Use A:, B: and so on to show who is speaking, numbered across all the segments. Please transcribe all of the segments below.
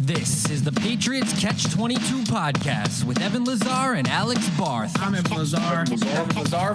A: This is the Patriots Catch-22 podcast with Evan Lazar and Alex Barth.
B: I'm Evan Lazar. Evan Lazar.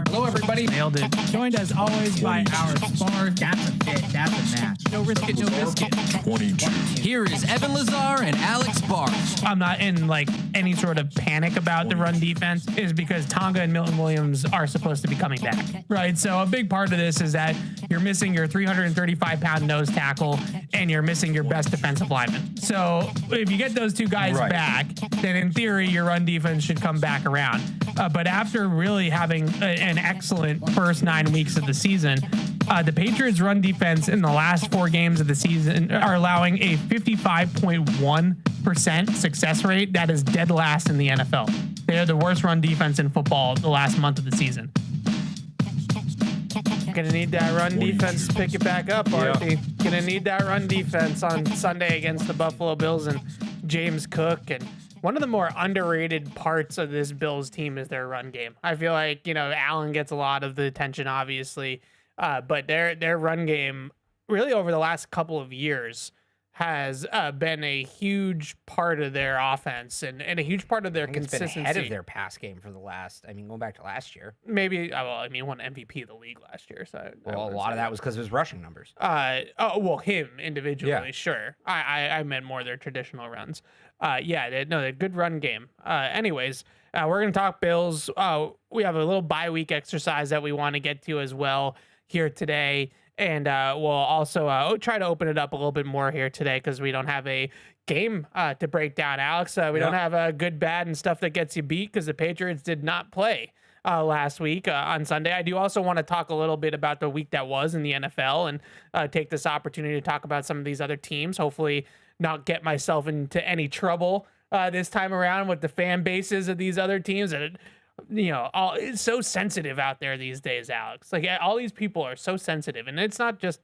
B: Hello, everybody.
C: Nailed it. Joined as always by our spar.
B: That's a fit. That's a match.
C: No risk it, no biscuit.
D: 22.
A: Here is Evan Lazar and Alex Barth.
C: I'm not in any sort of panic about the run defense is because Tonga and Milton Williams are supposed to be coming back, right? So a big part of this is that you're missing your 335-pound nose tackle and you're missing your best defensive lineman. So if you get those two guys back, then in theory, your run defense should come back around. But after really having an excellent first 9 weeks of the season, the Patriots run defense in the last 4 games of the season are allowing a 55.1% success rate. That is dead last in the NFL. They are the worst run defense in football the last month of the season. Gonna need that run defense to pick it back up, Artie. Gonna need that run defense on Sunday against the Buffalo Bills and James Cook. And one of the more underrated parts of this Bills team is their run game. I feel like, Allen gets a lot of the attention, obviously, but their run game really over the last couple of years has been a huge part of their offense and a huge part of their consistency.
E: It's been ahead of their pass game for the last, going back to last year.
C: Maybe, won MVP of the league last year. So
E: a lot of that was because of his rushing numbers.
C: Him individually, sure. I meant more their traditional runs. They're good run game. Anyways, we're going to talk Bills. We have a little bye week exercise that we want to get to as well here today. And we'll also try to open it up a little bit more here today because we don't have a game to break down, Alex. We don't have a good, bad, and stuff that gets you beat because the Patriots did not play last week on Sunday. I do also want to talk a little bit about the week that was in the NFL and take this opportunity to talk about some of these other teams. Hopefully not get myself into any trouble this time around with the fan bases of these other teams. And it's so sensitive out there these days, Alex. All these people are so sensitive, and it's not just.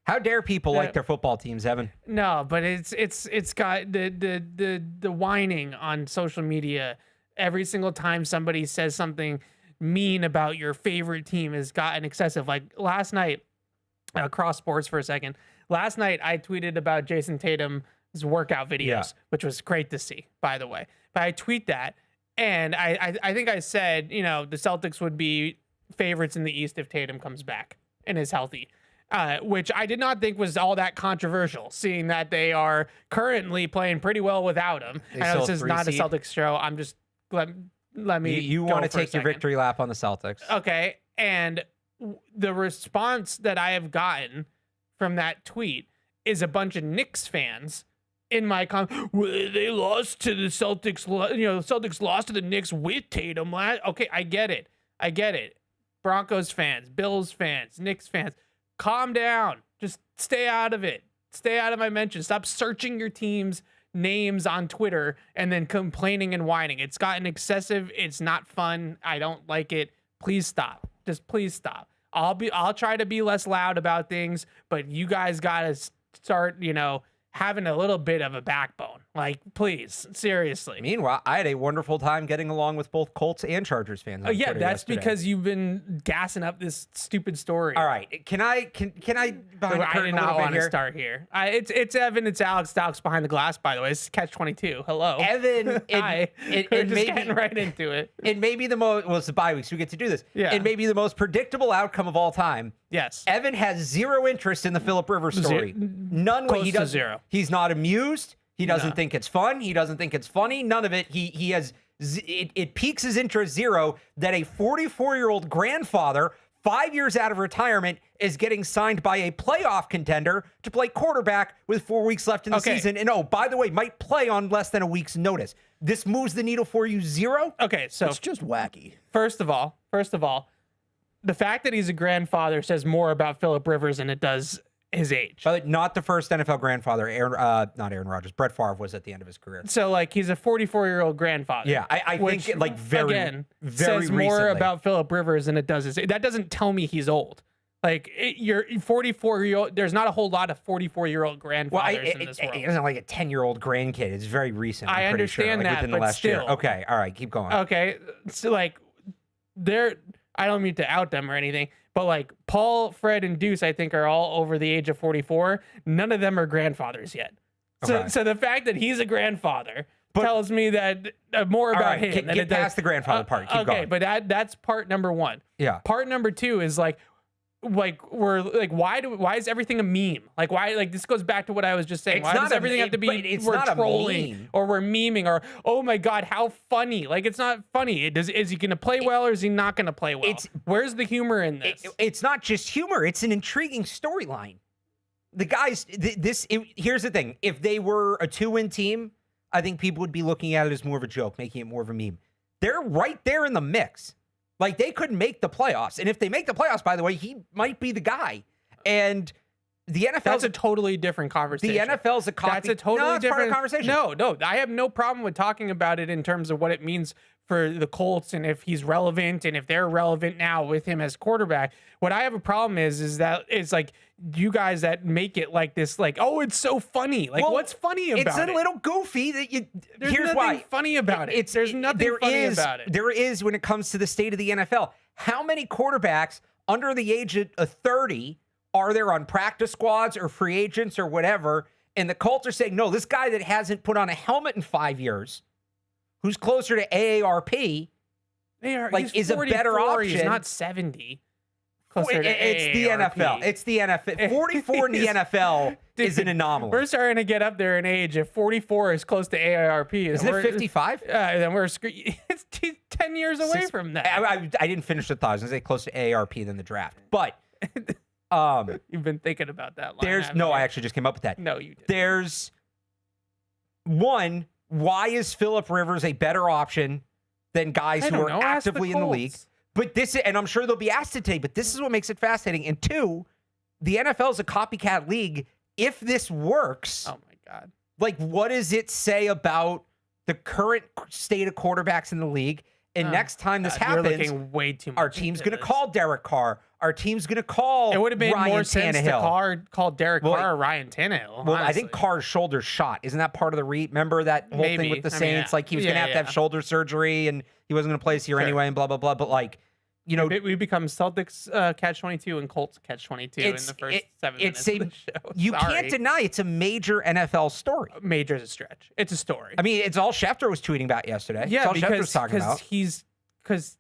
E: How dare people like their football teams, Evan?
C: No, but it's got the whining on social media every single time somebody says something mean about your favorite team has gotten excessive. Like last night, cross sports for a second. Last night, I tweeted about Jason Tatum's workout videos, which was great to see, by the way. But I tweet that. And I think I said, the Celtics would be favorites in the East if Tatum comes back and is healthy, which I did not think was all that controversial, seeing that they are currently playing pretty well without him. I know this is not a Celtics show. I'm just let me.
E: You want to take your victory lap on the Celtics? Okay.
C: And the response that I have gotten from that tweet is a bunch of Knicks fans. In my they lost to the Celtics. The Celtics lost to the Knicks with Tatum. Okay, I get it. Broncos fans, Bills fans, Knicks fans, calm down. Just stay out of it. Stay out of my mentions. Stop searching your team's names on Twitter and then complaining and whining. It's gotten excessive. It's not fun. I don't like it. Please stop. Just please stop. I'll try to be less loud about things, but you guys gotta start, having a little bit of a backbone. Please, seriously.
E: Meanwhile, I had a wonderful time getting along with both Colts and Chargers fans.
C: That's yesterday. Because you've been gassing up this stupid story.
E: All right, can I behind the curtain
C: I did not want to start here. It's Evan, it's Alex behind the glass. By the way, it's Catch-22. Hello,
E: Evan.
C: Hi. We're just getting right into it.
E: It may be the most. Well, it's the bye week, so we get to do this.
C: Yeah.
E: It may be the most predictable outcome of all time.
C: Yes.
E: Evan has zero interest in the Phillip Rivers story. None.
C: Close
E: he
C: to
E: does
C: zero.
E: He's not amused. He doesn't think it's fun. He doesn't think it's funny. None of it. He has. It piques his interest zero that a 44-year-old grandfather, 5 years out of retirement, is getting signed by a playoff contender to play quarterback with 4 weeks left in the season. And by the way, might play on less than a week's notice. This moves the needle for you zero.
C: Okay, so
B: it's just wacky.
C: First of all, the fact that he's a grandfather says more about Phillip Rivers than it does his age.
E: But not the first NFL grandfather. Not Aaron Rodgers. Brett Favre was at the end of his career.
C: So he's a 44-year-old grandfather.
E: Yeah, I think very
C: says more
E: recently
C: about Phillip Rivers than it does his age. That doesn't tell me he's old. You're 44-year-old. There's not a whole lot of 44-year-old grandfathers in this world.
E: It isn't like a 10-year-old grandkid. It's very recent.
C: I understand that,
E: within
C: but
E: the last
C: still.
E: year. Okay, all right, keep going.
C: Okay, so they're. I don't mean to out them or anything, but Paul, Fred, and Deuce, I think, are all over the age of 44. None of them are grandfathers yet. So the fact that he's a grandfather tells me that more about him.
E: Get past the grandfather part. Keep going.
C: But that's part number one.
E: Yeah.
C: Part number two is like we're like, why is everything a meme? Like, why, like, this goes back to what I was just saying. Why does everything have to be we're trolling or we're memeing or, oh my God, how funny? Like, it's not funny. Is he going to play well or is he not going to play well? Where's the humor in this?
E: It's not just humor. It's an intriguing storyline. The guys, here's the thing. If they were a 2-win team, I think people would be looking at it as more of a joke, making it more of a meme. They're right there in the mix. Like, they could make the playoffs. And if they make the playoffs, by the way, he might be the guy. And the NFL...
C: That's a totally different conversation.
E: The NFL's a copy...
C: That's a totally different
E: conversation.
C: No, I have no problem with talking about it in terms of what it means for the Colts and if he's relevant and if they're relevant now with him as quarterback. What I have a problem is that it's like you guys that make it like this, like, oh, it's so funny. Like, what's funny about it?
E: It's a little goofy that you...
C: There's nothing funny about it. There's nothing funny about it.
E: There is when it comes to the state of the NFL. How many quarterbacks under the age of 30 are there on practice squads or free agents or whatever? And the Colts are saying, no, this guy that hasn't put on a helmet in 5 years, who's closer to AARP, is a better option.
C: He's not 70.
E: It's the NFL. It's the NFL. 44 in the NFL is an anomaly.
C: We're starting to get up there in age. If 44 is close to AARP,
E: isn't it 55?
C: Then we're it's 10 years away from that.
E: I didn't finish the thought. I was going to say closer to AARP than the draft. But
C: you've been thinking about that line.
E: I actually just came up with that.
C: No, you didn't.
E: There's one, why is Phillip Rivers a better option than guys who are actively in the league? But and I'm sure they'll be asked today, but this is what makes it fascinating. And two, the NFL is a copycat league. If this works,
C: oh my God,
E: like, what does it say about the current state of quarterbacks in the league? And next time this happens,
C: you're looking way too much.
E: Our team's going to call Derek Carr. Our team's going to call
C: It would have made
E: Ryan
C: more
E: Tannehill.
C: sense to call Derek Carr or Ryan Tannehill.
E: Well, I think Carr's shoulder shot. Isn't that part of the remember that whole thing with the Saints? Like, he was going to have shoulder surgery and he wasn't going to play this year anyway and blah, blah, blah. But, like, you know,
C: we become Celtics Catch-22 and Colts Catch-22 in the first 7 minutes of the show.
E: You can't deny it's a major NFL story.
C: Major is a stretch. It's a story.
E: I mean, it's all Schefter was tweeting about yesterday.
C: Yeah,
E: it's all Schefter was talking about.
C: Because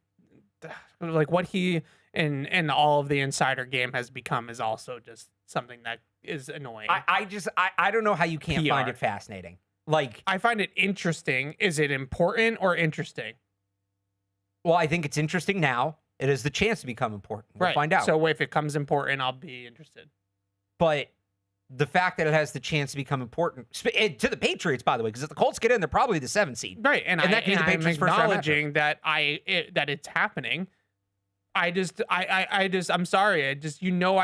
C: like what he and all of the insider game has become is also just something that is annoying.
E: I don't know how you can't find it fascinating. Like,
C: I find it interesting. Is it important or interesting?
E: Well, I think it's interesting now. It has the chance to become important. We'll find out.
C: So if it comes important, I'll be interested.
E: But the fact that it has the chance to become important to the Patriots, by the way, because if the Colts get in, they're probably the 7th seed.
C: Right. And
E: that can be the
C: I'm
E: Patriots' first round
C: acknowledging that that it's happening. I'm sorry. I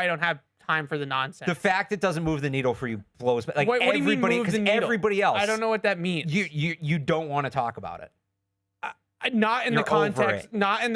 C: don't have time for the nonsense.
E: The fact it doesn't move the needle for you blows. Like,
C: what do you mean move the needle?
E: Everybody else.
C: I don't know what that means.
E: You don't want to talk about it.
C: Not in the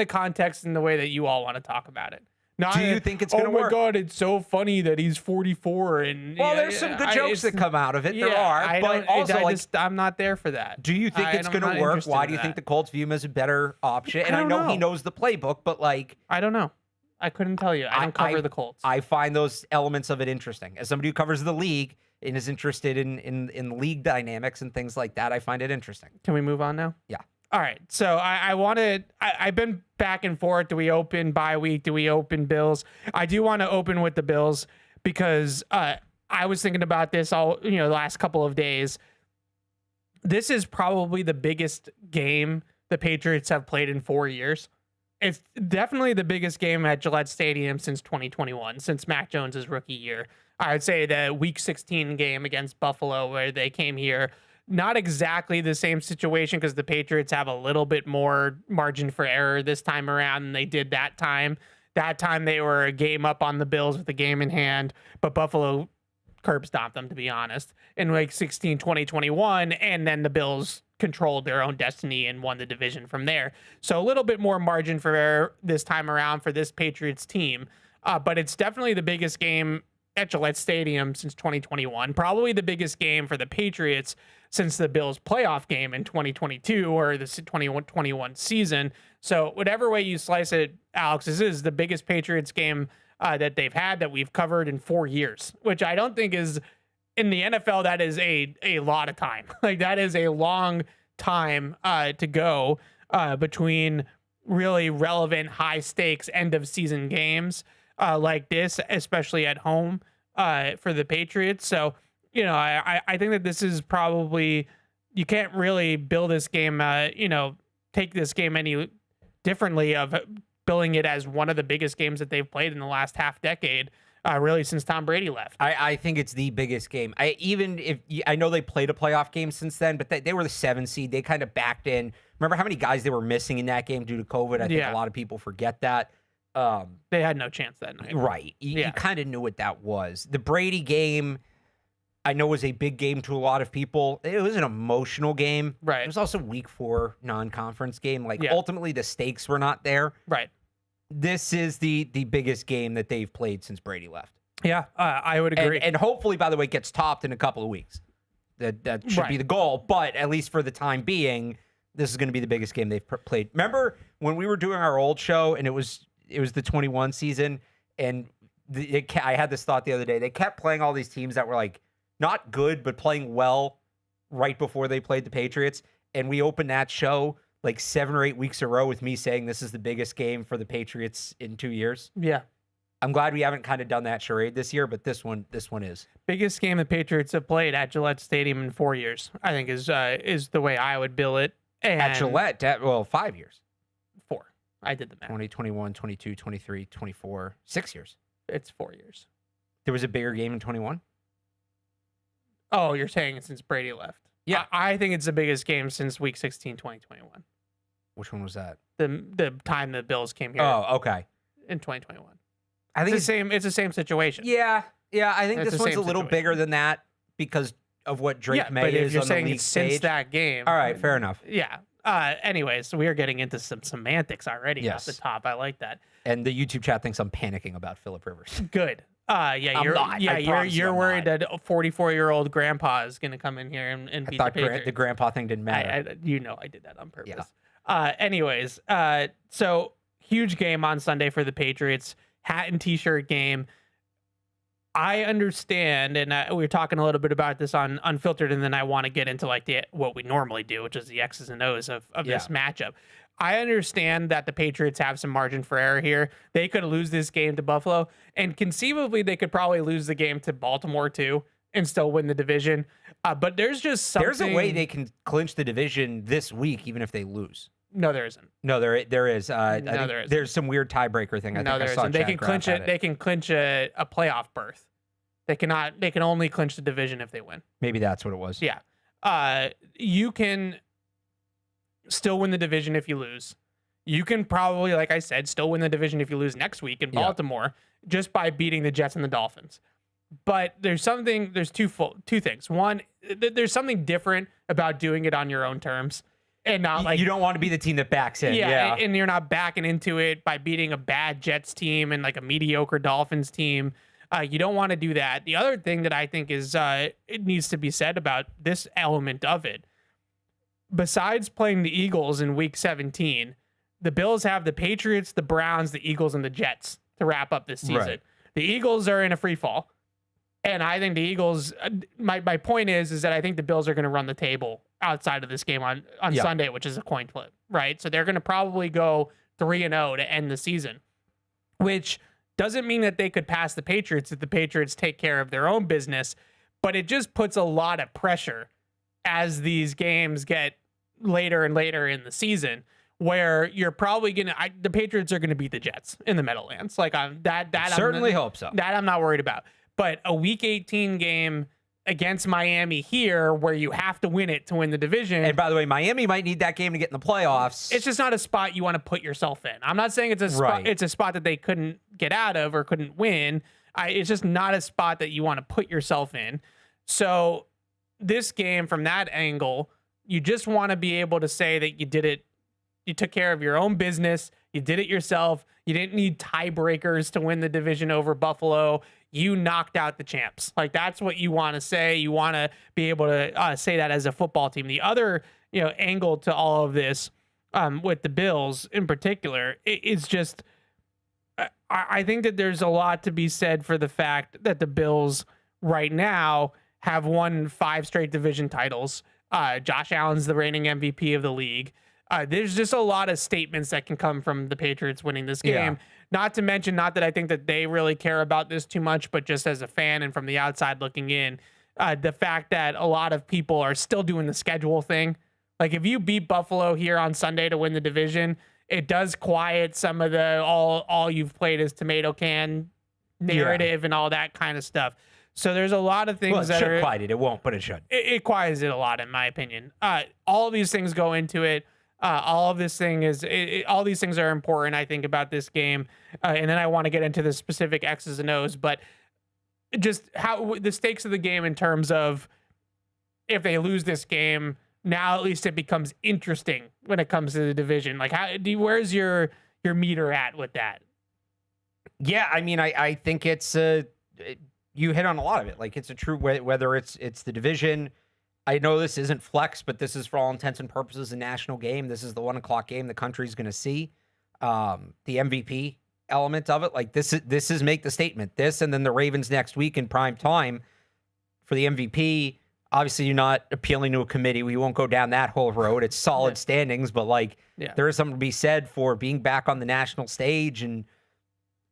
C: context in the way that you all want to talk about it.
E: Do you think it's going to work?
C: Oh my God, it's so funny that he's 44 and
E: there's some good jokes that come out of it. There are, but also I'm
C: not there for that.
E: Do you think it's going to work? Why do you think the Colts view him as a better option? And I know he knows the playbook, but like,
C: I don't know. I couldn't tell you. I don't cover the Colts.
E: I find those elements of it interesting. As somebody who covers the league and is interested in league dynamics and things like that, I find it interesting.
C: Can we move on now?
E: Yeah.
C: All right. So I've been back and forth. Do we open bye week? Do we open Bills? I do want to open with the Bills because I was thinking about this the last couple of days. This is probably the biggest game the Patriots have played in 4 years. It's definitely the biggest game at Gillette Stadium since 2021, since Mac Jones's rookie year. I would say the Week 16 game against Buffalo where they came here. Not exactly the same situation because the Patriots have a little bit more margin for error this time around than they did that time. That time they were a game up on the Bills with the game in hand, but Buffalo curb stomped them, to be honest, in Week 16, 2021, and then the Bills controlled their own destiny and won the division from there. So a little bit more margin for error this time around for this Patriots team, but it's definitely the biggest game at Gillette Stadium since 2021, probably the biggest game for the Patriots since the Bills playoff game in 2022 or the 2021 season. So whatever way you slice it, Alex, this is the biggest Patriots game that they've had that we've covered in 4 years, which I don't think is in the NFL, that is a lot of time. Like, that is a long time to go between really relevant, high stakes end of season games like this, especially at home for the Patriots. So, I think that this is probably, you can't really build this game, take this game any differently of billing it as one of the biggest games that they've played in the last half decade. Really, since Tom Brady left.
E: I think it's the biggest game. I know they played a playoff game since then, but they were the 7 seed. They kind of backed in. Remember how many guys they were missing in that game due to COVID? I think a lot of people forget that.
C: They had no chance that night.
E: Right. You kind of knew what that was. The Brady game, I know, was a big game to a lot of people. It was an emotional game.
C: Right.
E: It was also week 4 non-conference game. Ultimately, the stakes were not there.
C: Right.
E: This is the biggest game that they've played since Brady left.
C: Yeah, I would agree.
E: And hopefully, by the way, gets topped in a couple of weeks. That should be the goal. But at least for the time being, this is going to be the biggest game they've played. Remember when we were doing our old show and it was the 21 season, and I had this thought the other day. They kept playing all these teams that were like not good, but playing well right before they played the Patriots. And we opened that show like 7 or 8 weeks in a row with me saying this is the biggest game for the Patriots in 2 years.
C: Yeah.
E: I'm glad we haven't kind of done that charade this year, but this one is.
C: Biggest game the Patriots have played at Gillette Stadium in 4 years, I think is the way I would bill it. And
E: At Gillette, 5 years.
C: 4. I did the math.
E: 2021, 22, 23, 24, 6 years.
C: It's 4 years.
E: There was a bigger game in 21?
C: Oh, you're saying since Brady left.
E: Yeah.
C: I think it's the biggest game since week 16, 2021.
E: Which one was that?
C: The time the Bills came here
E: Oh, okay.
C: in 2021.
E: I think
C: It's the same situation.
E: Yeah. I think
C: It's
E: this
C: the
E: one's a
C: same
E: little
C: situation.
E: bigger than that because of what Drake May
C: but if
E: is
C: you're
E: on
C: saying
E: the league
C: it's since
E: stage.
C: that game.
E: All right, fair enough.
C: Yeah. Anyways, so we are getting into some semantics already
E: Yes.
C: off the top. I like that.
E: And the YouTube chat thinks I'm panicking about Phillip Rivers.
C: Good.
E: I'm not. I promise
C: You're
E: I'm
C: worried
E: not.
C: that a 44-year-old grandpa is going to come in here and
E: I
C: beat
E: thought
C: the Patriots.
E: the grandpa thing didn't matter.
C: I did that on purpose. Anyways, so huge game on Sunday for the Patriots. Hat and T-shirt game. I understand, and we were talking a little bit about this on Unfiltered, and then I want to get into like what we normally do, which is the X's and O's of this matchup. I understand that the Patriots have some margin for error here. They could lose this game to Buffalo, and conceivably they could probably lose the game to Baltimore too and still win the division. But there's just something.
E: There's a way they can clinch the division this week, even if they lose.
C: No, there isn't.
E: No, there is. I
C: No,
E: think
C: there isn't.
E: there's some weird tiebreaker thing. I
C: No,
E: think
C: there
E: I saw
C: isn't. They
E: Chad
C: can
E: Graff
C: clinch
E: had
C: it. They can clinch a playoff berth. They cannot. They can only clinch the division if they win.
E: Maybe that's what it was.
C: Yeah. You can still win the division if you lose. You can probably, like I said, still win the division if you lose next week in Baltimore just by beating the Jets and the Dolphins. But there's two things. One, there's something different about doing it on your own terms and not like
E: You don't want to be the team that backs in.
C: yeah, and you're not backing into it by beating a bad Jets team and like a mediocre Dolphins team. You don't want to do that. The other thing that I think is it needs to be said about this element of it, besides playing the Eagles in Week 17, the Bills have the Patriots, the Browns, the Eagles, and the Jets to wrap up this season.
E: Right.
C: The Eagles are in a free fall. And I think the Eagles, my point is that I think the Bills are going to run the table outside of this game on Sunday, which is a coin flip, right? So they're going to probably go 3-0 to end the season, which doesn't mean that they could pass the Patriots if the Patriots take care of their own business, but it just puts a lot of pressure as these games get later and later in the season, where you're probably the Patriots are going to beat the Jets in the Meadowlands. Like
E: Certainly hope so.
C: That I'm not worried about. But a Week 18 game against Miami here, where you have to win it to win the division.
E: And by the way, Miami might need that game to get in the playoffs.
C: It's just not a spot you want to put yourself in. I'm not saying it's a spot.
E: Right.
C: It's a spot that they couldn't get out of or couldn't win. It's just not a spot that you want to put yourself in. So this game, from that angle, you just want to be able to say that you did it. You took care of your own business. You did it yourself. You didn't need tiebreakers to win the division over Buffalo. You knocked out the champs. Like, that's what you want to say. You want to be able to say that as a football team. The other, angle to all of this, with the Bills in particular, is just, I think that there's a lot to be said for the fact that the Bills right now have won 5 straight division titles. Josh Allen's the reigning MVP of the league. There's just a lot of statements that can come from the Patriots winning this game.
E: Yeah.
C: Not to mention, not that I think that they really care about this too much, but just as a fan and from the outside looking in, the fact that a lot of people are still doing the schedule thing. Like if you beat Buffalo here on Sunday to win the division, it does quiet some of the all you've played is tomato can narrative and all that kind of stuff. So there's a lot of things
E: Well, it
C: that
E: should
C: are
E: quiet it. It won't, but it should.
C: it quiets it a lot, in my opinion. All of these things go into it. All of this thing is all these things are important, I think, about this game. And then I want to get into the specific X's and O's, but just how the stakes of the game in terms of if they lose this game, now at least it becomes interesting when it comes to the division. Like, where's your meter at with that?
E: Yeah, I mean, I think it's you hit on a lot of it. Like it's a true whether it's the division. I know this isn't flex, but this is for all intents and purposes a national game. This is the 1:00 game the country's going to see. The MVP element of it, like this is make the statement. This and then the Ravens next week in prime time for the MVP. Obviously, you're not appealing to a committee. We won't go down that whole road. It's solid standings, but like there is something to be said for being back on the national stage, and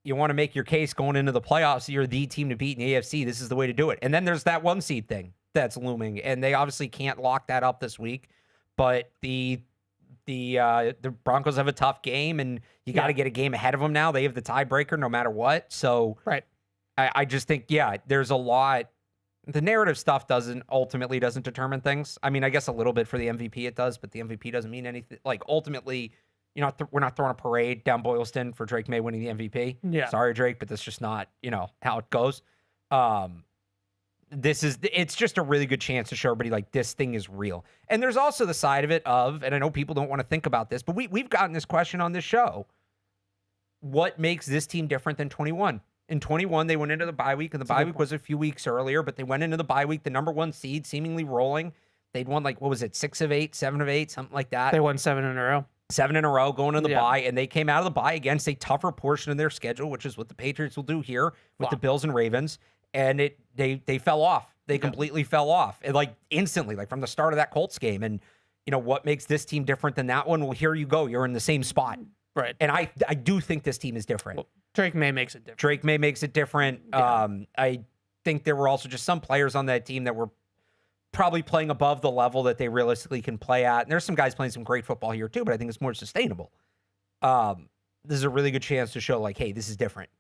E: you want to make your case going into the playoffs. You're the team to beat in the AFC. This is the way to do it. And then there's that 1 seed thing that's looming, and they obviously can't lock that up this week. But the Broncos have a tough game, and you got to get a game ahead of them now. They have the tiebreaker no matter what. So I just think there's a lot. The narrative stuff ultimately doesn't determine things. I mean, I guess a little bit for the MVP it does, but the MVP doesn't mean anything. Like ultimately, we're not throwing a parade down Boylston for Drake May winning the MVP.
C: Yeah.
E: Sorry, Drake, but that's just not, how it goes. It's just a really good chance to show everybody like this thing is real. And there's also the side of it and I know people don't want to think about this, but we've gotten this question on this show. What makes this team different than 21? In 21, they went into the bye week, and the bye week was a few weeks earlier, but they went into the bye week, the number 1 seed, seemingly rolling. They'd won 6 of 8, 7 of 8, something like that.
C: They won 7 in a row.
E: 7 in a row going into the bye, and they came out of the bye against a tougher portion of their schedule, which is what the Patriots will do here with the Bills and Ravens. And they fell off. They completely fell off. And instantly, from the start of that Colts game. And what makes this team different than that one? Well, here you go. You're in the same spot.
C: Right.
E: And I do think this team is different.
C: Well, Drake May makes it different.
E: Yeah. I think there were also just some players on that team that were probably playing above the level that they realistically can play at. And there's some guys playing some great football here too, but I think it's more sustainable. This is a really good chance to show hey, this is different.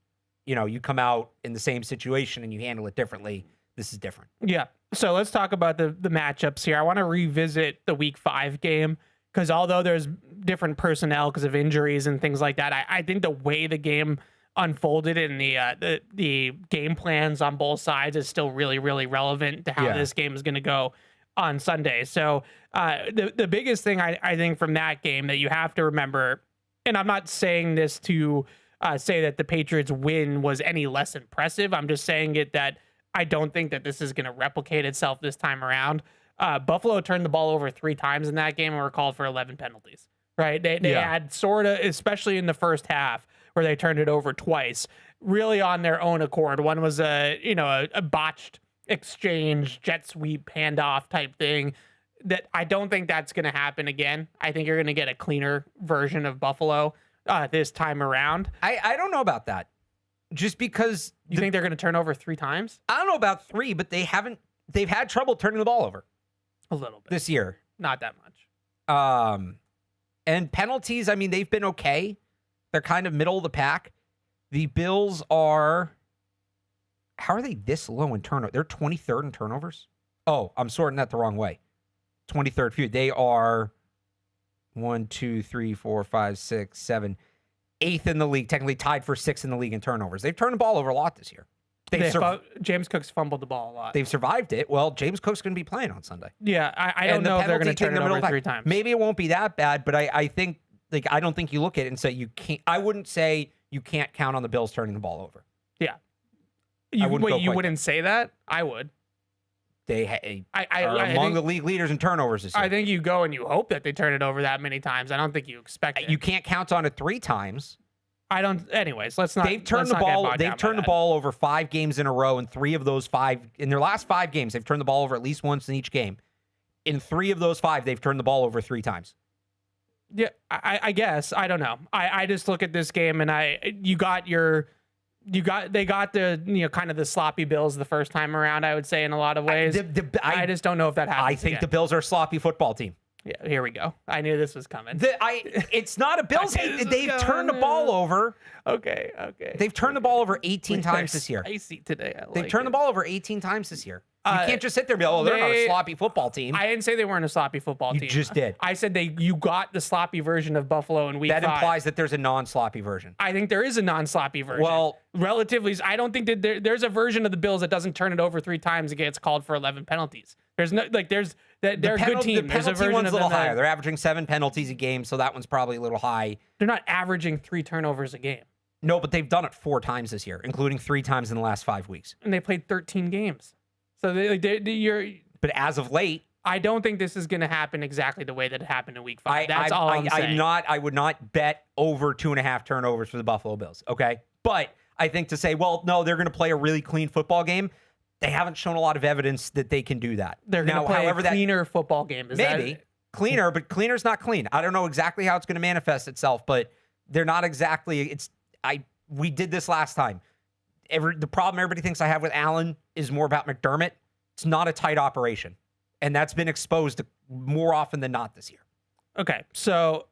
E: You come out in the same situation and you handle it differently. This is different. Yeah.
C: So let's talk about the matchups here. I want to revisit the Week 5 game because although there's different personnel because of injuries and things like that, I think the way the game unfolded and the game plans on both sides is still really, really relevant to how this game is going to go on Sunday. So the biggest thing I think from that game that you have to remember, and I'm not saying this to say that the Patriots win was any less impressive. I'm just saying that I don't think that this is going to replicate itself this time around. Buffalo turned the ball over 3 times in that game and were called for 11 penalties, right? They had sort of, especially in the first half, where they turned it over twice, really on their own accord. One was a botched exchange, jet sweep, handoff type thing that I don't think that's going to happen again. I think you're going to get a cleaner version of Buffalo this time around.
E: I don't know about that. Just because
C: you think they're going to turn over 3 times?
E: I don't know about 3, but they've had trouble turning the ball over
C: a little bit
E: this year.
C: Not that much.
E: And penalties, I mean, they've been okay. They're kind of middle of the pack. The Bills are, how are they this low in turnover? They're 23rd in turnovers. Oh, I'm sorting that the wrong way. 23rd few. They are 1, 2, 3, 4, 5, 6, 7, 8th in the league, technically tied for 6th in the league in turnovers. They've turned the ball over a lot this year.
C: James Cook's fumbled the ball a lot.
E: They've survived it. Well, James Cook's going to be playing on Sunday.
C: Yeah, I don't know if they're going to turn it over 3 times.
E: Maybe it won't be that bad, but I think I don't think you look at it and say you can't. I wouldn't say you can't count on the Bills turning the ball over.
C: Yeah. You wouldn't say that? I would.
E: They are among the league leaders in turnovers this year.
C: I think you go and you hope that they turn it over that many times. I don't think you expect it.
E: You can't count on it 3 times.
C: I don't. Anyways, let's not.
E: They've turned the ball. They've turned the ball over 5 games in a row, and 3 of those 5 in their last 5 games, they've turned the ball over at least once in each game. In 3 of those 5, they've turned the ball over 3 times.
C: Yeah, I guess. I don't know. I just look at this game and they got the kind of the sloppy Bills the first time around, I would say, in a lot of ways. I just don't know if that happens.
E: I think the Bills are a sloppy football team.
C: Yeah, here we go. I knew this was coming.
E: It's not a Bills hate. They've turned the ball over.
C: Okay.
E: They've turned the ball over 18 times this year.
C: Spicy today.
E: They've turned the ball over 18 times this year. You can't just sit there and be, they're not a sloppy football team.
C: I didn't say they weren't a sloppy football team.
E: You just did.
C: I said you got the sloppy version of Buffalo in week 5.
E: That implies that there's a non-sloppy version.
C: I think there is a non-sloppy version.
E: Well,
C: relatively, I don't think that there's a version of the Bills that doesn't turn it over 3 times and gets called for 11 penalties. There's no they're a good team.
E: The
C: There's a
E: penalty
C: version
E: one's
C: of
E: a little
C: them
E: higher. They're averaging 7 penalties a game, so that one's probably a little high.
C: They're not averaging 3 turnovers a game.
E: No, but they've done it 4 times this year, including 3 times in the last 5 weeks.
C: And they played 13 games. So
E: But as of late,
C: I don't think this is going to happen exactly the way that it happened in week 5. That's all I'm saying.
E: I would not bet over 2.5 turnovers for the Buffalo Bills. Okay. But I think to say, well, no, they're going to play a really clean football game. They haven't shown a lot of evidence that they can do that.
C: They're going to play a cleaner football game.
E: Maybe cleaner, but cleaner's not clean. I don't know exactly how it's going to manifest itself, but they're not exactly. We did this last time. The problem everybody thinks I have with Allen is more about McDermott. It's not a tight operation, and that's been exposed more often than not this year.
C: Okay, so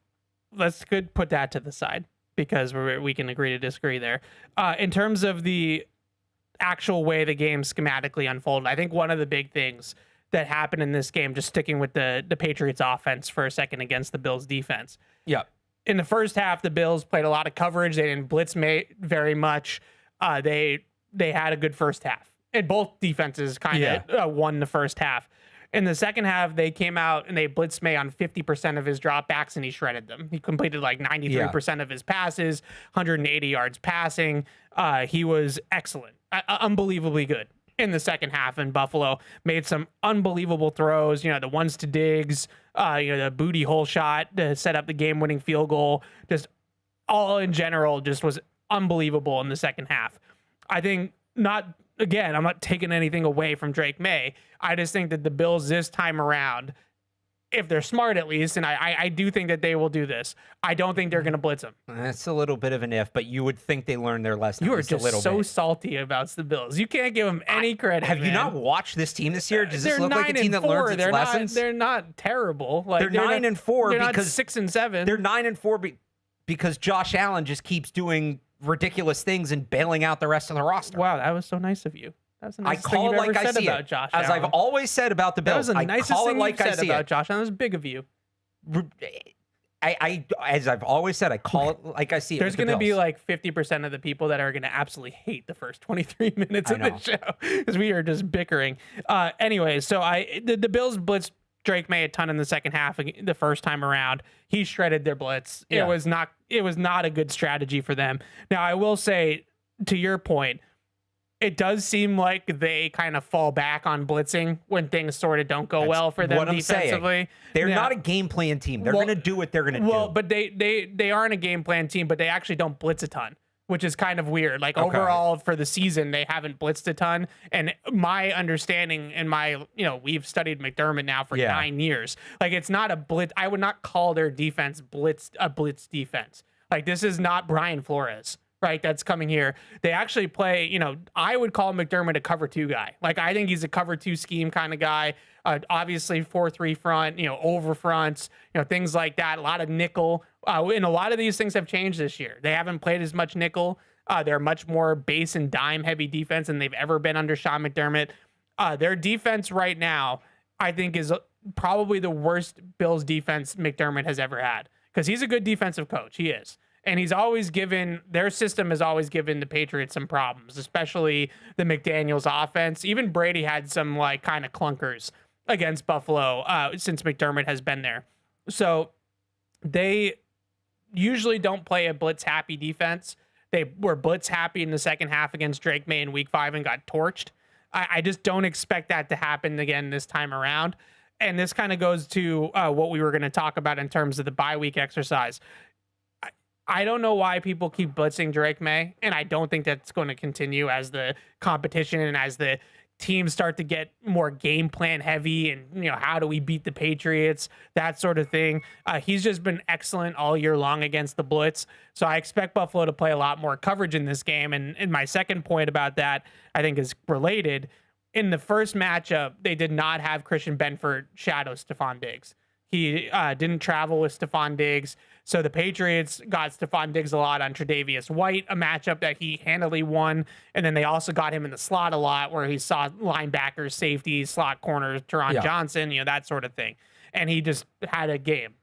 C: let's put that to the side because we can agree to disagree there. In terms of the actual way the game schematically unfolded, I think one of the big things that happened in this game, just sticking with the Patriots offense for a second against the Bills defense.
E: Yeah.
C: In the first half, the Bills played a lot of coverage. They didn't blitz very much. They had a good first half. And both defenses kind of won the first half. In the second half, they came out and they blitzed May on 50% of his dropbacks, and he shredded them. He completed like 93% of his passes, 180 yards passing. He was excellent, unbelievably good in the second half. And Buffalo made some unbelievable throws. The ones to Diggs, the booty hole shot to set up the game-winning field goal. Just all in general, just was unbelievable in the second half. I think I'm not taking anything away from Drake May. I just think that the Bills this time around, if they're smart at least, and I do think that they will do this, I don't think they're going to blitz them.
E: That's a little bit of an if, but you would think they learned their lesson.
C: You are just so salty about the Bills. You can't give them any credit.
E: Have you not watched this team this year? Does this look like a team that learns its lessons?
C: They're not terrible. Like,
E: they're 9-4
C: they're
E: because
C: not 6 and 7.
E: They're 9-4 because Josh Allen just keeps doing ridiculous things and bailing out the rest of the roster.
C: Wow, that was so nice of you. That was the nicest
E: I call
C: thing
E: it like I see
C: about
E: it.
C: Josh
E: As
C: Allen.
E: I've always said about the Bills,
C: that was the nicest thing
E: like
C: you've said about Josh Allen. That was big of you.
E: As I've always said, I call it like I see it.
C: There's going to be like 50% of the people that are going to absolutely hate the first 23 minutes of the show because we are just bickering. Anyways, so the Bills blitzed Drake May a ton in the second half. The first time around, he shredded their blitz. Yeah. It was not a good strategy for them. Now, I will say, to your point, it does seem like they kind of fall back on blitzing when things sort of don't go well for them
E: what
C: defensively.
E: I'm saying. They're not a game plan team. They're going to do what they're going to do.
C: Well, but they aren't a game plan team, but they actually don't blitz a ton, which is kind of weird. Like overall for the season, they haven't blitzed a ton. And my understanding and we've studied McDermott now for 9 years. Like it's not a blitz. I would not call their defense a blitz defense. Like this is not Brian Flores. Right, that's coming here. They actually play, I would call McDermott a cover 2 guy. Like, I think he's a cover 2 scheme kind of guy. Obviously, 4-3 front, over fronts, things like that. A lot of nickel. And a lot of these things have changed this year. They haven't played as much nickel. They're much more base and dime heavy defense than they've ever been under Sean McDermott. Their defense right now, I think, is probably the worst Bills defense McDermott has ever had. Because he's a good defensive coach. He is. And their system has always given the Patriots some problems, especially the McDaniels offense. Even Brady had some kind of clunkers against Buffalo since McDermott has been there. So they usually don't play a blitz happy defense. They were blitz happy in the second half against Drake May in week 5 and got torched. I just don't expect that to happen again this time around. And this kind of goes to what we were going to talk about in terms of the bye week exercise. I don't know why people keep blitzing Drake May, and I don't think that's going to continue as the competition and as the teams start to get more game plan heavy and, how do we beat the Patriots, that sort of thing. He's just been excellent all year long against the blitz. So I expect Buffalo to play a lot more coverage in this game. And my second point about that, I think, is related. In the first matchup, they did not have Christian Benford shadow Stephon Diggs. He didn't travel with Stephon Diggs. So the Patriots got Stephon Diggs a lot on Tre'Davious White, a matchup that he handily won. And then they also got him in the slot a lot where he saw linebackers, safeties, slot corners, Teron Johnson, that sort of thing. And he just had a game.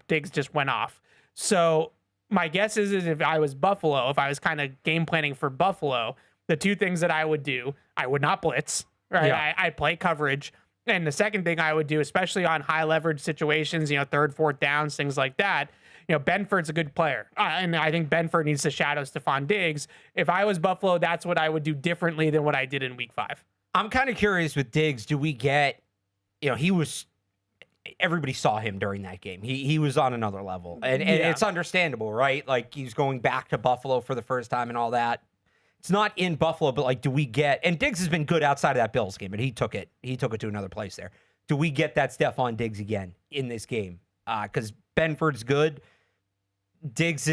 C: Diggs just went off. So my guess is if I was Buffalo, if I was kind of game planning for Buffalo, the two things that I would do, I would not blitz, right?
E: Yeah.
C: I play coverage. And the second thing I would do, especially on high leverage situations, third, fourth downs, things like that, Benford's a good player. And I think Benford needs to shadow Stephon Diggs. If I was Buffalo, that's what I would do differently than what I did in week 5.
E: I'm kind of curious with Diggs. Do we get, everybody saw him during that game. He was on another level. And it's understandable, right? Like, he's going back to Buffalo for the first time and all that. It's not in Buffalo, but do we get, and Diggs has been good outside of that Bills game, but he took it to another place there. Do we get that Stephon Diggs again in this game? Because Benford's good. Diggs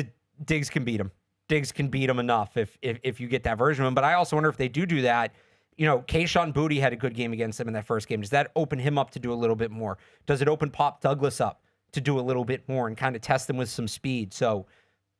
E: can beat him. Diggs can beat him enough if you get that version of him. But I also wonder if they do that. Kayshon Boutte had a good game against them in that first game. Does that open him up to do a little bit more? Does it open Pop Douglas up to do a little bit more and kind of test them with some speed? So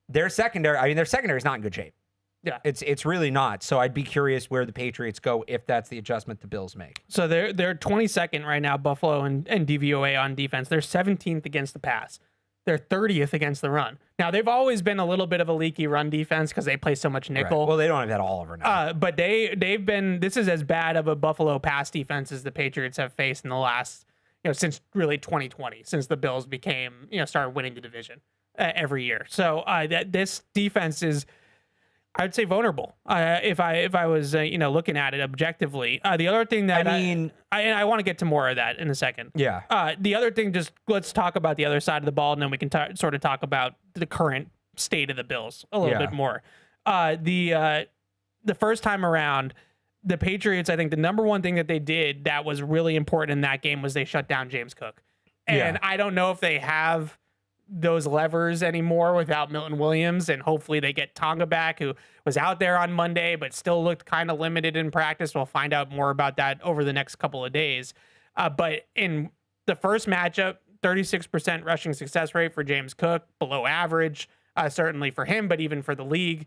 E: their secondary is not in good shape.
C: Yeah,
E: it's really not. So I'd be curious where the Patriots go if that's the adjustment the Bills make.
C: So they're 22nd right now, Buffalo and DVOA on defense. They're 17th against the pass. They're 30th against the run. Now, they've always been a little bit of a leaky run defense because they play so much nickel.
E: Right. Well, they don't have that all over now.
C: But they've been, this is as bad of a Buffalo pass defense as the Patriots have faced in the last, since really 2020, since the Bills became, started winning the division every year. So this defense is, I'd say, vulnerable. If I was looking at it objectively. The other thing that I want to get to more of that in a second.
E: Yeah.
C: The other thing, just let's talk about the other side of the ball, and then we can sort of talk about the current state of the Bills a little bit more. The first time around, the Patriots, I think the number one thing that they did that was really important in that game was they shut down James Cook. And I don't know if they have those levers anymore without Milton Williams, and hopefully they get Tonga back, who was out there on Monday but still looked kind of limited in practice. We'll find out more about that over the next couple of days. But in the first matchup, 36% rushing success rate for James Cook, below average, certainly for him, but even for the league.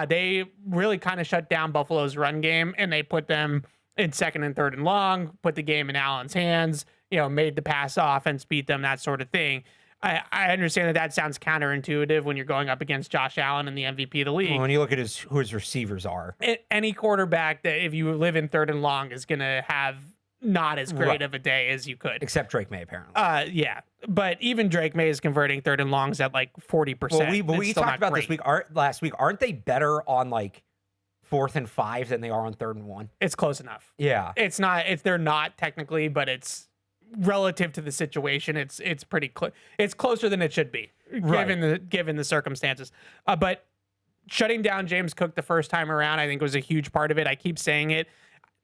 C: They really kind of shut down Buffalo's run game, and they put them in second and third and long, put the game in Allen's hands, made the pass offense beat them, that sort of thing. I understand that sounds counterintuitive when you're going up against Josh Allen and the MVP of the league.
E: Well, when you look at who his receivers are.
C: Any quarterback that, if you live in third and long, is going to have not as great of a day as you could.
E: Except Drake May, apparently.
C: Yeah. But even Drake May is converting third and longs at like 40%.
E: Well, we talked about this last week. Aren't they better on like 4th and 5 than they are on 3rd and 1?
C: It's close enough.
E: Yeah.
C: They're not technically, but it's relative to the situation. It's pretty close. It's closer than it should be, given the circumstances. But shutting down James Cook the first time around, I think, was a huge part of it. I keep saying it.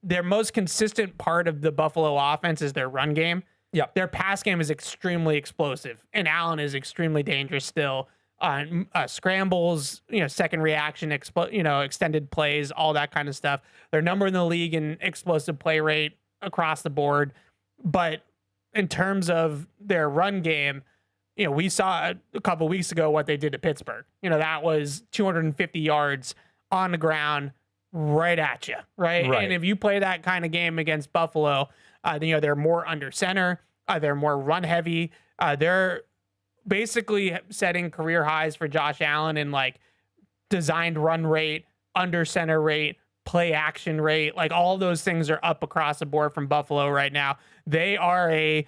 C: Their most consistent part of the Buffalo offense is their run game.
E: Yeah.
C: Their pass game is extremely explosive, and Allen is extremely dangerous still on scrambles, second reaction, extended plays, all that kind of stuff. They're number in the league in explosive play rate across the board. But in terms of their run game, we saw a couple of weeks ago what they did to Pittsburgh. That was 250 yards on the ground right at you, right? And if you play that kind of game against Buffalo, they're more under center, they're more run heavy, they're basically setting career highs for Josh Allen in like designed run rate, under center rate, play action rate, like all those things are up across the board from Buffalo right now. They are a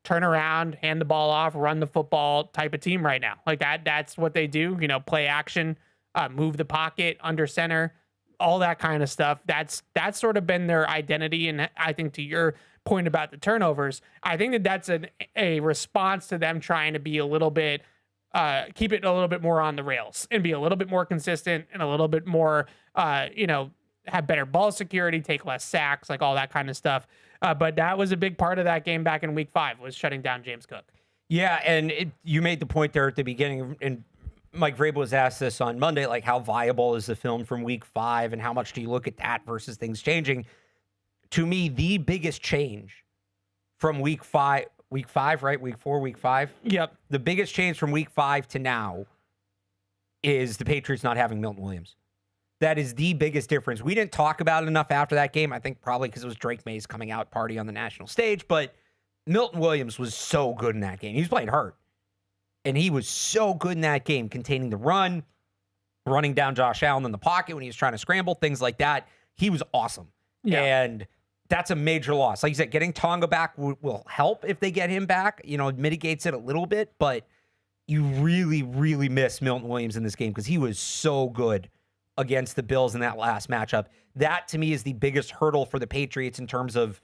C: turn around, hand the ball off, run the football type of team right now. Like that's what they do, play action, move the pocket, under center, all that kind of stuff. That's sort of been their identity. And I think, to your point about the turnovers, I think that's a response to them trying to be a little bit keep it a little bit more on the rails and be a little bit more consistent and a little bit more, have better ball security, take less sacks, like all that kind of stuff. But that was a big part of that game back in week 5 was shutting down James Cook.
E: Yeah, and you made the point there at the beginning, and Mike Vrabel was asked this on Monday, like how viable is the film from week 5 and how much do you look at that versus things changing? To me, the biggest change from week 5, right? Week 4, week 5?
C: Yep.
E: The biggest change from week 5 to now is the Patriots not having Milton Williams. That is the biggest difference. We didn't talk about it enough after that game. I think probably because it was Drake May's coming out party on the national stage, but Milton Williams was so good in that game. He was playing hurt. And he was so good in that game, containing the run, running down Josh Allen in the pocket when he was trying to scramble, things like that. He was awesome. Yeah. And that's a major loss. Like you said, getting Tonga back will help if they get him back. It mitigates it a little bit, but you really, really miss Milton Williams in this game because he was so good against the Bills in that last matchup. That, to me, is the biggest hurdle for the Patriots in terms of,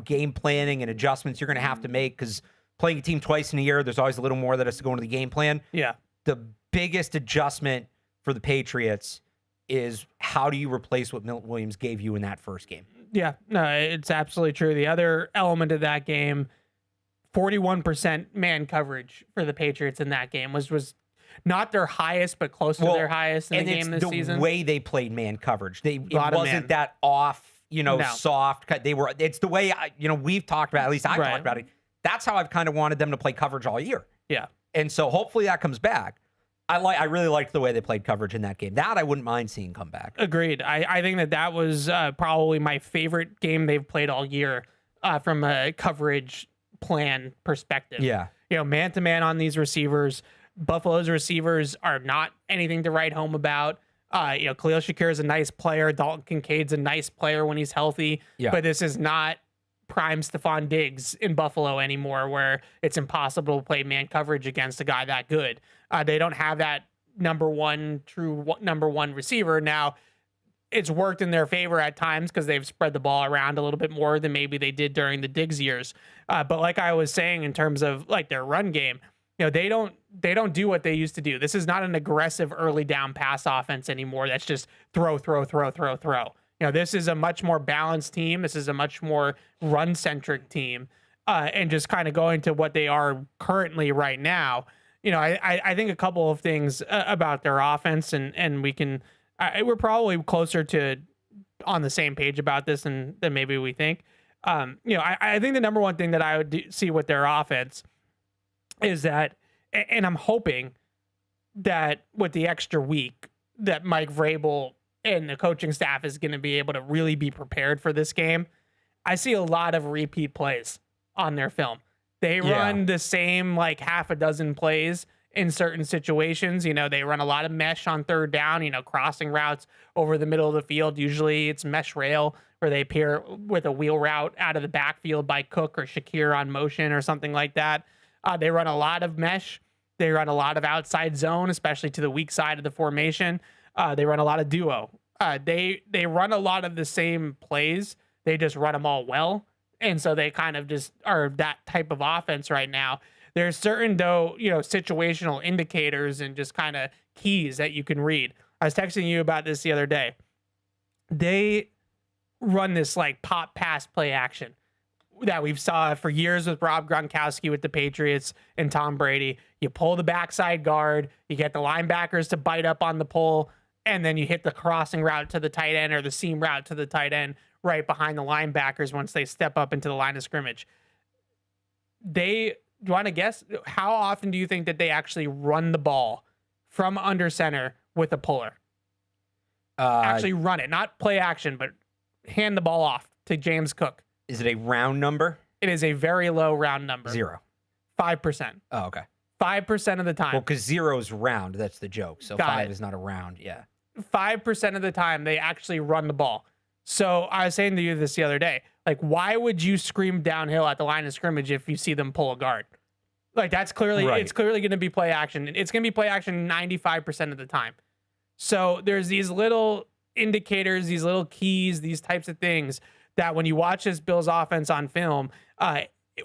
E: game planning and adjustments you're going to have to make because playing a team twice in a year, there's always a little more that has to go into the game plan.
C: Yeah.
E: The biggest adjustment for the Patriots is how do you replace what Milton Williams gave you in that first game?
C: Yeah, no, it's absolutely true. The other element of that game, 41% man coverage for the Patriots in that game was not their highest, but close to their highest in the game this season.
E: The way they played man coverage, it wasn't that off, soft. It's the way we've talked about. At least I've talked about it. That's how I've kind of wanted them to play coverage all year.
C: Yeah,
E: and so hopefully that comes back. I really liked the way they played coverage in that game. That I wouldn't mind seeing come back.
C: Agreed. I think that was probably my favorite game they've played all year from a coverage plan perspective.
E: Yeah,
C: man-to-man on these receivers. Buffalo's receivers are not anything to write home about. Khalil Shakir is a nice player. Dalton Kincaid's a nice player when he's healthy. Yeah. But this is not prime Stephon Diggs in Buffalo anymore, where it's impossible to play man coverage against a guy that good. They don't have that number one receiver. Now, it's worked in their favor at times because they've spread the ball around a little bit more than maybe they did during the Diggs years. But like I was saying, in terms of like their run game, they don't do what they used to do. This is not an aggressive early down pass offense anymore. That's just throw. This is a much more balanced team. This is a much more run-centric team. And just kind of going to what they are currently right now, I think a couple of things about their offense, and we're probably closer to on the same page about this than maybe we think. I think the number one thing that I would see with their offense is that, and I'm hoping that with the extra week that Mike Vrabel and the coaching staff is going to be able to really be prepared for this game. I see a lot of repeat plays on their film. They run the same like half a dozen plays in certain situations. They run a lot of mesh on third down, crossing routes over the middle of the field. Usually it's mesh rail where they pair with a wheel route out of the backfield by Cook or Shakir on motion or something like that. They run a lot of mesh. They run a lot of outside zone, especially to the weak side of the formation. They run a lot of duo. They run a lot of the same plays. They just run them all well. And so they kind of just are that type of offense right now. There's certain, though, situational indicators and just kind of keys that you can read. I was texting you about this the other day. They run this like pop pass play action that we've saw for years with Rob Gronkowski with the Patriots and Tom Brady. You pull the backside guard, you get the linebackers to bite up on the pull, and then you hit the crossing route to the tight end or the seam route to the tight end right behind the linebackers once they step up into the line of scrimmage. Do you want to guess how often do you think that they actually run the ball from under center with a puller? Actually run it, not play action, but hand the ball off to James Cook.
E: Is it a round number?
C: It is a very low round number.
E: 0.
C: 5%.
E: Oh, okay.
C: 5% of the time.
E: Well, because 0 is round. That's the joke. So 5 is not a round. Yeah.
C: 5% of the time they actually run the ball. So I was saying to you this the other day, like, why would you scream downhill at the line of scrimmage if you see them pull a guard? Like, that's clearly, It's clearly going to be play action. It's going to be play action 95% of the time. So there's these little indicators, these little keys, these types of things that when you watch this Bills offense on film,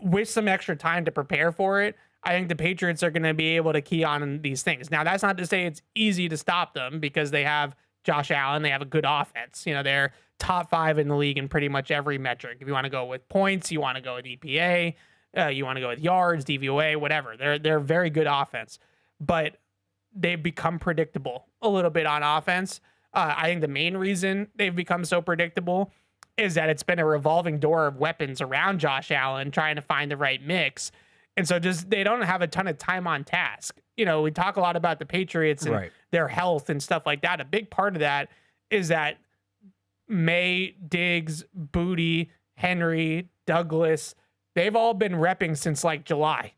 C: with some extra time to prepare for it, I think the Patriots are going to be able to key on these things. Now, that's not to say it's easy to stop them because they have Josh Allen. They have a good offense. They're top 5 in the league in pretty much every metric. If you want to go with points, you want to go with EPA, you want to go with yards, DVOA, whatever. They're very good offense, but they've become predictable a little bit on offense. I think the main reason they've become so predictable is that it's been a revolving door of weapons around Josh Allen trying to find the right mix. And so they don't have a ton of time on task. We talk a lot about the Patriots and their health and stuff like that. A big part of that is that May, Diggs, Booty, Henry, Douglas, they've all been repping since like July.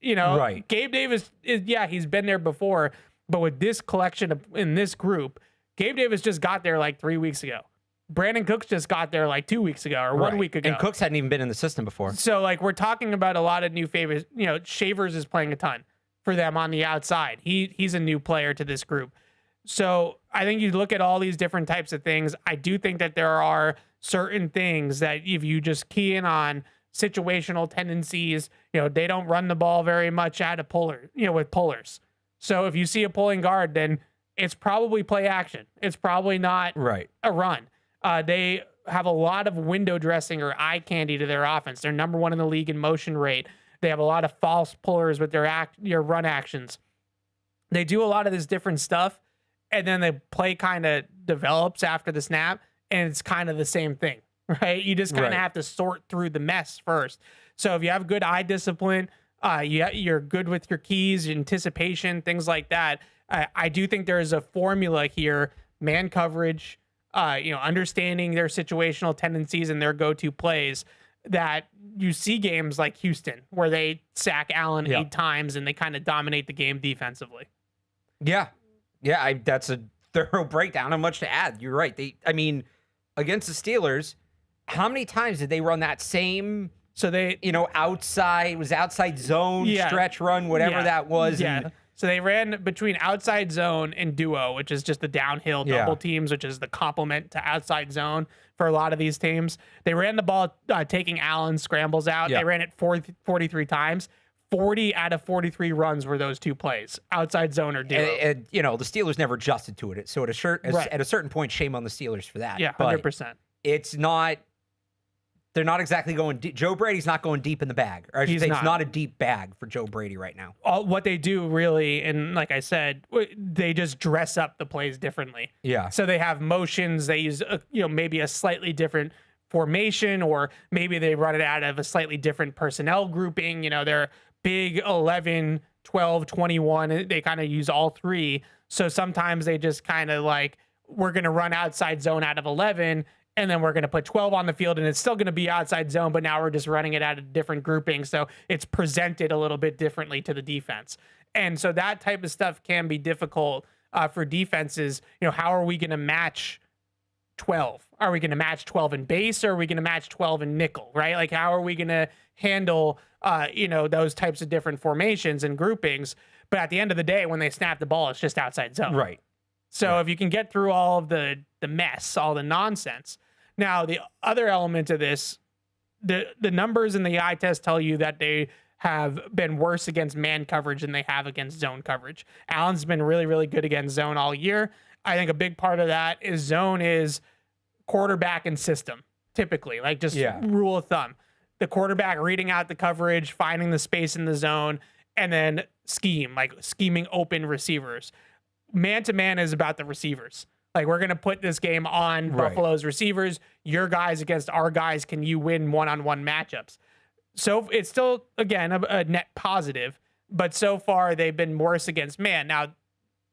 C: Gabe Davis he's been there before, but with this collection in this group, Gabe Davis just got there like 3 weeks ago. Brandon Cooks just got there like 2 weeks ago or 1 week ago.
E: And Cooks hadn't even been in the system before.
C: So like we're talking about a lot of new favors. Shavers is playing a ton for them on the outside. He's a new player to this group. So I think you look at all these different types of things. I do think that there are certain things that if you just key in on situational tendencies, they don't run the ball very much out of with pullers. So if you see a pulling guard, then it's probably play action. It's probably not a run. They have a lot of window dressing or eye candy to their offense. They're number 1 in the league in motion rate. They have a lot of false pullers with their run actions. They do a lot of this different stuff, and then the play kind of develops after the snap, and it's kind of the same thing, right? You just kind of have to sort through the mess first. So if you have good eye discipline, you're good with your keys, anticipation, things like that. I do think there is a formula here, man coverage, understanding their situational tendencies and their go-to plays, that you see games like Houston where they sack Allen 8 times and they kind of dominate the game defensively.
E: Yeah. That's a thorough breakdown. Not much to add. You're right. Against the Steelers, how many times did they run that same? So they, outside zone, stretch run, whatever that was.
C: Yeah. So they ran between outside zone and duo, which is just the downhill double teams, which is the complement to outside zone for a lot of these teams. They ran the ball, taking Allen scrambles out. They ran it 43 times. 40 out of 43 runs were those 2 plays, outside zone or duo.
E: And the Steelers never adjusted to it. So at a certain point, shame on the Steelers for that.
C: Yeah, 100%.
E: It's not. They're not exactly going deep. Joe Brady's not going deep in the bag. Or I should say it's not a deep bag for Joe Brady right now.
C: What they do really, and like I said, they just dress up the plays differently.
E: Yeah.
C: So they have motions. They use, maybe a slightly different formation, or maybe they run it out of a slightly different personnel grouping. They're big 11, 12, 21. They kind of use all 3. So sometimes they just kind of like, we're going to run outside zone out of 11, and then we're going to put 12 on the field, and it's still going to be outside zone, but now we're just running it out of different groupings. So it's presented a little bit differently to the defense. And so that type of stuff can be difficult for defenses. How are we going to match 12? Are we going to match 12 in base, or are we going to match 12 in nickel, right? Like, how are we going to handle, those types of different formations and groupings? But at the end of the day, when they snap the ball, it's just outside zone.
E: Right.
C: So if you can get through all of the mess, all the nonsense. Now, the other element of this, the numbers in the eye test tell you that they have been worse against man coverage than they have against zone coverage. Allen's been really, really good against zone all year. I think a big part of that is zone is quarterback and system, typically, like just rule of thumb. The quarterback reading out the coverage, finding the space in the zone, and then scheming open receivers. Man-to-man is about the receivers. Like, we're going to put this game on Buffalo's receivers. Your guys against our guys. Can you win one-on-one matchups? So it's still, again, a net positive, but so far they've been worse against man. Now,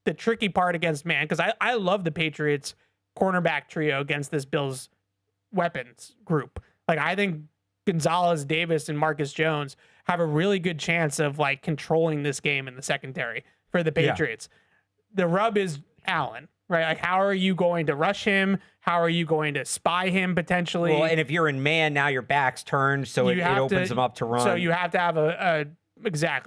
C: the tricky part against man, because I love the Patriots cornerback trio against this Bills weapons group. Like, I think Gonzalez, Davis, and Marcus Jones have a really good chance of like controlling this game in the secondary for the Patriots. The rub is Allen, right? Like, how are you going to rush him? How are you going to spy him potentially?
E: Well, and if you're in man, now your back's turned, so it opens them up to run.
C: So you have to have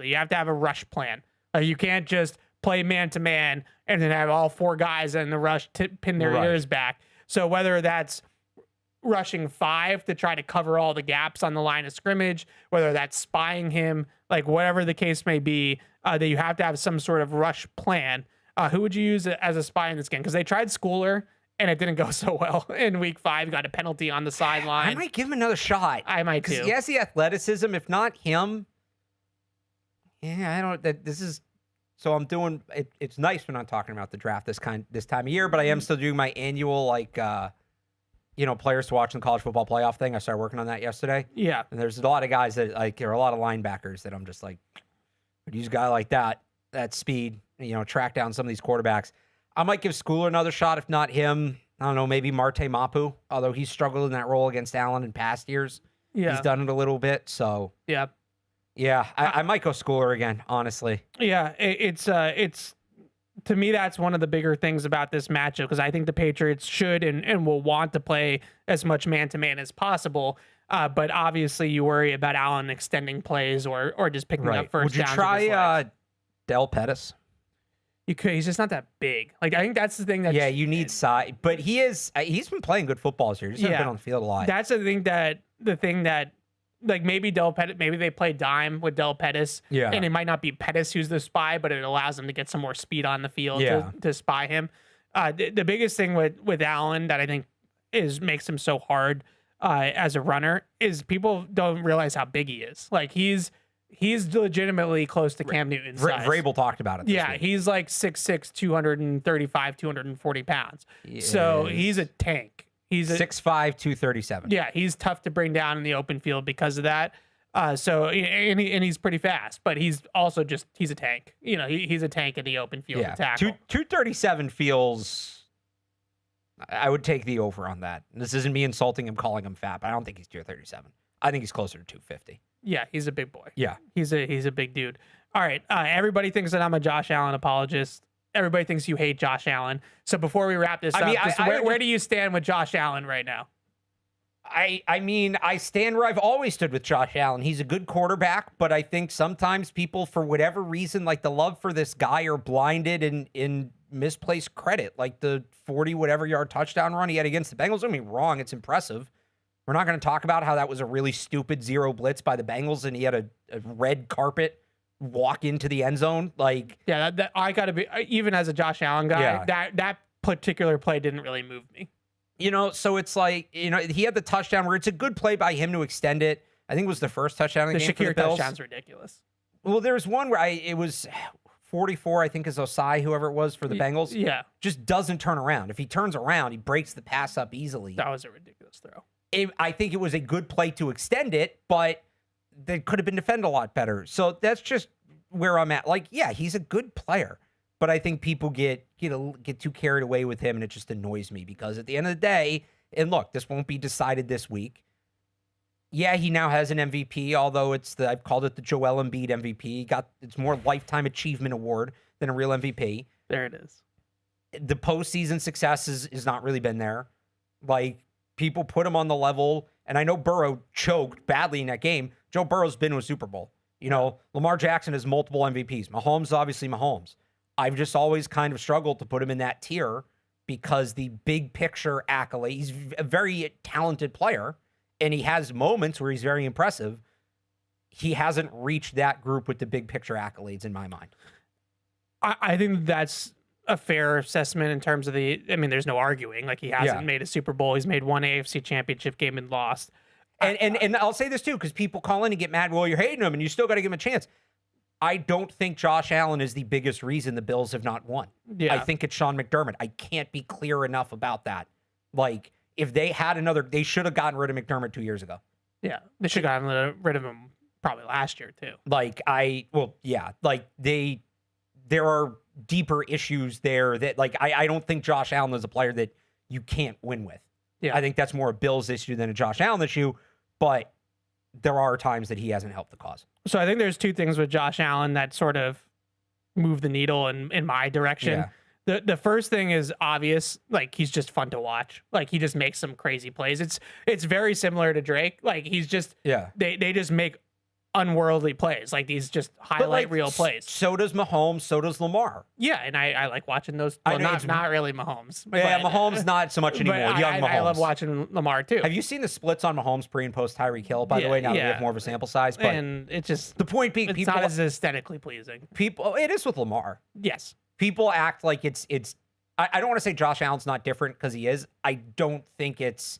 C: you have to have a rush plan. You can't just play man to man and then have all 4 guys in the rush to pin their ears back. So whether that's rushing 5 to try to cover all the gaps on the line of scrimmage, whether that's spying him, like whatever the case may be, that you have to have some sort of rush plan. Who would you use as a spy in this game? Because they tried Schooler and it didn't go so well in week 5. Got a penalty on the sideline.
E: I might give him another shot.
C: I might too.
E: He has the athleticism. If not him, yeah, I don't. This is. So I'm doing. It's nice when I'm talking about the draft this time of year, but I am still doing my annual players to watch in the college football playoff thing. I started working on that yesterday.
C: Yeah,
E: and there's a lot of guys that there are a lot of linebackers that I'm just like, would use a guy like that speed, track down some of these quarterbacks. I might give Schooler another shot. If not him, I don't know, maybe Marte Mapu, although he's struggled in that role against Allen in past years.
C: Yeah.
E: He's done it a little bit. So
C: yeah,
E: I might go Schooler again, honestly.
C: Yeah, it's to me, that's one of the bigger things about this matchup, because I think the Patriots should and will want to play as much man-to-man as possible. But obviously you worry about Allen extending plays or just picking up first downs.
E: Would you try Del Pettis?
C: You could. He's just not that big. Like, I think that's the thing that...
E: Yeah, you need size. But he's been playing good football this year. He's been on the field a lot.
C: That's the thing that like maybe Del Pettis, maybe they play dime with Del Pettis.
E: Yeah.
C: And it might not be Pettis who's the spy, but it allows them to get some more speed on the field to spy him. The biggest thing with Allen that I think makes him so hard as a runner is people don't realize how big he is. Like, he's legitimately close to Cam Newton's size.
E: Vrabel talked about it this week.
C: He's like 6'6", 235, 240 pounds. So he's a tank. He's
E: 6'5", 237.
C: Yeah, he's tough to bring down in the open field because of that. And he's pretty fast, but he's also he's a tank. He's a tank in the open field to tackle.
E: 237 feels... I would take the over on that. This isn't me insulting him, calling him fat, but I don't think he's 237. I think he's closer to 250.
C: Yeah, he's a big boy.
E: Yeah.
C: He's a big dude. All right. Everybody thinks that I'm a Josh Allen apologist. Everybody thinks you hate Josh Allen. So before we wrap this up, where do you stand with Josh Allen right now?
E: I stand where I've always stood with Josh Allen. He's a good quarterback, but I think sometimes people, for whatever reason, like the love for this guy, are blinded in misplaced credit. Like the 40-whatever-yard touchdown run he had against the Bengals. Don't get me wrong, it's impressive. We're not going to talk about how that was a really stupid zero blitz by the Bengals and he had a red carpet walk into the end zone. Like,
C: yeah, that I got to be, even as a Josh Allen guy, that particular play didn't really move me.
E: So it's like, he had the touchdown where it's a good play by him to extend it. I think it was the first touchdown in the game for the Bills.
C: Touchdown's ridiculous.
E: Well, there was one where it was 44, I think is Osai, whoever it was for the Bengals.
C: Yeah.
E: Just doesn't turn around. If he turns around, he breaks the pass up easily.
C: That was a ridiculous throw.
E: I think it was a good play to extend it, but they could have been defended a lot better. So that's just where I'm at. Like, yeah, he's a good player, but I think people get too carried away with him, and it just annoys me because at the end of the day, and look, this won't be decided this week. Yeah, he now has an MVP, although I've called it the Joel Embiid MVP. It's more lifetime achievement award than a real MVP.
C: There it is.
E: The postseason success has not really been there. Like, people put him on the level, and I know Burrow choked badly in that game. Joe Burrow's been to a Super Bowl. Lamar Jackson has multiple MVPs. Mahomes, obviously Mahomes. I've just always kind of struggled to put him in that tier because the big picture accolade, he's a very talented player, and he has moments where he's very impressive. He hasn't reached that group with the big picture accolades in my mind.
C: I think that's a fair assessment in terms of there's no arguing. Like, he hasn't made a Super Bowl. He's made one AFC championship game and lost.
E: And I'll say this too, because people call in and get mad. Well, you're hating him and you still got to give him a chance. I don't think Josh Allen is the biggest reason the Bills have not won.
C: Yeah.
E: I think it's Sean McDermott. I can't be clear enough about that. Like, if they had they should have gotten rid of McDermott 2 years ago.
C: Yeah. They should have gotten rid of him probably last year too.
E: There are deeper issues there that, like, I don't think Josh Allen is a player that you can't win with.
C: Yeah.
E: I think that's more a Bills issue than a Josh Allen issue, but there are times that he hasn't helped the cause.
C: So I think there's two things with Josh Allen that sort of move the needle in my direction.
E: Yeah.
C: The first thing is obvious. Like, he's just fun to watch. Like, he just makes some crazy plays. It's very similar to Drake. Like, he's just, they just make unworldly plays, like these just highlight reel plays.
E: So does Mahomes. So does Lamar.
C: Yeah, and I like watching those. Well, not really Mahomes.
E: Yeah,
C: but,
E: Mahomes not so much anymore.
C: But
E: Young Mahomes.
C: I love watching Lamar too.
E: Have you seen the splits on Mahomes pre and post Tyreek Hill? By the way, now that we have more of a sample size, but
C: and it just
E: the point being,
C: it's
E: people
C: not as aesthetically pleasing.
E: It is with Lamar.
C: Yes,
E: people act like it's. I don't want to say Josh Allen's not different because he is. I don't think it's.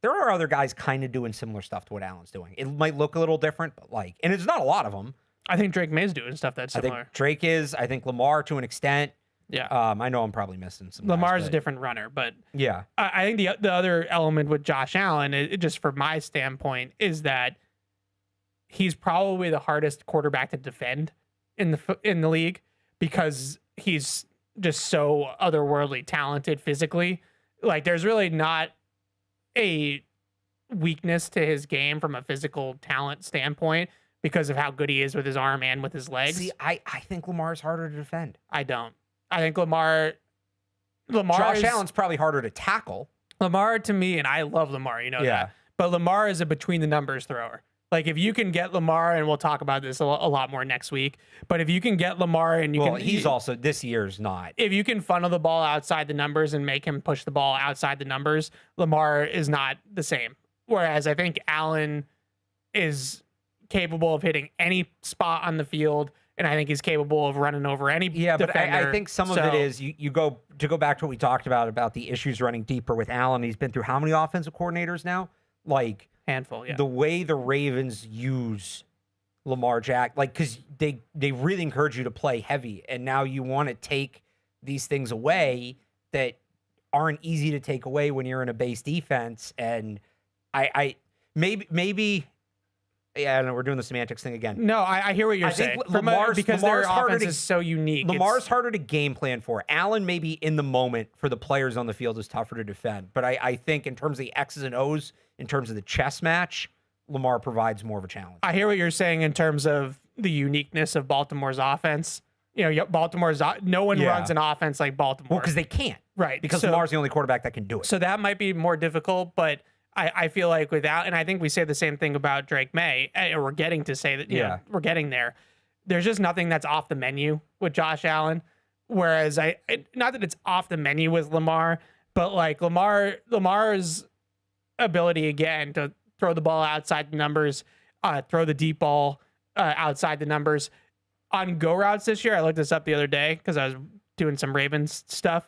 E: There are other guys kind of doing similar stuff to what Allen's doing. It might look a little different, but and it's not a lot of them.
C: I think Drake May's doing stuff that's similar.
E: I think Drake is. I think Lamar to an extent.
C: Yeah.
E: I know I'm probably missing some.
C: Lamar's a different runner, but
E: yeah.
C: I think the other element with Josh Allen, just from my standpoint, is that he's probably the hardest quarterback to defend in the league because he's just so otherworldly talented physically. Like there's really not a weakness to his game from a physical talent standpoint because of how good he is with his arm and with his legs.
E: See, I think Lamar's harder to defend.
C: I don't. I think Lamar
E: Josh Allen's probably harder to tackle.
C: Lamar to me, and I love Lamar, you know that. But Lamar is a between the numbers thrower. Like if you can get Lamar, and we'll talk about this a lot more next week, but if you can get Lamar and
E: he's also this year's not.
C: If you can funnel the ball outside the numbers and make him push the ball outside the numbers, Lamar is not the same. Whereas I think Allen is capable of hitting any spot on the field, and I think he's capable of running over any defender.
E: But I think some of it is you go back to what we talked about the issues running deeper with Allen. He's been through how many offensive coordinators now? Like
C: handful, yeah.
E: The way the Ravens use Lamar Jack, because they really encourage you to play heavy, and now you want to take these things away that aren't easy to take away when you're in a base defense. And I maybe yeah, I don't know, we're doing the semantics thing again.
C: No, I hear what you're saying. Because their offense is so unique.
E: Lamar's harder to game plan for. Allen maybe in the moment for the players on the field is tougher to defend. But I think in terms of the X's and O's, in terms of the chess match, Lamar provides more of a challenge.
C: I hear what you're saying in terms of the uniqueness of Baltimore's offense. You know, no one runs an offense like Baltimore.
E: Well, because they can't.
C: Right.
E: Because Lamar's the only quarterback that can do it.
C: So that might be more difficult, but I feel like without, and I think we say the same thing about Drake May, or we're getting to say that, you know, we're getting there. There's just nothing that's off the menu with Josh Allen. Whereas not that it's off the menu with Lamar, but like Lamar's ability again to throw the ball outside the numbers, throw the deep ball outside the numbers on go routes this year. I looked this up the other day because I was doing some Ravens stuff.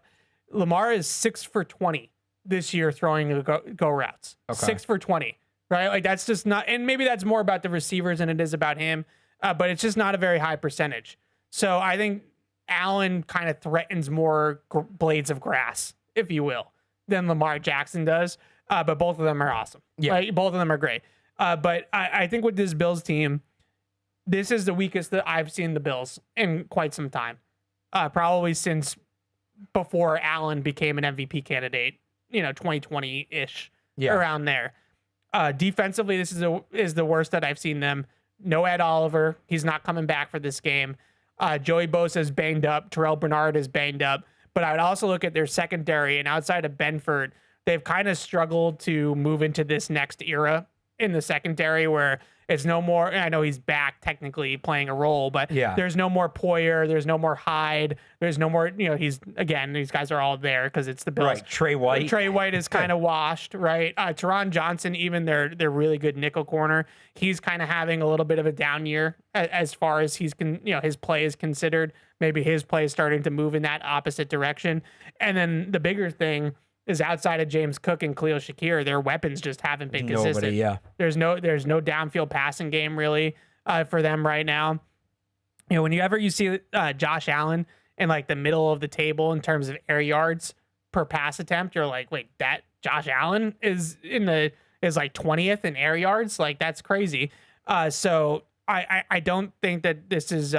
C: Lamar is 6 for 20 this year throwing the go routes. Okay. 6 for 20, right? Like that's just not, and maybe that's more about the receivers than it is about him, but it's just not a very high percentage. So I think Allen kind of threatens more blades of grass, if you will, than Lamar Jackson does. But both of them are awesome. Yeah, like, both of them are great. But I think with this Bills team, this is the weakest that I've seen the Bills in quite some time. Probably since before Allen became an MVP candidate. 2020-ish, around there. Defensively, this is the worst that I've seen them. No Ed Oliver. He's not coming back for this game. Joey Bosa is banged up. Terrell Bernard is banged up. But I would also look at their secondary, and outside of Benford, they've kind of struggled to move into this next era in the secondary where it's no more, I know he's back technically playing a role, but there's no more Poyer, there's no more Hyde, there's no more, these guys are all there because it's the Bills.
E: Right, Trey White
C: is kind of washed, right? Teron Johnson, even their really good nickel corner, he's kind of having a little bit of a down year as far as his play is considered. Maybe his play is starting to move in that opposite direction. And then the bigger thing is outside of James Cook and Khalil Shakir, their weapons just haven't been consistent. There's no downfield passing game really for them right now. Whenever you see Josh Allen in like the middle of the table in terms of air yards per pass attempt, you're like, wait, that Josh Allen is like 20th in air yards? Like that's crazy. So I don't think that this is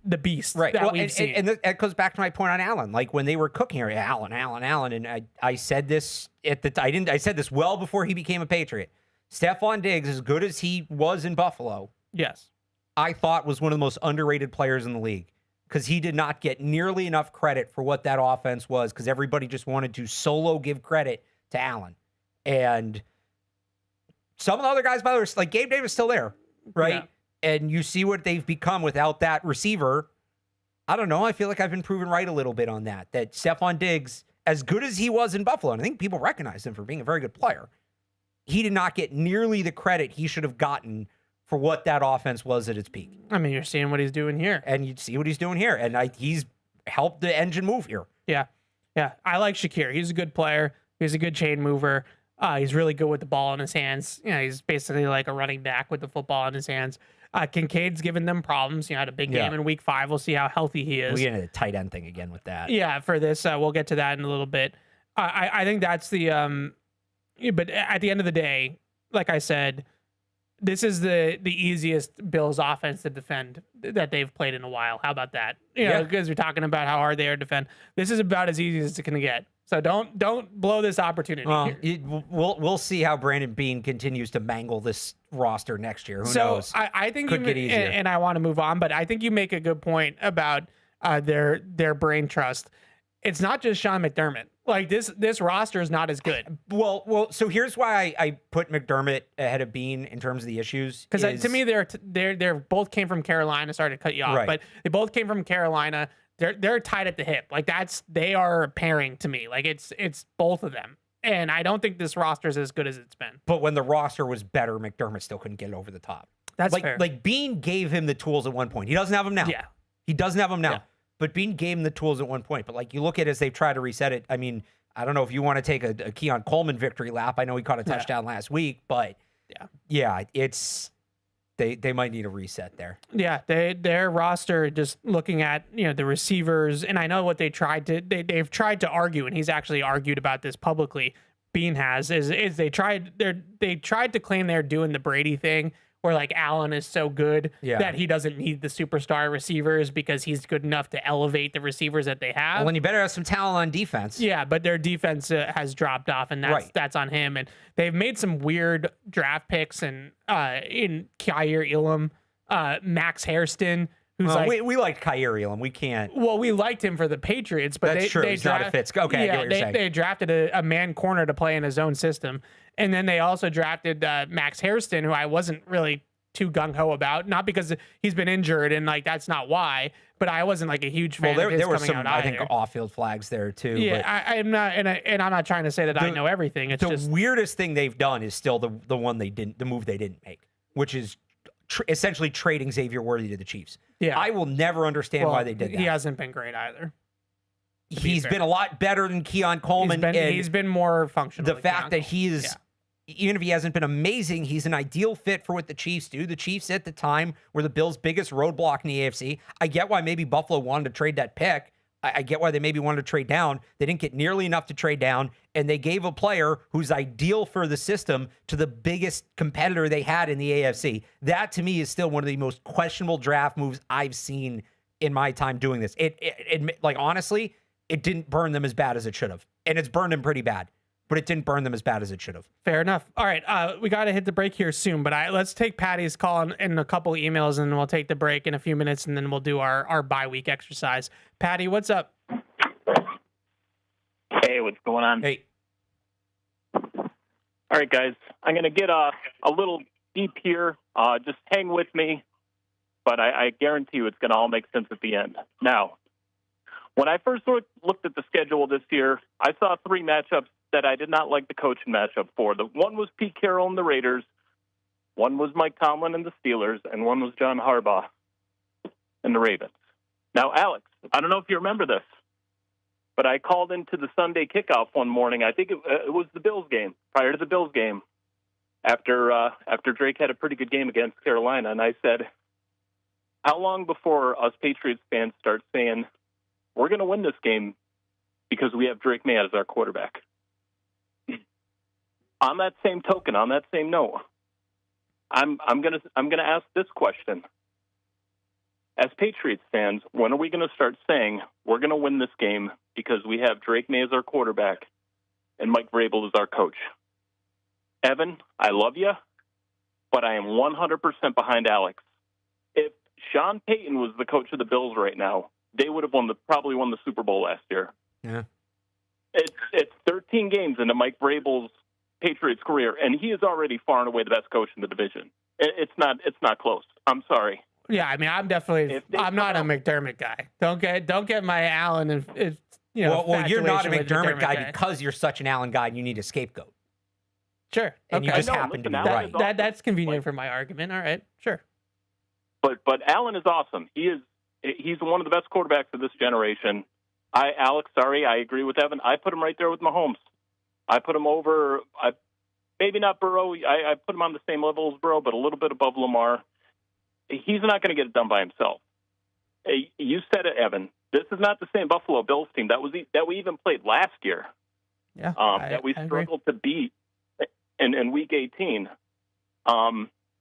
C: the beast that we've seen.
E: And that goes back to my point on Allen. Like when they were cooking here, Allen. And I said this I said this well before he became a Patriot. Stephon Diggs, as good as he was in Buffalo,
C: yes,
E: I thought was one of the most underrated players in the league because he did not get nearly enough credit for what that offense was because everybody just wanted to solo give credit to Allen. And some of the other guys, by the way, like Gabe Davis, still there. right?
C: Yeah.
E: And you see what they've become without that receiver. I don't know. I feel like I've been proven right a little bit on that Stephon Diggs, as good as he was in Buffalo, and I think people recognize him for being a very good player, he did not get nearly the credit he should have gotten for what that offense was at its peak.
C: I mean, you're seeing what he's doing here.
E: And you see what he's doing here. And he's helped the engine move here.
C: Yeah. Yeah. I like Shakir. He's a good player. He's a good chain mover. He's really good with the ball in his hands. He's basically like a running back with the football in his hands. Kincaid's given them problems. Had a big game in week 5. We'll see how healthy he is.
E: We get into the tight end thing again with that.
C: Yeah, for this, we'll get to that in a little bit. I think that's the but at the end of the day, like I said, this is the easiest Bills offense to defend that they've played in a while. How about that? Because we're talking about how hard they are to defend. This is about as easy as it's going to get. So don't blow this opportunity.
E: We'll see how Brandon Beane continues to mangle this roster next year. Who knows?
C: I think
E: could get easier.
C: And I want to move on, but I think you make a good point about their brain trust. It's not just Sean McDermott. Like this roster is not as good.
E: Well. So here's why I put McDermott ahead of Beane in terms of the issues.
C: Because to me, they're both came from Carolina. Sorry to cut you off,
E: right.
C: But they both came from Carolina. They're tied at the hip. Like they are a pairing to me. Like it's both of them. And I don't think this roster is as good as it's been.
E: But when the roster was better, McDermott still couldn't get it over the top.
C: That's fair.
E: Like Beane gave him the tools at one point. He doesn't have them now.
C: Yeah.
E: He doesn't have them now.
C: Yeah.
E: But Beane gave him the tools at one point. But like you look at it as they've tried to reset it. I mean, I don't know if you want to take a Keon Coleman victory lap. I know he caught a touchdown last week, but it's they might need a reset there.
C: Yeah, their roster, just looking at the receivers, and I know what they've tried to argue, and he's actually argued about this publicly. Beane has is they tried to claim they're doing the Brady thing, where like Allen is so good that he doesn't need the superstar receivers because he's good enough to elevate the receivers that they have.
E: Well, then you better have some talent on defense.
C: Yeah, but their defense has dropped off, and that's on him. And they've made some weird draft picks, and in Kyer Elam, Max Hairston, who's
E: we liked Kyer Elam. We can't.
C: Well, we liked him for the Patriots, but
E: that's true. He's not a Fitz. Okay, I get what you're saying.
C: They drafted a man corner to play in his own system. And then they also drafted Max Hairston, who I wasn't really too gung-ho about, not because he's been injured and like that's not why, but I wasn't like a huge fan of his
E: there were
C: coming
E: some,
C: out
E: I
C: either.
E: think, off-field flags there too.
C: Yeah,
E: but
C: I'm not, and I'm not trying to say that I know everything. It's
E: the
C: just
E: weirdest thing they've done is still the move they didn't make, which is essentially trading Xavier Worthy to the Chiefs.
C: Yeah,
E: I will never understand why they did that.
C: He hasn't been great either.
E: He's been a lot better than Keon Coleman.
C: He's been more functional.
E: The fact that he is. Even if he hasn't been amazing, he's an ideal fit for what the Chiefs do. The Chiefs at the time were the Bills' biggest roadblock in the AFC. I get why maybe Buffalo wanted to trade that pick. I get why they maybe wanted to trade down. They didn't get nearly enough to trade down, and they gave a player who's ideal for the system to the biggest competitor they had in the AFC. That, to me, is still one of the most questionable draft moves I've seen in my time doing this. It like, honestly, it didn't burn them as bad as it should have, and it's burned them pretty bad. But it didn't burn them as bad as it should have.
C: Fair enough. All right, we got to hit the break here soon, but let's take Patty's call in a couple emails, and we'll take the break in a few minutes, and then we'll do our bye week exercise. Patty, what's up?
D: Hey, what's going on?
E: Hey.
D: All right, guys. I'm going to get a little deep here. Just hang with me, but I guarantee you it's going to all make sense at the end. Now, when I first looked at the schedule this year, I saw 3 matchups that I did not like the coaching matchup for. The one was Pete Carroll and the Raiders, one was Mike Tomlin and the Steelers, and one was John Harbaugh and the Ravens. Now, Alex, I don't know if you remember this, but I called into the Sunday kickoff one morning. I think it was the Bills game, prior to the Bills game, after Drake had a pretty good game against Carolina, and I said, how long before us Patriots fans start saying, we're going to win this game because we have Drake May as our quarterback? On that same token, on that same note, I'm gonna ask this question: as Patriots fans, when are we gonna start saying we're gonna win this game because we have Drake May as our quarterback and Mike Vrabel as our coach? Evan, I love you, but I am 100% behind Alex. If Sean Payton was the coach of the Bills right now, they would have probably won the Super Bowl last year.
E: Yeah,
D: it's 13 games into Mike Vrabel's Patriots career, and he is already far and away the best coach in the division. It's not close. I'm sorry.
C: Yeah, I mean, I'm not a McDermott guy. Don't get my Allen and
E: Well, you're not a
C: infatuation with
E: McDermott guy because you're such an Allen guy and you need a scapegoat.
C: Sure.
E: And you just happen to be right.
C: That's convenient for my argument. All right, sure.
D: But Allen is awesome. He's one of the best quarterbacks of this generation. Alex, sorry, I agree with Evan. I put him right there with Mahomes. I put him over, maybe not Burrow. I put him on the same level as Burrow, but a little bit above Lamar. He's not going to get it done by himself. You said it, Evan. This is not the same Buffalo Bills team that we even played last year.
C: Yeah,
D: that we struggled to beat in Week 18.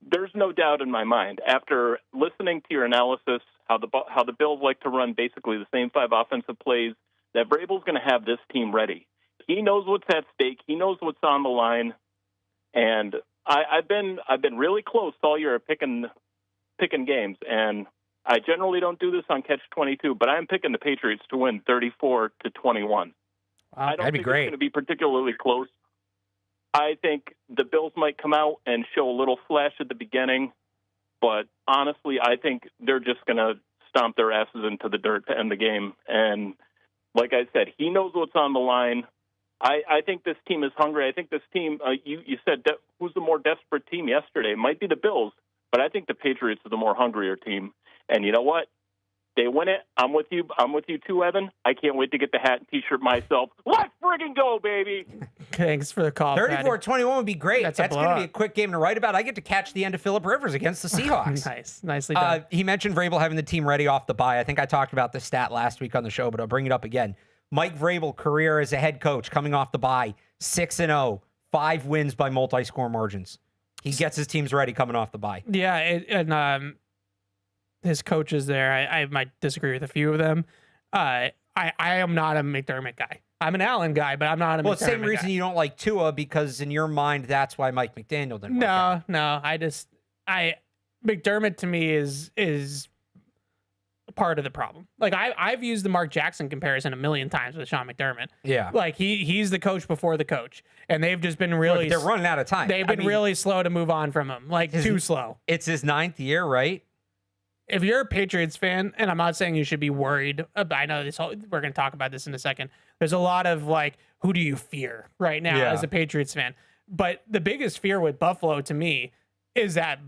D: There's no doubt in my mind, after listening to your analysis, how the Bills like to run basically the same 5 offensive plays, that Vrabel's going to have this team ready. He knows what's at stake. He knows what's on the line, and I've been really close all year picking games, and I generally don't do this on Catch-22, but I'm picking the Patriots to win 34-21.
E: Wow,
D: I don't
E: that'd be
D: think
E: great.
D: It's going to be particularly close. I think the Bills might come out and show a little flash at the beginning, but honestly, I think they're just going to stomp their asses into the dirt to end the game. And like I said, he knows what's on the line. I think this team is hungry. I think this team, you said who's the more desperate team yesterday? It might be the Bills, but I think the Patriots are the more hungrier team. And you know what? They win it. I'm with you. I'm with you too, Evan. I can't wait to get the hat and T-shirt myself. Let's friggin' go, baby!
C: Thanks for the call,
E: 34-21 would be great. That's going to be a quick game to write about. I get to catch the end of Phillip Rivers against the Seahawks.
C: Nice. Nicely done.
E: He mentioned Vrabel having the team ready off the bye. I think I talked about this stat last week on the show, but I'll bring it up again. Mike Vrabel, career as a head coach, coming off the bye, 6-0, 5 wins by multi-score margins. He gets his teams ready coming off the bye.
C: Yeah, and his coaches there, I might disagree with a few of them. I am not a McDermott guy. I'm an Allen guy, but I'm not a McDermott guy.
E: Well, same reason you don't like Tua, because in your mind, that's why Mike McDaniel didn't work out.
C: No. McDermott to me is part of the problem. Like I've used the Mark Jackson comparison a million times with Sean McDermott.
E: Yeah.
C: Like he's the coach before the coach, and they've just been really.
E: Look, they're running out of time.
C: They've been really slow to move on from him. Like too slow.
E: It's his 9th year, right?
C: If you're a Patriots fan, and I'm not saying you should be worried, I know we're going to talk about this in a second. There's a lot of like, who do you fear right now as a Patriots fan? But the biggest fear with Buffalo to me is that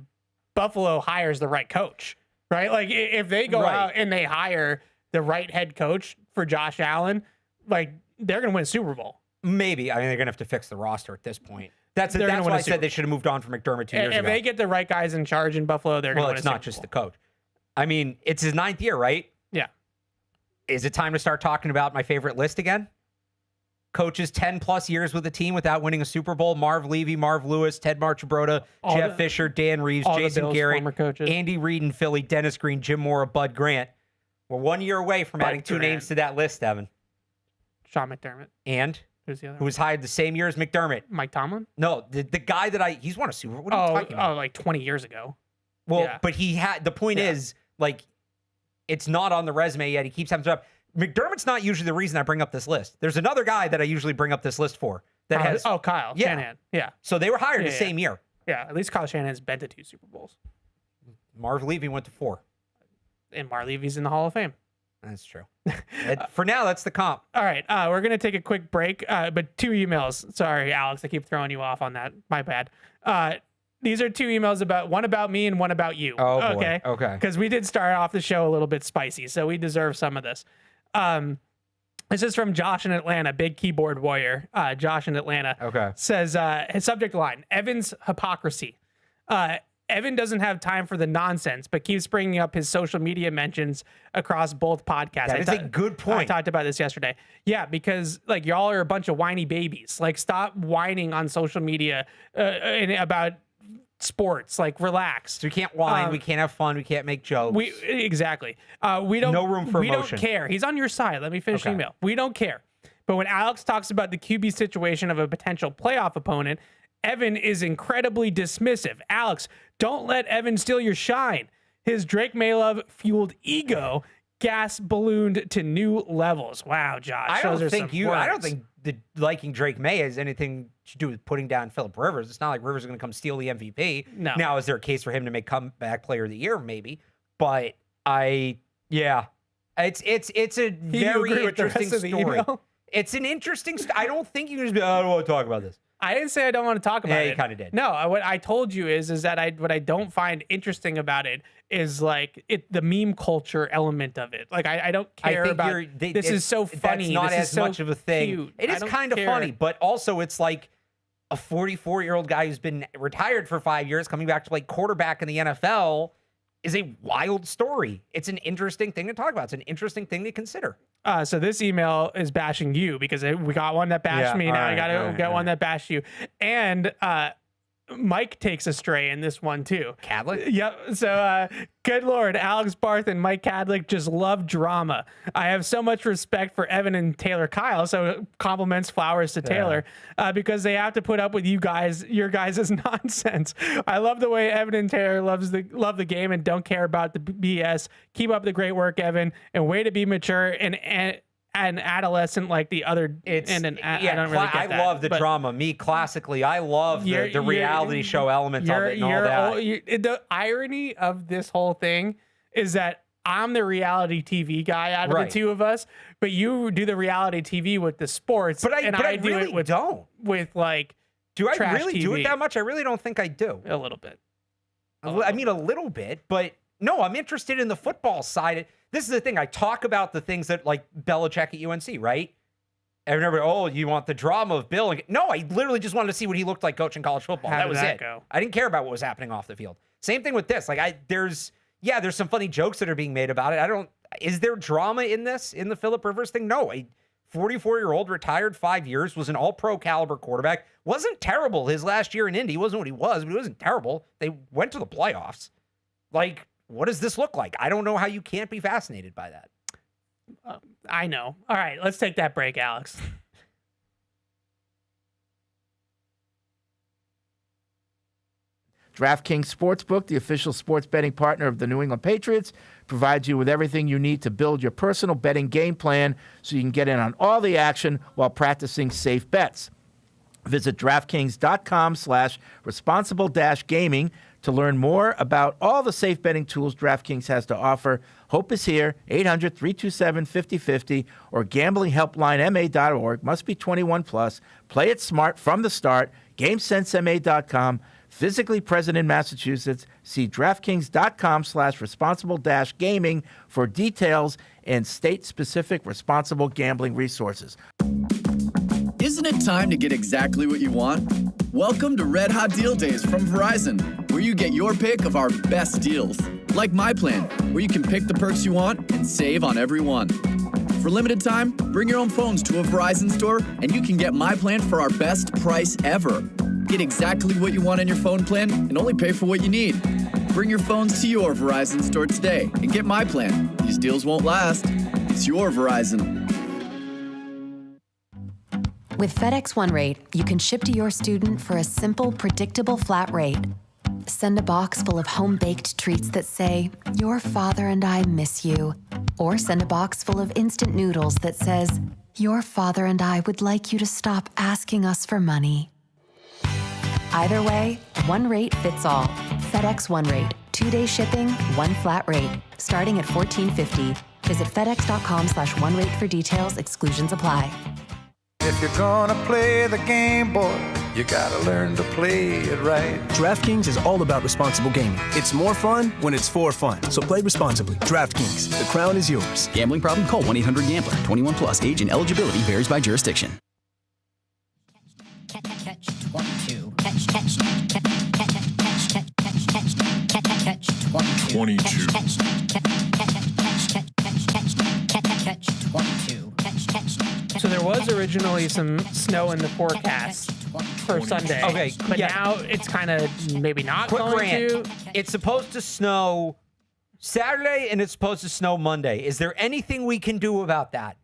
C: Buffalo hires the right coach, right? Like if they go out and they hire the right head coach for Josh Allen, like they're going to win a Super Bowl.
E: Maybe. I mean, they're going to have to fix the roster at this point. That's why I said they should have moved on from McDermott 2 years ago.
C: If they get the right guys in charge in Buffalo, they're going to win a Super Bowl.
E: Well, it's not just the coach. I mean, it's his 9th year, right?
C: Yeah.
E: Is it time to start talking about my favorite list again? Coaches 10-plus years with a team without winning a Super Bowl. Marv Levy, Marv Lewis, Ted Marchibroda, Jeff Fisher, Dan Reeves, Jason Garrett, Andy Reid in Philly, Dennis Green, Jim Mora, Bud Grant. We're 1 year away from adding 2 names to that list, Evan.
C: Sean McDermott.
E: And?
C: Who's the other
E: who was hired the same year as McDermott.
C: Mike Tomlin?
E: No, the guy that he's won a Super Bowl. What are you talking about?
C: Oh, like 20 years ago.
E: Well, but the point is, like, it's not on the resume yet. He keeps having to up. McDermott's not usually the reason I bring up this list. There's another guy that I usually bring up this list for that has.
C: Oh, Kyle Shanahan. Yeah.
E: So they were hired the same year.
C: Yeah. At least Kyle Shanahan's been to 2 Super Bowls.
E: Marv Levy went to 4.
C: And Marv Levy's in the Hall of Fame.
E: That's true. For now, that's the comp.
C: All right. We're going to take a quick break, but 2 emails. Sorry, Alex. I keep throwing you off on that. My bad. These are 2 emails one about me and one about you.
E: Oh, boy.
C: Okay. Because we did start off the show a little bit spicy, so we deserve some of this. This is from Josh in Atlanta, big keyboard warrior. Josh in Atlanta says, his subject line, Evan's hypocrisy. Evan doesn't have time for the nonsense, but keeps bringing up his social media mentions across both podcasts.
E: That is a good point.
C: I talked about this yesterday. Yeah, because like y'all are a bunch of whiny babies. Like stop whining on social media about sports. Like relax.
E: So we can't whine. We can't have fun. We can't make jokes.
C: Exactly. We don't.
E: No room for emotion.
C: We don't care. He's on your side. Let me finish the email. We don't care. But when Alex talks about the QB situation of a potential playoff opponent, Evan is incredibly dismissive. Alex, don't let Evan steal your shine. His Drake Maylove fueled ego gas ballooned to new levels. Wow, Josh.
E: I don't think the liking Drake May has anything to do with putting down Phillip Rivers. It's not like Rivers is going to come steal the MVP.
C: No.
E: Now, is there a case for him to make comeback player of the year? Maybe. But it's a very interesting story. It's an interesting. I don't think you can just be. I don't want to talk about this.
C: I didn't say I don't want to talk about it.
E: Yeah, you kind of did.
C: No, what I told you is that what I don't find interesting about it is like the meme culture element of it. Like I don't care about. This is so funny.
E: That's not
C: this
E: as
C: is so
E: much of a thing.
C: Cute.
E: It is kind of funny, but also it's like a 44-year-old guy who's been retired for 5 years coming back to play quarterback in the NFL is a wild story. It's an interesting thing to talk about. It's an interesting thing to consider.
C: So this email is bashing you because we got one that bashed me. Now I got to get one that bashed you. And Mike takes a stray in this one too.
E: Cadlick?
C: Yep. So good Lord, Alex Barth and Mike Cadlick just love drama. I have so much respect for Evan and Taylor Kyle. So compliments, flowers to Taylor because they have to put up with your guys' nonsense. I love the way Evan and Taylor love the game and don't care about the BS. Keep up the great work, Evan, and way to be mature and an adolescent like the other. I don't really get that.
E: I love the drama. Me, classically, I love the reality show element of it and all that.
C: The irony of this whole thing is that I'm the reality TV guy out of the two of us, but you do the reality TV with the sports,
E: but I
C: do
E: really
C: it with like.
E: Do I
C: trash
E: really
C: TV.
E: do it that much? I really don't think I do.
C: A little bit.
E: I mean, a little bit, but no, I'm interested in the football side. This is the thing. I talk about the things that like Belichick at UNC, right? And everybody, you want the drama of Bill? No, I literally just wanted to see what he looked like coaching college football.
C: How
E: that
C: did
E: was
C: that
E: it.
C: go?
E: I didn't care about what was happening off the field. Same thing with this. Like, there's some funny jokes that are being made about it. Is there drama in this, in the Phillip Rivers thing? No, a 44-year-old retired 5 years, was an all-pro caliber quarterback. Wasn't terrible his last year in Indy. He wasn't what he was, but he wasn't terrible. They went to the playoffs. Like, what does this look like? I don't know how you can't be fascinated by that.
C: I know. All right, let's take that break, Alex.
F: DraftKings Sportsbook, the official sports betting partner of the New England Patriots, provides you with everything you need to build your personal betting game plan so you can get in on all the action while practicing safe bets. Visit DraftKings.com/responsible-gaming to learn more about all the safe betting tools DraftKings has to offer. Hope is here, 800-327-5050 or gamblinghelplinema.org. Must be 21 plus. Play it smart from the start. GameSenseMA.com. Physically present in Massachusetts. See DraftKings.com/responsible-gaming for details and state-specific responsible gambling resources.
G: Isn't it time to get exactly what you want? Welcome to Red Hot Deal Days from Verizon, where you get your pick of our best deals. Like My Plan, where you can pick the perks you want and save on every one. For limited time, bring your own phones to a Verizon store and you can get My Plan for our best price ever. Get exactly what you want in your phone plan and only pay for what you need. Bring your phones to your Verizon store today and get My Plan. These deals won't last. It's your Verizon.
H: With FedEx One Rate, you can ship to your student for a simple, predictable flat rate. Send a box full of home-baked treats that say, "Your father and I miss you." Or send a box full of instant noodles that says, "Your father and I would like you to stop asking us for money." Either way, one rate fits all. FedEx One Rate. 2-day shipping, one flat rate. Starting at $14.50. Visit FedEx.com/one-rate for details. Exclusions apply.
I: If you're gonna play the game, boy, you gotta learn to play it right.
J: DraftKings is all about responsible gaming. It's more fun when it's for fun. So play responsibly. DraftKings, the crown is yours.
K: Gambling problem? Call 1-800-GAMBLER. 21 plus. Age and eligibility varies by jurisdiction.
L: Catch-22. Catch-22.
C: So there was originally some snow in the forecast for Sunday.
E: Okay,
C: but
E: yeah.
C: now it's kind of maybe not
E: Quick
C: going
E: rant.
C: to.
E: It's supposed to snow Saturday and it's supposed to snow Monday. Is there anything we can do about that?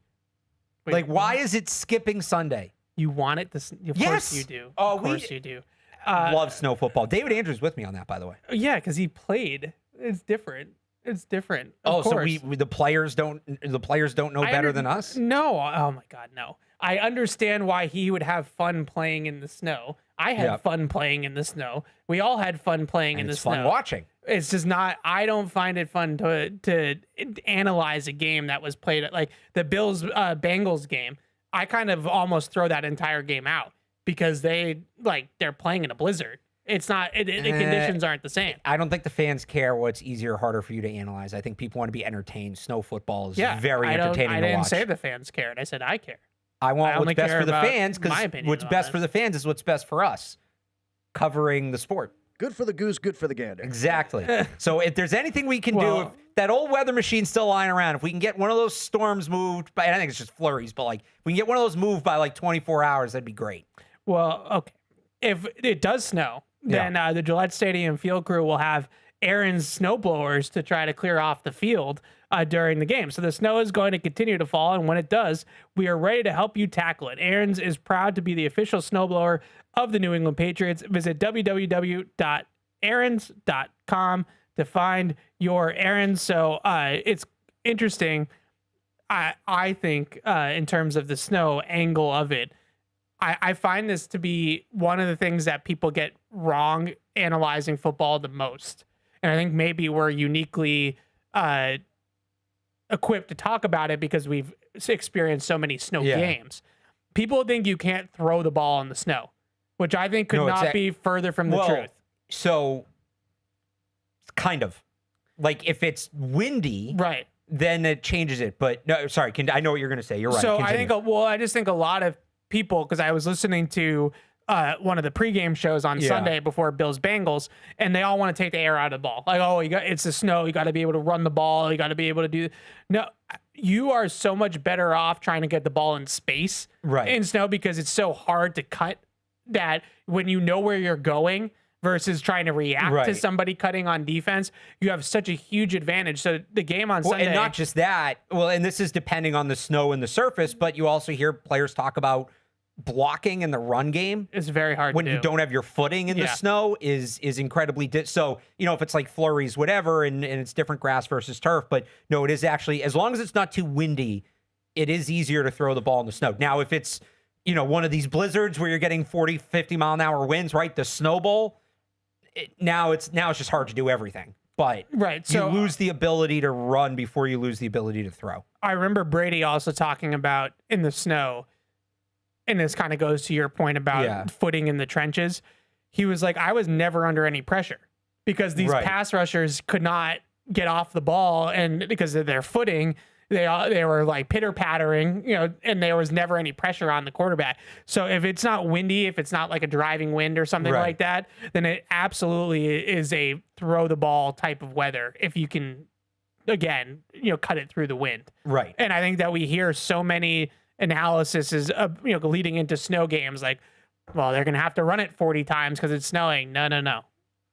C: Wait,
E: like, why is it skipping Sunday?
C: You want it to? Of
E: Yes.
C: course you do.
E: Oh,
C: of course you do.
E: Love snow football. David Andrews with me on that, by the way.
C: Yeah, because he played. It's different. It's different. Of
E: So
C: course.
E: the players don't know better than us?
C: No. Oh my God, no. I understand why he would have fun playing in the snow. I had fun playing in the snow. We all had fun playing in the snow.
E: It's fun watching.
C: It's just not. I don't find it fun to analyze a game that was played at, like the Bills Bengals game. I kind of almost throw that entire game out because they're playing in a blizzard. It's not. The conditions aren't the same.
E: I don't think the fans care what's easier or harder for you to analyze. I think people want to be entertained. Snow football is very entertaining to watch.
C: I didn't say the fans cared. I said I care.
E: I want what's best for the fans because what's best for the fans is what's best for us. Covering the sport.
M: Good for the goose, good for the gander.
E: Exactly. So if there's anything we can do, if that old weather machine's still lying around, if we can get one of those storms moved by, I think it's just flurries, but like if we can get one of those moved by like 24 hours, that'd be great.
C: Well, okay. If it does snow, then the Gillette Stadium field crew will have Aaron's snowblowers to try to clear off the field during the game. So the snow is going to continue to fall, and when it does, we are ready to help you tackle it. Aaron's is proud to be the official snowblower of the New England Patriots. Visit www.aarons.com to find your Aaron's. So it's interesting, I think, in terms of the snow angle of it. I find this to be one of the things that people get wrong analyzing football the most. And I think maybe we're uniquely equipped to talk about it because we've experienced so many snow games. People think you can't throw the ball in the snow, which I think could not be further from the truth.
E: So, kind of. Like, if it's windy,
C: right,
E: then it changes it. But, no, sorry, I know what you're going to say. You're right.
C: So,
E: Continue.
C: I just think a lot of people, because I was listening to one of the pregame shows on Sunday before Bills Bengals, and they all want to take the air out of the ball. Like, oh, it's the snow. You got to be able to run the ball. You got to be able to do. No, you are so much better off trying to get the ball in space in snow because it's so hard to cut that when you know where you're going versus trying to react to somebody cutting on defense, you have such a huge advantage. So the game on Sunday.
E: And not just that. Well, and this is depending on the snow and the surface, but you also hear players talk about blocking in the run game.
C: It's very hard
E: when
C: to do.
E: You don't have your footing in the snow is incredibly so if it's like flurries whatever and it's different grass versus turf, but no, it is actually, as long as it's not too windy, it is easier to throw the ball in the snow. Now if it's one of these blizzards where you're getting 40-50 mile an hour winds, right, the snowball, now it's just hard to do everything, but so you lose the ability to run before you lose the ability to throw.
C: I remember Brady also talking about in the snow, and this kind of goes to your point about footing in the trenches. He was like, I was never under any pressure because these pass rushers could not get off the ball, and because of their footing, they were like pitter pattering, and there was never any pressure on the quarterback. So if it's not windy, if it's not like a driving wind or something like that, then it absolutely is a throw the ball type of weather. If you can, again, cut it through the wind. Right. And I think that we hear so many analysis is leading into snow games like, well, they're gonna have to run it 40 times because it's snowing. No.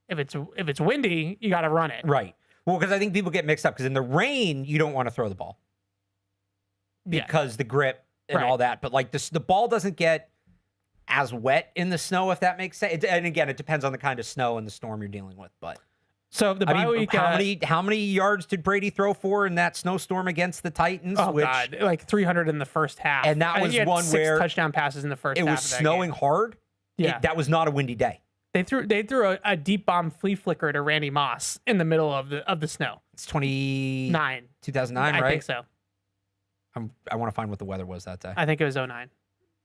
C: If it's windy, you got to run it.
E: Right. Well, because I think people get mixed up because in the rain you don't want to throw the ball because the grip and all that. But like the ball doesn't get as wet in the snow, if that makes sense. And again, it depends on the kind of snow and the storm you're dealing with. But
C: so the bye week,
E: how many yards did Brady throw for in that snowstorm against the Titans?
C: Oh God, like 300 in the first half.
E: And that was one where
C: touchdown passes in the first.
E: It
C: half
E: was snowing hard.
C: Yeah,
E: that was not a windy day.
C: They threw a deep bomb flea flicker to Randy Moss in the middle of the snow.
E: It's 2009, right?
C: I think so.
E: I want to find what the weather was that day.
C: I think it was 09.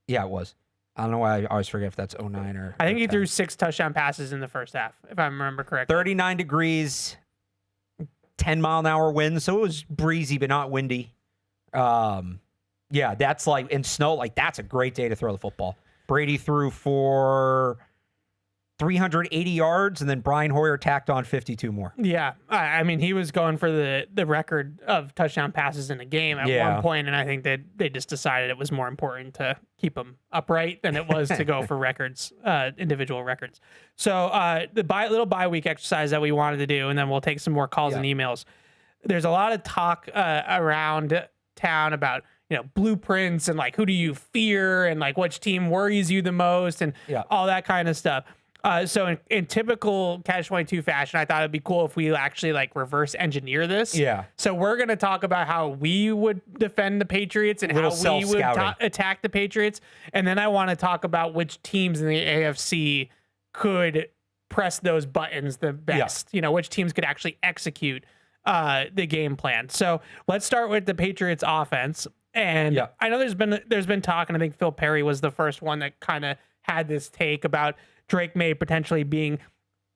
E: Yeah, it was. I don't know why I always forget if that's 09 or.
C: I think he threw 6 touchdown passes in the first half, if I remember correctly.
E: 39 degrees, 10 mile an hour winds, so it was breezy but not windy. Yeah, that's like in snow. Like that's a great day to throw the football. Brady threw for 380 yards, and then Brian Hoyer tacked on 52 more.
C: Yeah, I mean, he was going for the record of touchdown passes in a game at one point, and I think that they just decided it was more important to keep them upright than it was to go for records, individual records. So the little bye week exercise that we wanted to do, and then we'll take some more calls and emails. There's a lot of talk around town about blueprints and like who do you fear and like which team worries you the most and all that kind of stuff. So in typical Catch-22 fashion, I thought it'd be cool if we actually like reverse engineer this.
E: Yeah.
C: So we're going to talk about how we would defend the Patriots and how we would attack the Patriots. And then I want to talk about which teams in the AFC could press those buttons the best. You know, which teams could actually execute the game plan. So let's start with the Patriots offense. And I know there's been talk, and I think Phil Perry was the first one that kind of had this take about Drake May potentially being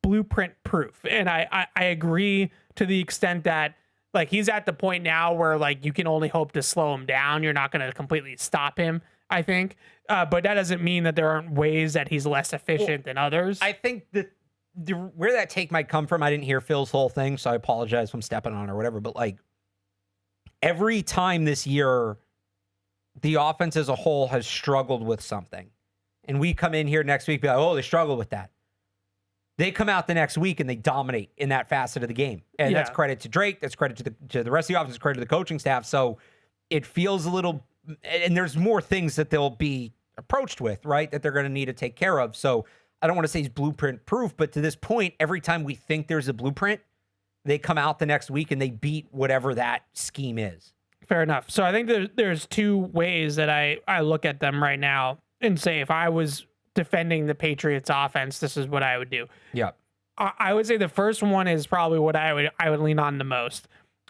C: blueprint proof. And I agree to the extent that like he's at the point now where like you can only hope to slow him down. You're not going to completely stop him, I think. But that doesn't mean that there aren't ways that he's less efficient than others.
E: I think that where that take might come from, I didn't hear Phil's whole thing, so I apologize if I'm stepping on it or whatever. But like every time this year, the offense as a whole has struggled with something. And we come in here next week, be like, oh, they struggle with that. They come out the next week and they dominate in that facet of the game. And that's credit to Drake. That's credit to the rest of the offense, credit to the coaching staff. So it feels a little, and there's more things that they'll be approached with, right? That they're going to need to take care of. So I don't want to say he's blueprint proof, but to this point, every time we think there's a blueprint, they come out the next week and they beat whatever that scheme is.
C: Fair enough. So I think there's two ways that I look at them right now and say, if I was defending the Patriots offense, this is what I would do.
E: Yeah.
C: I would say the first one is probably what I would lean on the most.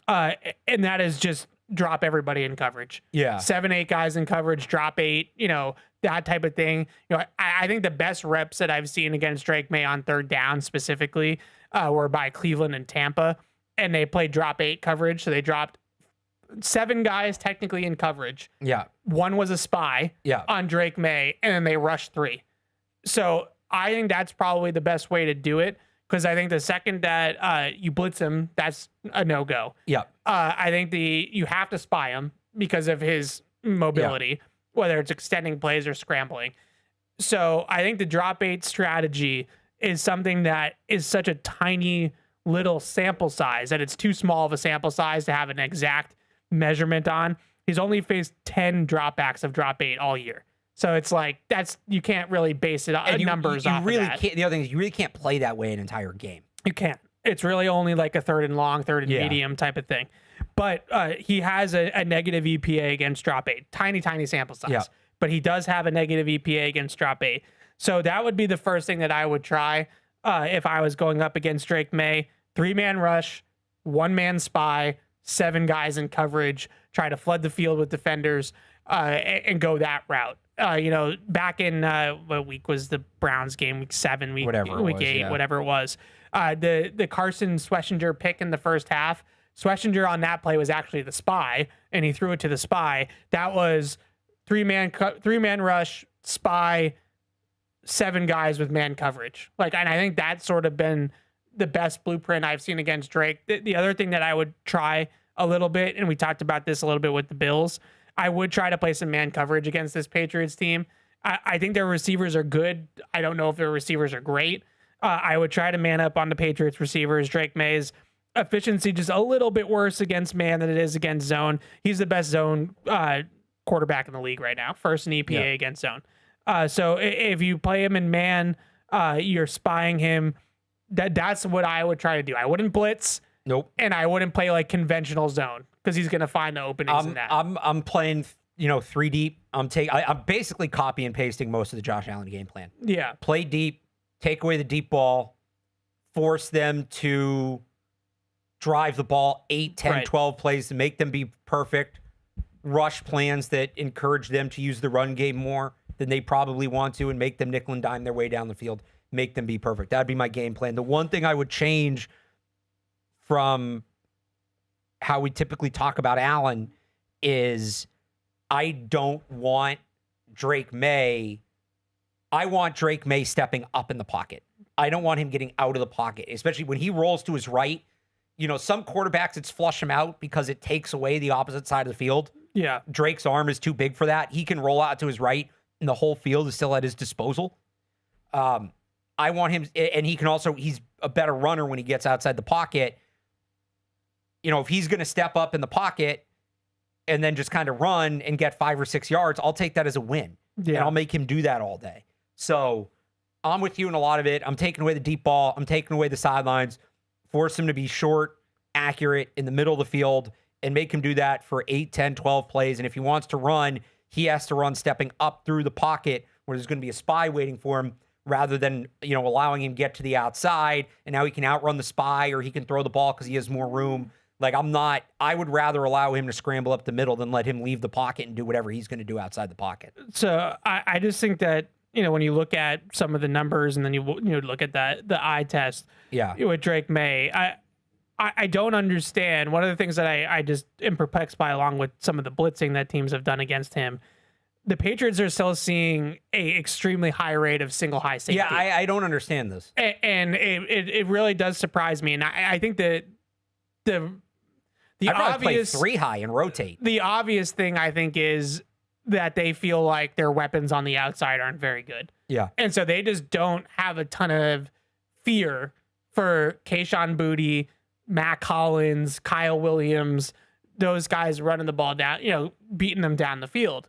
C: And that is just drop everybody in coverage.
E: Yeah.
C: 7-8 guys in coverage, drop 8, you know, that type of thing. You know, I think the best reps that I've seen against Drake May on third down specifically were by Cleveland and Tampa, and they played drop 8 coverage. So they dropped 7 guys technically in coverage.
E: Yeah.
C: One was a spy on Drake May, and then they rushed 3. So I think that's probably the best way to do it, because I think the second that you blitz him, that's a no-go.
E: Yeah.
C: I think you have to spy him because of his mobility, whether it's extending plays or scrambling. So I think the drop 8 strategy is something that is such a tiny little sample size that it's too small of a sample size to have an exact measurement on. He's only faced 10 dropbacks of drop 8 all year. So it's like, you can't really base it on numbers off
E: really
C: of that.
E: Can't, the other thing is you really can't play that way an entire game.
C: You can't. It's really only like a third and long, third and medium type of thing. But he has a negative EPA against drop 8. Tiny, tiny sample size.
E: Yeah.
C: But he does have a negative EPA against drop 8. So that would be the first thing that I would try if I was going up against Drake May. 3-man rush, 1-man spy, 7 guys in coverage, try to flood the field with defenders and go that route. You know, back in what week was the Browns game? Week 7, week 8, whatever it was. The Carson Schlesinger pick in the first half. Schlesinger on that play was actually the spy, and he threw it to the spy. That was 3-man rush, spy, 7 guys with man coverage. Like, and I think that's sort of been the best blueprint I've seen against Drake. The other thing that I would try a little bit, and we talked about this a little bit with the Bills, I would try to play some man coverage against this Patriots team. I think their receivers are good. I don't know if their receivers are great. I would try to man up on the Patriots receivers. Drake May's efficiency just a little bit worse against man than it is against zone. He's the best zone quarterback in the league right now. First in EPA against zone. So if you play him in man, you're spying him. That's what I would try to do. I wouldn't blitz.
E: Nope.
C: And I wouldn't play like conventional zone because he's going to find the openings in that.
E: I'm playing, 3 deep. I'm basically copy and pasting most of the Josh Allen game plan.
C: Yeah.
E: Play deep, take away the deep ball, force them to drive the ball 8, 10, 12 plays to make them be perfect. Rush plans that encourage them to use the run game more than they probably want to and make them nickel and dime their way down the field. Make them be perfect. That'd be my game plan. The one thing I would change from how we typically talk about Allen is I don't want Drake May. I want Drake May stepping up in the pocket. I don't want him getting out of the pocket, especially when he rolls to his right. Some quarterbacks, it's flush him out because it takes away the opposite side of the field.
C: Yeah.
E: Drake's arm is too big for that. He can roll out to his right and the whole field is still at his disposal. I want him, and he's a better runner when he gets outside the pocket. If he's going to step up in the pocket and then just kind of run and get 5 or 6 yards, I'll take that as a win. Yeah. And I'll make him do that all day. So I'm with you in a lot of it. I'm taking away the deep ball. I'm taking away the sidelines. Force him to be short, accurate, in the middle of the field, and make him do that for 8, 10, 12 plays. And if he wants to run, he has to run stepping up through the pocket where there's going to be a spy waiting for him, rather than, allowing him to get to the outside, and now he can outrun the spy, or he can throw the ball because he has more room. Like, I would rather allow him to scramble up the middle than let him leave the pocket and do whatever he's going to do outside the pocket.
C: So I just think that, when you look at some of the numbers and then you look at the eye test with Drake May, I don't understand. One of the things that I just am perplexed by, along with some of the blitzing that teams have done against him, the Patriots are still seeing a extremely high rate of single high safety.
E: Yeah, I don't understand this.
C: And it really does surprise me. And I think that the
E: I'd rather play
C: obvious
E: 3 high and rotate.
C: The obvious thing, I think, is that they feel like their weapons on the outside aren't very good.
E: Yeah.
C: And so they just don't have a ton of fear for Kayshon Boutte, Mac Hollins, Kyle Williams, those guys running the ball down, beating them down the field.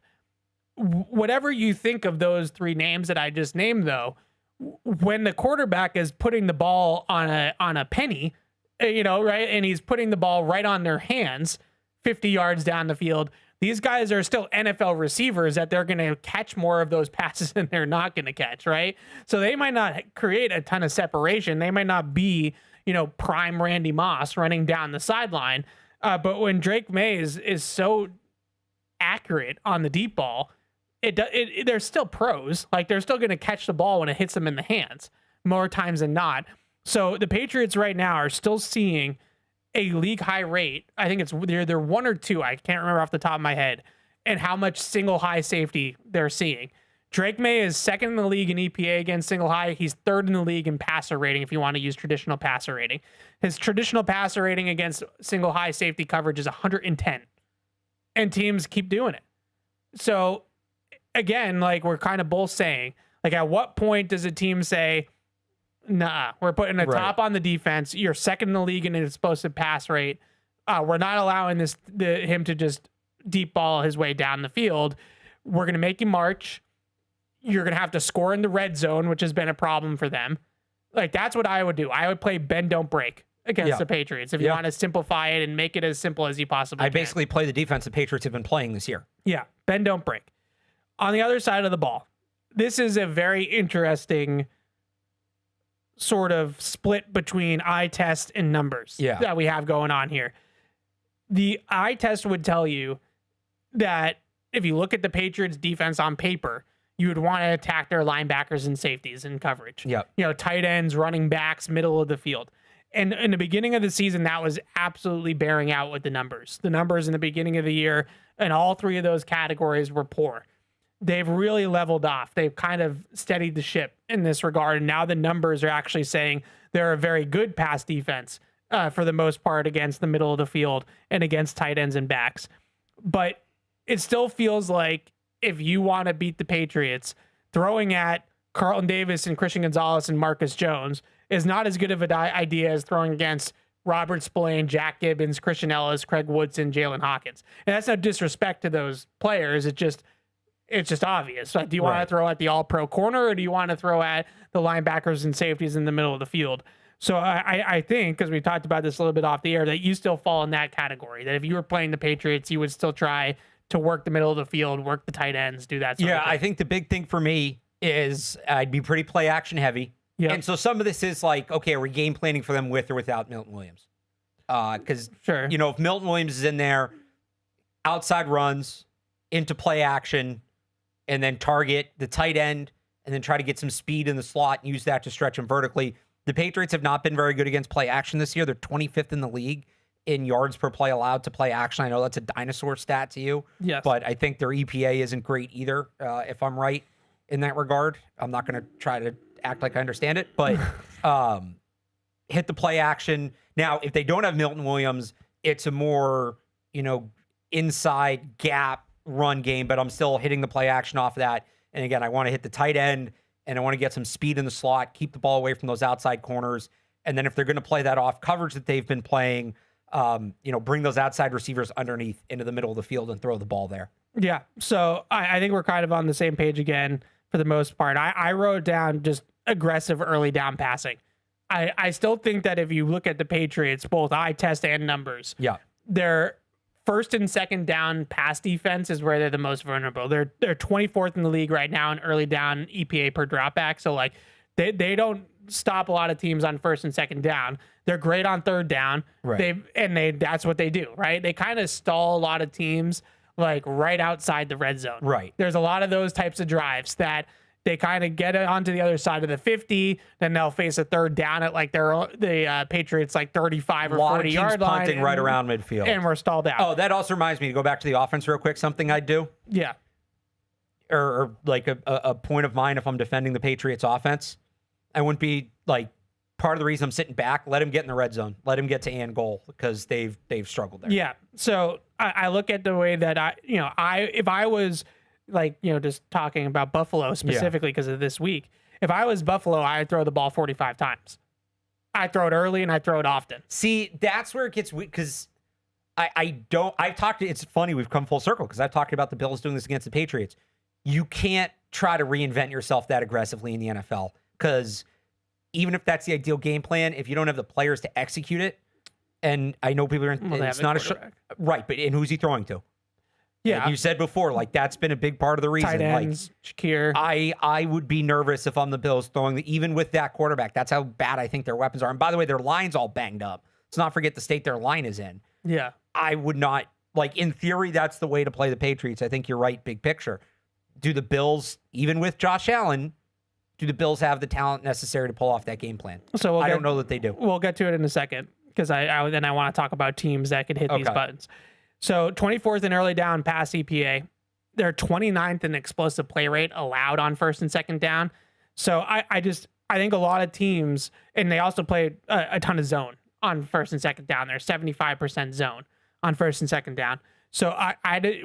C: Whatever you think of those 3 names that I just named, though, when the quarterback is putting the ball on a penny, right, and he's putting the ball right on their hands, 50 yards down the field, these guys are still NFL receivers that they're going to catch more of those passes than they're not going to catch, right? So they might not create a ton of separation. They might not be, prime Randy Moss running down the sideline. But when Drake May is so accurate on the deep ball, they're still pros. Like, they're still going to catch the ball when it hits them in the hands more times than not. So the Patriots right now are still seeing a league high rate. I think it's they're 1 or 2. I can't remember off the top of my head, and how much single high safety they're seeing. Drake May is 2nd in the league in EPA against single high. He's 3rd in the league in passer rating, if you want to use traditional passer rating. His traditional passer rating against single high safety coverage is 110, and teams keep doing it. So again, like, we're kind of both saying, like, at what point does a team say, nah, we're putting a top on the defense. You're 2nd in the league in an explosive pass rate. We're not allowing him to just deep ball his way down the field. We're going to make him march. You're going to have to score in the red zone, which has been a problem for them. Like, that's what I would do. I would play bend, don't break against the Patriots if you want to simplify it and make it as simple as you possibly can.
E: I basically play the defense the Patriots have been playing this year.
C: Yeah, bend, don't break. On the other side of the ball, this is a very interesting sort of split between eye test and numbers that we have going on here. The eye test would tell you that if you look at the Patriots defense on paper, you would want to attack their linebackers and safeties in coverage. Tight ends, running backs, middle of the field. And in the beginning of the season, that was absolutely bearing out with the numbers. The numbers in the beginning of the year in all 3 of those categories were poor. They've really leveled off. They've kind of steadied the ship in this regard. And now the numbers are actually saying they're a very good pass defense for the most part against the middle of the field and against tight ends and backs. But it still feels like if you want to beat the Patriots, throwing at Carlton Davis and Christian Gonzalez and Marcus Jones is not as good of an idea as throwing against Robert Spillane, Jack Gibbons, Christian Ellis, Craig Woodson, Jalen Hawkins. And that's no disrespect to those players. It's just obvious. Like, do you want to throw at the all-pro corner, or do you want to throw at the linebackers and safeties in the middle of the field? So I think, because we talked about this a little bit off the air, that you still fall in that category, that if you were playing the Patriots, you would still try to work the middle of the field, work the tight ends, do that sort of thing.
E: I think the big thing for me is I'd be pretty play action heavy. Yep. And so some of this is like, okay, are we game planning for them with or without Milton Williams? Because, if Milton Williams is in there, outside runs, into play action, and then target the tight end, and then try to get some speed in the slot and use that to stretch him vertically. The Patriots have not been very good against play action this year. They're 25th in the league in yards per play allowed to play action. I know that's a dinosaur stat to you, but I think their EPA isn't great either, if I'm right in that regard. I'm not going to try to act like I understand it, but hit the play action. Now, if they don't have Milton Williams, it's a more, inside gap run game, but I'm still hitting the play action off of that. And again, I want to hit the tight end, and I want to get some speed in the slot, keep the ball away from those outside corners. And then if they're going to play that off coverage that they've been playing, bring those outside receivers underneath into the middle of the field and throw the ball there.
C: Yeah. So I think we're kind of on the same page again for the most part. I wrote down just aggressive early down passing. I still think that if you look at the Patriots, both eye test and numbers, their first and second down pass defense is where they're the most vulnerable. They're 24th in the league right now in early down EPA per dropback. So like they don't stop a lot of teams on first and second down. They're great on third down.
E: Right.
C: That's what they do, right? They kind of stall a lot of teams like right outside the red zone.
E: Right.
C: There's a lot of those types of drives that they kind of get it onto the other side of the 50, then they'll face a third down at like the Patriots like 35 or 40 yard line.
E: Punting right around midfield.
C: And we're stalled out.
E: Oh, that also reminds me to go back to the offense real quick. Something I'd do.
C: Yeah.
E: Or like a point of mine if I'm defending the Patriots offense. I wouldn't be like part of the reason I'm sitting back. Let him get in the red zone. Let him get to and goal because they've struggled there.
C: Yeah. So I look at the way that if I was like, just talking about Buffalo specifically because of this week, if I was Buffalo, I'd throw the ball 45 times. I throw it early and I throw it often.
E: See, that's where it gets weak because it's funny we've come full circle because I've talked about the Bills doing this against the Patriots. You can't try to reinvent yourself that aggressively in the NFL because even if that's the ideal game plan, if you don't have the players to execute it, and I know people are, it's not right, but and who's he throwing to?
C: Yeah,
E: and you said before, like that's been a big part of the reason.
C: Tight ends,
E: like
C: Shakir.
E: I would be nervous if I'm the Bills throwing even with that quarterback. That's how bad I think their weapons are. And by the way, their line's all banged up. Let's not forget the state their line is in.
C: Yeah,
E: I would not like. In theory, that's the way to play the Patriots. I think you're right. Big picture. Do the Bills, even with Josh Allen, do the Bills have the talent necessary to pull off that game plan?
C: So
E: I don't know that they do.
C: We'll get to it in a second because I want to talk about teams that could hit these buttons. So 24th in early down pass EPA. They're 29th in explosive play rate allowed on first and second down. So I think a lot of teams, and they also play a ton of zone on first and second down. They're 75% zone on first and second down. So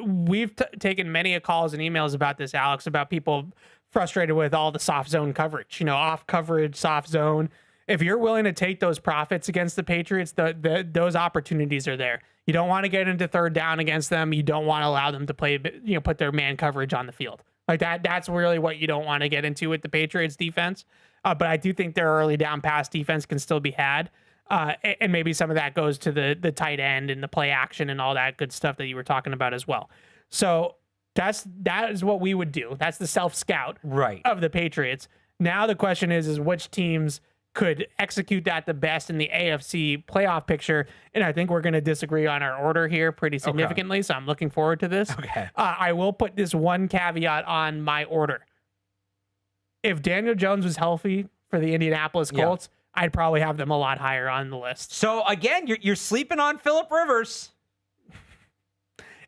C: we've taken many calls and emails about this, Alex, about people frustrated with all the soft zone coverage, off coverage, soft zone. If you're willing to take those profits against the Patriots, those opportunities are there. You don't want to get into third down against them. You don't want to allow them to play, put their man coverage on the field like that. That's really what you don't want to get into with the Patriots defense. But I do think their early down pass defense can still be had. And maybe some of that goes to the tight end and the play action and all that good stuff that you were talking about as well. So that is what we would do. That's the self-scout of the Patriots. Now the question is which teams could execute that the best in the AFC playoff picture. And I think we're going to disagree on our order here pretty significantly. So I'm looking forward to this. I will put this one caveat on my order. If Daniel Jones was healthy for the Indianapolis Colts, I'd probably have them a lot higher on the list.
E: So again, you're sleeping on Phillip Rivers.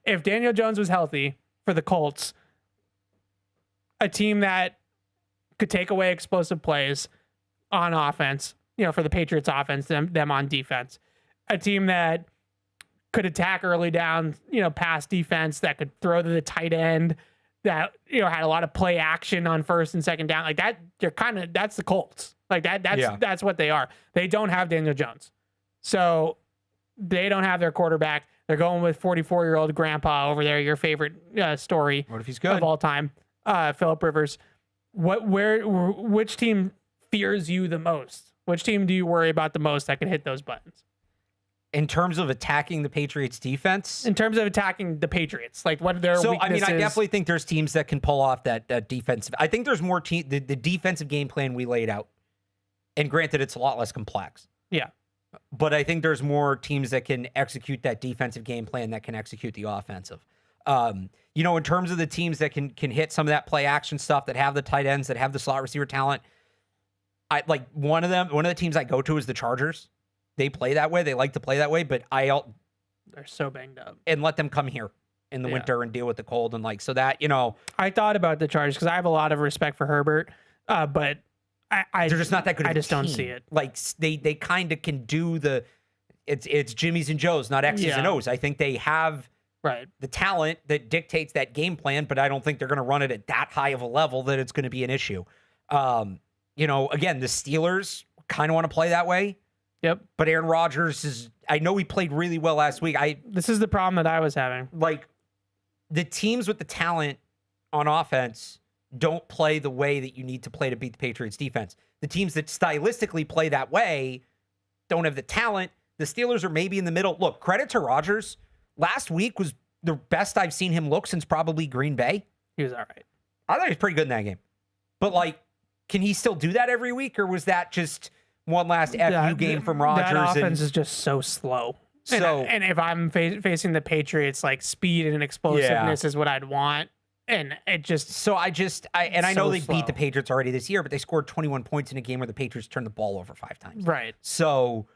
C: If Daniel Jones was healthy for the Colts, a team that could take away explosive plays on offense, for the Patriots offense, them on defense, a team that could attack early down, pass defense, that could throw to the tight end, that, had a lot of play action on first and second down like that. That's the Colts. Like that's what they are. They don't have Daniel Jones. So they don't have their quarterback. They're going with 44-year-old grandpa over there. Your favorite story
E: what if he's good
C: of all time, Phillip Rivers. Which team fears you the most? Which team do you worry about the most that can hit those buttons?
E: In terms of attacking the Patriots defense?
C: In terms of attacking the Patriots, like what their weaknesses?
E: I definitely think there's teams that can pull off that defensive. I think there's more the defensive game plan we laid out. And granted, it's a lot less complex.
C: Yeah.
E: But I think there's more teams that can execute that defensive game plan that can execute the offensive. In terms of the teams that can hit some of that play action stuff, that have the tight ends, that have the slot receiver talent, one of the teams I go to is the Chargers. They play that way. They like to play that way, but
C: they're so banged up.
E: And let them come here in the winter and deal with the cold and so that,
C: I thought about the Chargers because I have a lot of respect for Herbert, but they're
E: just not that good.
C: I just don't see it.
E: Like they kind of can do it's Jimmy's and Joe's, not X's and O's. I think they have the talent that dictates that game plan, but I don't think they're going to run it at that high of a level that it's going to be an issue. Again, the Steelers kind of want to play that way.
C: Yep.
E: But Aaron Rodgers I know he played really well last week.
C: This is the problem that I was having.
E: Like the teams with the talent on offense don't play the way that you need to play to beat the Patriots defense. The teams that stylistically play that way don't have the talent. The Steelers are maybe in the middle. Look, credit to Rodgers. Last week was the best I've seen him look since probably Green Bay.
C: He was all right.
E: I thought he was pretty good in that game. But, like, can he still do that every week, or was that just one last FU game from Rodgers?
C: That offense is just so slow. And if I'm facing the Patriots, like, speed and explosiveness is what I'd want. And it just...
E: I know they beat the Patriots already this year, but they scored 21 points in a game where the Patriots turned the ball over 5 times.
C: Right.
E: So,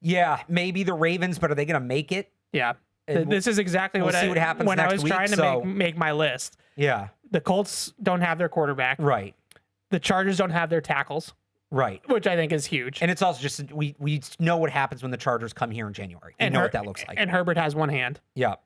E: yeah, maybe the Ravens, but are they going to make it?
C: Yeah. This is exactly
E: we'll see what happens
C: when
E: next
C: I was
E: week,
C: trying to make my list.
E: Yeah.
C: The Colts don't have their quarterback.
E: Right.
C: The Chargers don't have their tackles.
E: Right.
C: Which I think is huge.
E: And it's also just, we know what happens when the Chargers come here in January. We know what that looks like.
C: And Herbert has one hand.
E: Yeah.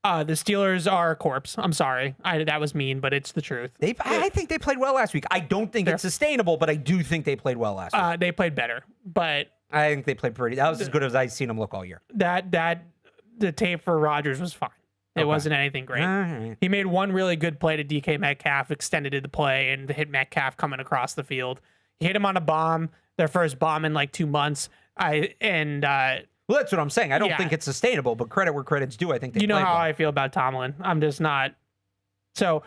C: The Steelers are a corpse. I'm sorry. That was mean, but it's the truth.
E: I think they played well last week. I don't think it's sustainable, but I do think they played well last week.
C: They played better, but...
E: I think they played pretty... That was as good as I've seen them look all year.
C: The tape for Rodgers was fine. It wasn't anything great.
E: Right.
C: He made one really good play to DK Metcalf, extended the play, and hit Metcalf coming across the field. He hit him on a bomb, their first bomb in like 2 months.
E: Well, that's what I'm saying. I don't think it's sustainable, but credit where credit's due. I think they
C: You know
E: played
C: how
E: well.
C: I feel about Tomlin. I'm just not. So,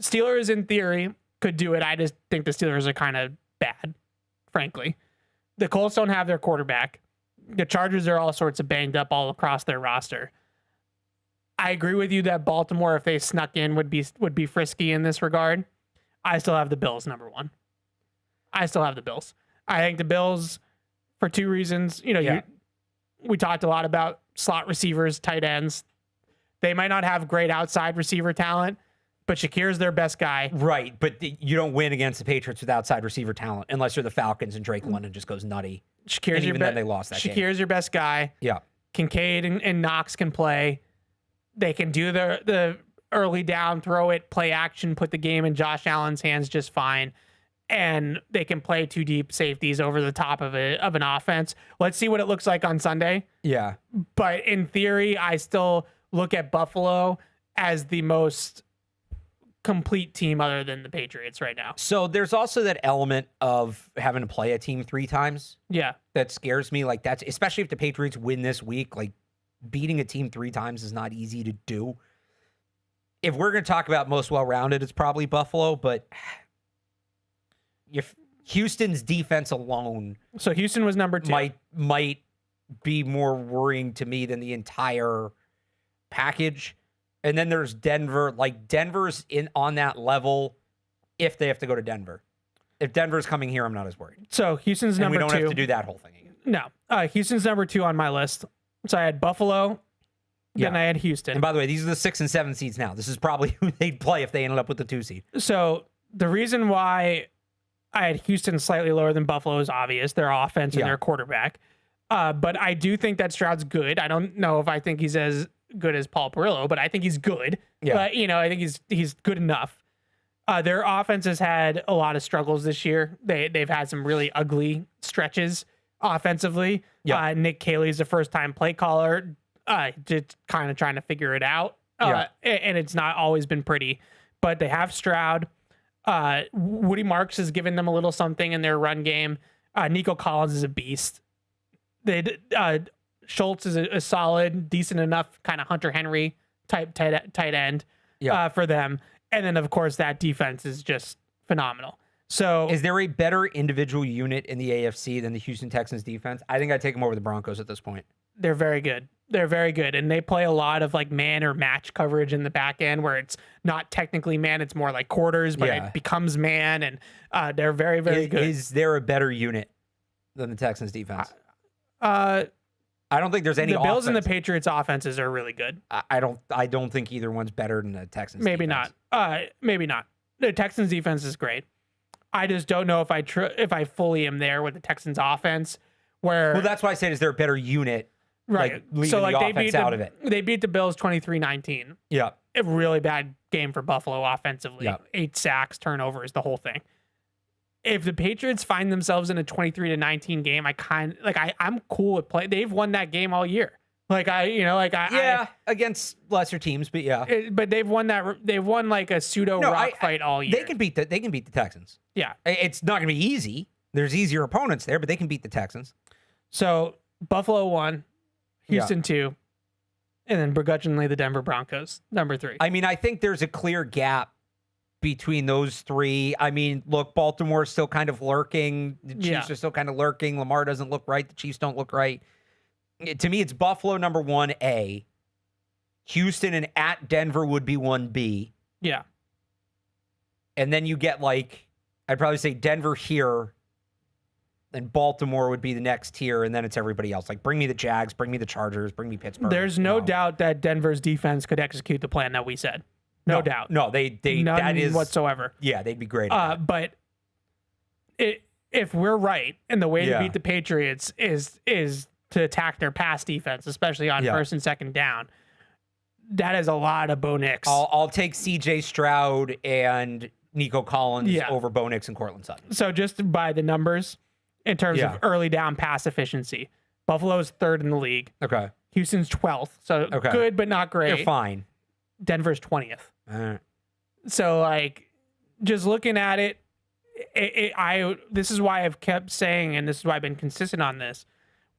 C: Steelers in theory could do it. I just think the Steelers are kind of bad, frankly. The Colts don't have their quarterback. The Chargers are all sorts of banged up all across their roster. I agree with you that Baltimore, if they snuck in, would be frisky in this regard. I still have the Bills number 1. I still have the Bills. I think the Bills, for 2 reasons. We talked a lot about slot receivers, tight ends. They might not have great outside receiver talent, but Shakir's their best guy.
E: Right, but you don't win against the Patriots with outside receiver talent unless you're the Falcons and Drake London just goes nutty. Then they lost that game.
C: Shakir's your best guy.
E: Yeah.
C: Kincaid and Knox can play. They can do the early down, throw it, play action, put the game in Josh Allen's hands just fine. And they can play 2 deep safeties over the top of an offense. Let's see what it looks like on Sunday.
E: Yeah.
C: But in theory, I still look at Buffalo as the most complete team other than the Patriots right now.
E: So there's also that element of having to play a team 3 times.
C: Yeah.
E: That scares me. Like, that's especially if the Patriots win this week, like beating a team 3 times is not easy to do. If we're going to talk about most well-rounded, it's probably Buffalo, but if Houston's defense alone,
C: so Houston was number 2,
E: might be more worrying to me than the entire package. And then there's Denver. Like, Denver's on that level if they have to go to Denver. If Denver's coming here, I'm not as worried.
C: So Houston's number 2.
E: We don't have to do that whole thing again.
C: No. Houston's number 2 on my list. So I had Buffalo, then I had Houston.
E: And by the way, these are the 6 and 7 seeds now. This is probably who they'd play if they ended up with the 2 seed.
C: So the reason why I had Houston slightly lower than Buffalo is obvious. Their offense and their quarterback. But I do think that Stroud's good. I don't know if I think he's as good as Paul Perillo, but I think he's good.
E: Yeah.
C: But, I think he's good enough. Their offense has had a lot of struggles this year. They've had some really ugly stretches offensively.
E: Yeah.
C: Nick Caley's the first-time play caller, just kind of trying to figure it out. And it's not always been pretty. But they have Stroud. Woody Marks has given them a little something in their run game. Nico Collins is a beast. Schultz is a solid, decent enough kind of Hunter Henry type tight end for them. And then, of course, that defense is just phenomenal. So,
E: is there a better individual unit in the AFC than the Houston Texans defense? I think I'd take them over the Broncos at this point.
C: They're very good. They're very good. And they play a lot of like man or match coverage in the back end where it's not technically man, it's more like quarters, but it becomes man. And they're very, very good.
E: Is there a better unit than the Texans defense? I don't think there's any.
C: The Bills and the Patriots offenses are really good.
E: I don't think either one's better than the Texans.
C: Maybe
E: defense.
C: not. Maybe not. The Texans defense is great. I just don't know if I fully am there with the Texans offense. Well,
E: that's why I said, is there a better unit?
C: Right.
E: Like, leaving the offense out of it.
C: They beat the Bills 23-19.
E: Yeah.
C: A really bad game for Buffalo offensively.
E: Yeah.
C: 8 sacks, turnovers, the whole thing. If the Patriots find themselves in a 23-19 game, I'm cool with play. They've won that game all year.
E: Against lesser teams, but yeah.
C: But they've won like a pseudo rock fight all year.
E: They can beat the Texans.
C: Yeah.
E: It's not going to be easy. There's easier opponents there, but they can beat the Texans.
C: So Buffalo 1, Houston 2, and then begrudgingly the Denver Broncos, number 3.
E: I mean, I think there's a clear gap between those three. I mean, look, Baltimore's still kind of lurking. The Chiefs are still kind of lurking. Lamar doesn't look right. The Chiefs don't look right. To me, it's Buffalo number 1A. Houston and at Denver would be 1B.
C: Yeah.
E: And then you get I'd probably say Denver here, and Baltimore would be the next tier, and then it's everybody else. Bring me the Jags, bring me the Chargers, bring me Pittsburgh.
C: There's no doubt that Denver's defense could execute the plan that we said. No doubt.
E: No, they
C: None
E: that is
C: whatsoever.
E: Yeah, they'd be great.
C: But if we're right, and the way to beat the Patriots is to attack their pass defense, especially on first and second down, that is a lot of Bo Nix.
E: I'll take C.J. Stroud and Nico Collins over Bo Nix and Cortland Sutton.
C: So just by the numbers, in terms of early down pass efficiency, Buffalo's 3rd in the league.
E: Okay.
C: Houston's 12th, so good but not great.
E: They're fine.
C: Denver's 20th.
E: All right.
C: So just looking at it, this is why I've kept saying, and this is why I've been consistent on this.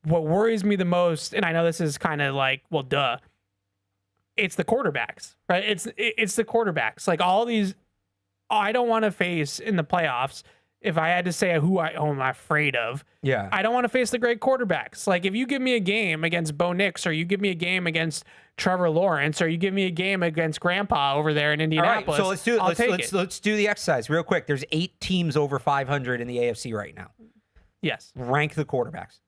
C: What worries me the most, and I know this is kind of duh. It's the quarterbacks, right? It's the quarterbacks. All these, I don't want to face in the playoffs. If I had to say who I'm afraid of, I don't want to face the great quarterbacks. If you give me a game against Bo Nix, or you give me a game against Trevor Lawrence, or you give me a game against Grandpa over there in Indianapolis,
E: all right, so let's do the exercise real quick. There's 8 teams over 500 in the AFC right now.
C: Yes.
E: Rank the quarterbacks.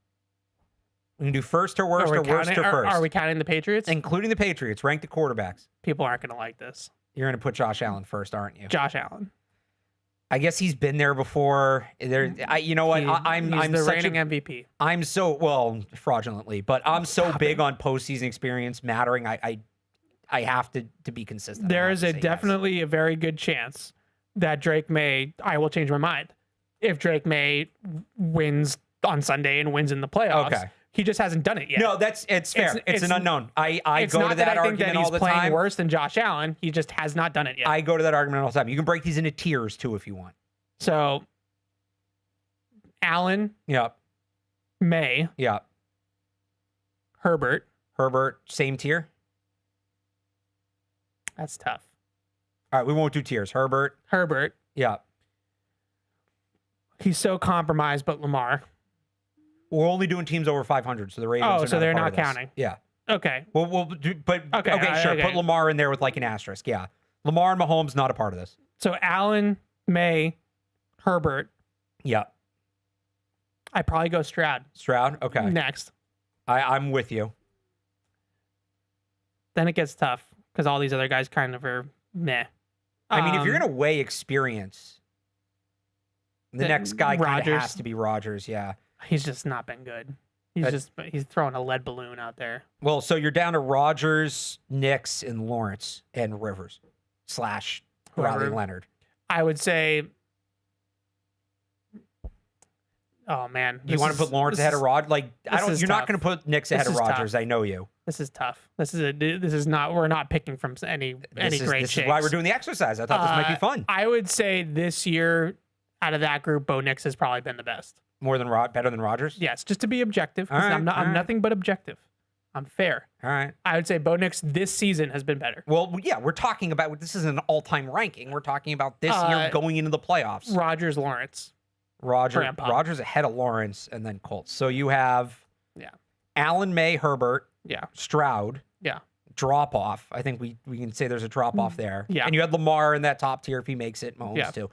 E: We can do first to worst or worst to first.
C: Are we counting the Patriots?
E: Including the Patriots. Rank the quarterbacks.
C: People aren't going to like this.
E: You're going to put Josh Allen first, aren't you?
C: Josh Allen.
E: I guess he's been there before. You know what? I'm
C: the
E: such
C: reigning MVP.
E: I'm so fraudulently, but I'm so big on postseason experience mattering. I have to be consistent.
C: There is definitely a very good chance that Drake May. I will change my mind if Drake May wins on Sunday and wins in the playoffs.
E: Okay.
C: He just hasn't done it yet.
E: No, it's fair. It's an unknown. I go to that argument all the time.
C: It's not that I think that he's playing worse than Josh Allen. He just has not done it yet.
E: I go to that argument all the time. You can break these into tiers too if you want.
C: So, Allen.
E: Yep.
C: May.
E: Yep.
C: Herbert.
E: Same tier.
C: That's tough.
E: All right, we won't do tiers. Herbert. Yep.
C: He's so compromised, but Lamar.
E: We're only doing teams over 500, so the Ravens are not
C: so they're
E: a part
C: not
E: of this.
C: counting.
E: Yeah.
C: Okay.
E: We'll do, but okay, sure.
C: Okay.
E: Put Lamar in there with an asterisk. Yeah. Lamar and Mahomes not a part of this.
C: So Allen, May, Herbert.
E: Yeah.
C: I probably go Stroud.
E: Okay.
C: Next.
E: I'm with you.
C: Then it gets tough because all these other guys kind of are meh.
E: I mean, if you're gonna weigh experience, the next guy kind of has to be Rodgers. Yeah.
C: He's just not been good. He's throwing a lead balloon out there.
E: Well, so you're down to Rodgers, Nix, and Lawrence, and Rivers / Riley Leonard.
C: I would say. Oh man,
E: You want to put Lawrence ahead of Rod? You're not going to put Nix ahead of Rodgers.
C: Tough.
E: I know you.
C: This is tough. This is not. We're not picking from any great
E: This
C: shakes.
E: is why we're doing the exercise. I thought this might be fun.
C: I would say this year, out of that group, Bo Nix has probably been the best.
E: Better than Rodgers?
C: Yes, just to be objective.
E: All right,
C: I'm nothing but objective. I'm fair.
E: All right.
C: I would say Bo Nix this season has been better.
E: Well, yeah, we're talking about this is an all-time ranking. We're talking about this year going into the playoffs.
C: Rodgers, Lawrence.
E: Rodgers ahead of Lawrence, and then Colts. So you have Allen, May, Herbert, Stroud, drop off. I think we can say there's a drop off there.
C: Yeah.
E: And you had Lamar in that top tier if he makes it. Mahomes too.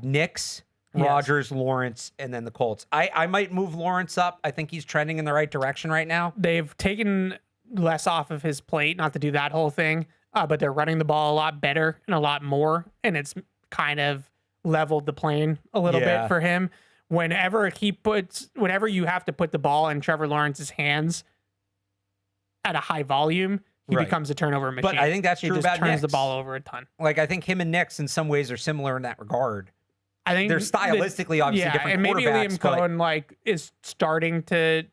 E: Nix, Rodgers, Lawrence, and then the Colts. I might move Lawrence up. I think he's trending in the right direction right now.
C: They've taken less off of his plate, not to do that whole thing, but they're running the ball a lot better and a lot more, and it's kind of leveled the plane a little bit for him. Whenever you have to put the ball in Trevor Lawrence's hands at a high volume, he becomes a turnover machine.
E: But I think that's true about Nix.
C: He just turns the ball over a ton.
E: I think him and Nix in some ways are similar in that regard.
C: I think
E: they're stylistically obviously different
C: and maybe
E: quarterbacks.
C: Liam Cohen is starting to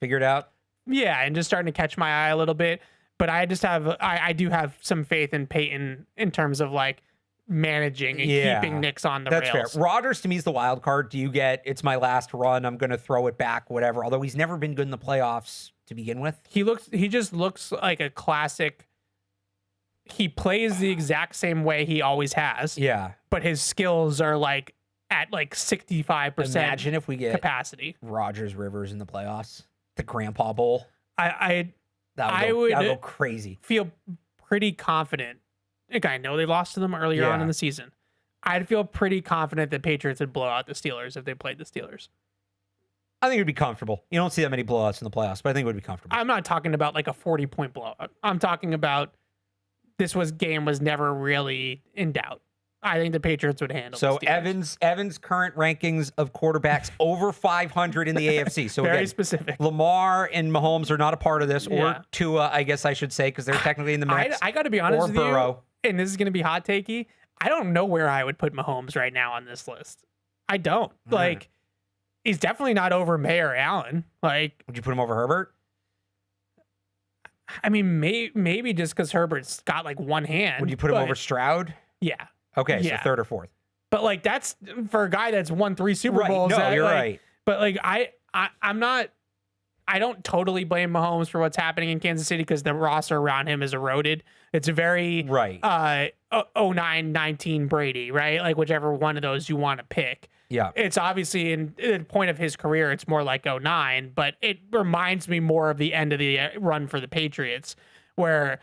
E: figure it out.
C: Yeah, and just starting to catch my eye a little bit. But I do have some faith in Peyton in terms of like managing and keeping Knicks on the rails.
E: That's fair. Rodgers to me is the wild card. Do you get it's my last run, I'm going to throw it back, whatever. Although he's never been good in the playoffs to begin with.
C: He just looks like a classic. He plays the exact same way he always has.
E: Yeah.
C: But his skills are like at like 65%.
E: Imagine if we get
C: capacity.
E: Rodgers Rivers in the playoffs. The Grandpa Bowl.
C: I
E: would go crazy.
C: Feel pretty confident. Like, I know they lost to them earlier on in the season. I'd feel pretty confident that Patriots would blow out the Steelers if they played the Steelers.
E: I think it would be comfortable. You don't see that many blowouts in the playoffs, but I think it would be comfortable.
C: I'm not talking about like a 40-point blowout. I'm talking about game was never really in doubt. I think the Patriots would handle.
E: So
C: the Steelers.
E: Evan's current rankings of quarterbacks over 500 in the AFC. So
C: very
E: again,
C: specific.
E: Lamar and Mahomes are not a part of this, or Tua, I guess I should say, because they're technically in the mix.
C: I got to be honest with
E: Burrow.
C: you, and this is going to be hot takey. I don't know where I would put Mahomes right now on this list. I don't. Like, he's definitely not over May or Allen. Like,
E: would you put him over Herbert?
C: I mean, maybe just because Herbert's got like one hand.
E: Would you put him over Stroud?
C: Yeah.
E: Okay, so third or fourth.
C: But like that's for a guy that's won 3 Super Bowls.
E: No, you're right.
C: But like I'm not. I don't totally blame Mahomes for what's happening in Kansas City because the roster around him is eroded. It's very 09-19 Brady, right? Like whichever one of those you want to pick.
E: Yeah.
C: It's obviously in the point of his career, it's more like 09, but it reminds me more of the end of the run for the Patriots where,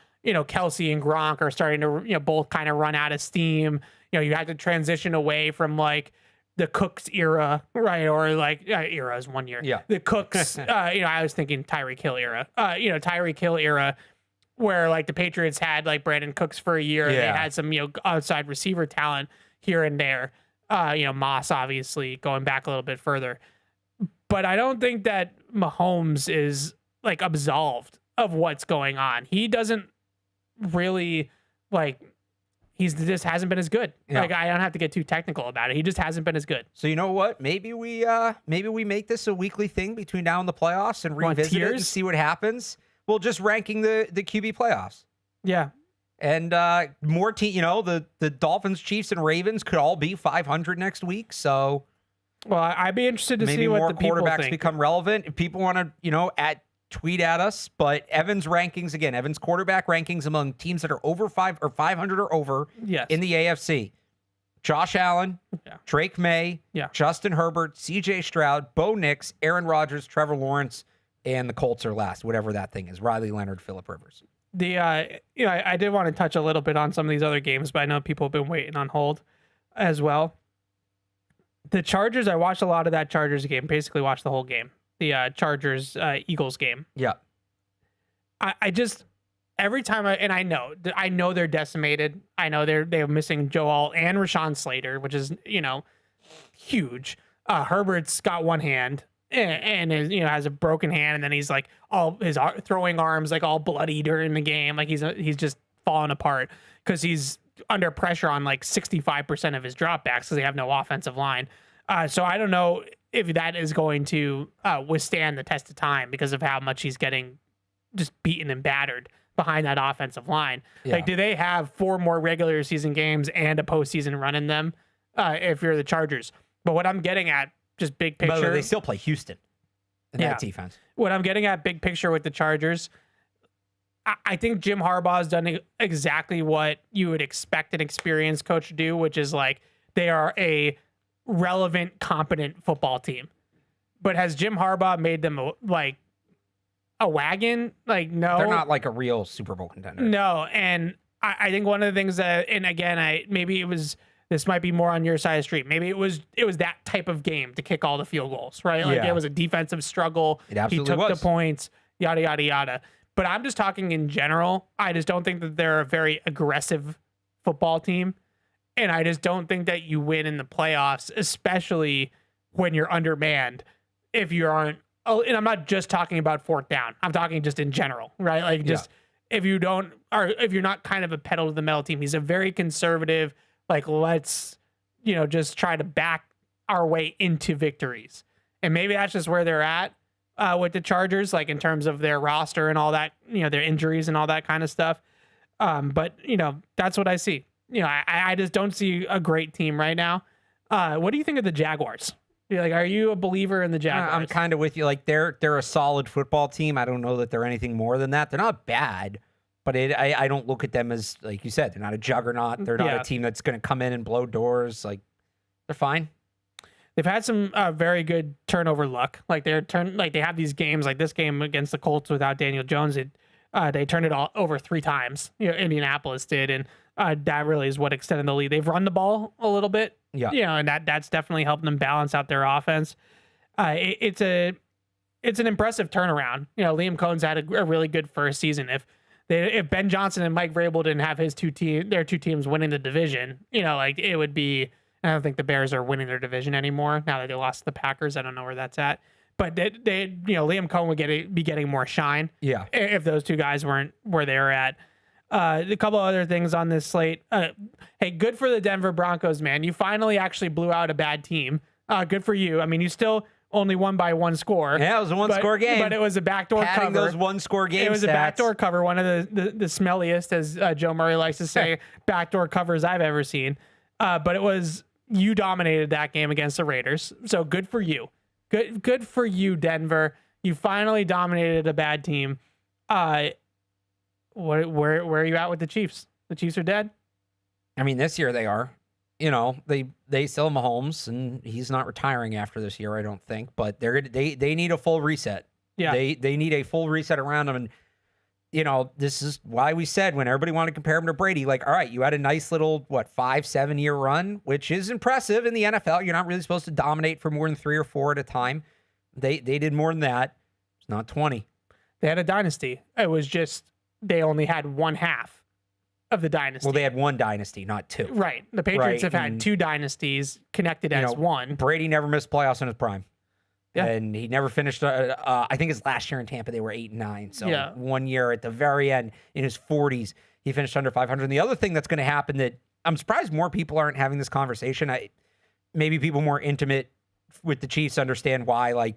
C: Kelsey and Gronk are starting to, both kind of run out of steam. You had to transition away from like the Cooks era, right? Or like era is 1 year.
E: Yeah.
C: The Cooks, I was thinking Tyreek Hill era, Tyreek Hill era where like the Patriots had like Brandon Cooks for a year.
E: Yeah.
C: And they had some, outside receiver talent here and there. Moss obviously going back a little bit further, but I don't think that Mahomes is like absolved of what's going on. He doesn't really he just hasn't been as good.
E: Yeah.
C: Like I don't have to get too technical about it. He just hasn't been as good.
E: So you know what? Maybe we make this a weekly thing between now and the playoffs and revisit it and see what happens. Well, just ranking the QB playoffs.
C: Yeah.
E: And more team, the Dolphins, Chiefs, and Ravens could all be 500 next week. So,
C: well, I'd be interested to
E: maybe
C: see what
E: more
C: the people
E: quarterbacks
C: think.
E: become relevant. If people want to, tweet at us. But Evan's rankings again, Evan's quarterback rankings among teams that are over 500 or over in the AFC: Josh Allen, Drake May, Justin Herbert, C.J. Stroud, Bo Nix, Aaron Rodgers, Trevor Lawrence, and the Colts are last. Whatever that thing is: Riley Leonard, Phillip Rivers.
C: I did want to touch a little bit on some of these other games, but I know people have been waiting on hold as well. The Chargers, I watched a lot of that Chargers game, basically watched the whole game. The Chargers Eagles game.
E: Yeah.
C: I just every time I know they're decimated. I know they're missing Joe Alt and Rashawn Slater, which is, huge. Herbert's got one hand. And has a broken hand, and then he's like all his throwing arms like all bloody during the game, like he's just falling apart because he's under pressure on like 65% of his dropbacks because they have no offensive line. So I don't know if that is going to withstand the test of time because of how much he's getting just beaten and battered behind that offensive line.
E: Yeah.
C: Like, do they have 4 more regular season games and a postseason run in them if you're the Chargers? But what I'm getting at, just big picture.
E: By the way, they still play Houston in that defense.
C: What I'm getting at, big picture with the Chargers, I think Jim Harbaugh has done exactly what you would expect an experienced coach to do, which is like they are a relevant, competent football team. But has Jim Harbaugh made them like a wagon? Like, no.
E: They're not like a real Super Bowl contender.
C: No. And I think one of the things that, and again, this might be more on your side of the street. Maybe it was that type of game to kick all the field goals, right? Like it was a defensive struggle.
E: It absolutely
C: He took
E: was.
C: the points, yada, yada, yada. But I'm just talking in general. I just don't think that they're a very aggressive football team. And I just don't think that you win in the playoffs, especially when you're undermanned. If you aren't, and I'm not just talking about fourth down. I'm talking just in general, right? Like just if you're not kind of a pedal to the metal team. He's a very conservative, like, let's, just try to back our way into victories. And maybe that's just where they're at. with the Chargers, like in terms of their roster and all that, their injuries and all that kind of stuff. But that's what I see. I just don't see a great team right now. What do you think of the Jaguars? Are you a believer in the Jaguars?
E: I'm kind of with you. Like they're a solid football team. I don't know that they're anything more than that. They're not bad, but I don't look at them as, like you said, they're not a juggernaut. They're not a team that's going to come in and blow doors. Like they're fine.
C: They've had some very good turnover luck. Like they have these games, like this game against the Colts without Daniel Jones. They turned it all over 3 times. Indianapolis did, and that really is what extended the lead. They've run the ball a little bit, and that's definitely helped them balance out their offense. It's an impressive turnaround. Liam Cohen's had a really good first season. If Ben Johnson and Mike Vrabel didn't have their two teams winning the division, it would be. I don't think the Bears are winning their division anymore now that they lost to the Packers. I don't know where that's at. But Liam Cohen would be getting more shine.
E: Yeah.
C: If those two guys weren't where they were at. A couple other things on this slate. Hey, good for the Denver Broncos, man. You finally actually blew out a bad team. Good for you. I mean, you still only won by 1 score.
E: Yeah, it was a one-score game.
C: But it was a backdoor cover.
E: Those one-score games.
C: It was a backdoor cover. One of the smelliest, as Joe Murray likes to say, backdoor covers I've ever seen. But it was, you dominated that game against the Raiders. So good for you. Good for you, Denver. You finally dominated a bad team. Where are you at with the Chiefs? The Chiefs are dead?
E: I mean, this year they are. They still have Mahomes, and he's not retiring after this year, I don't think. But they need a full reset.
C: Yeah,
E: they need a full reset around them. And this is why we said when everybody wanted to compare him to Brady, like, all right, you had a nice little 5-7 year run, which is impressive in the NFL. You're not really supposed to dominate for more than 3 or 4 at a time. They did more than that. It's not 20.
C: They had a dynasty. It was just they only had one half of the dynasty.
E: Well, they had one dynasty, not 2.
C: Right. The Patriots have had 2 dynasties connected as one.
E: Brady never missed playoffs in his prime.
C: Yeah.
E: And he never finished. I think his last year in Tampa, they were 8-9. So 1 year at the very end in his 40s, he finished under 500. And the other thing that's going to happen that I'm surprised more people aren't having this conversation. Maybe people more intimate with the Chiefs understand why,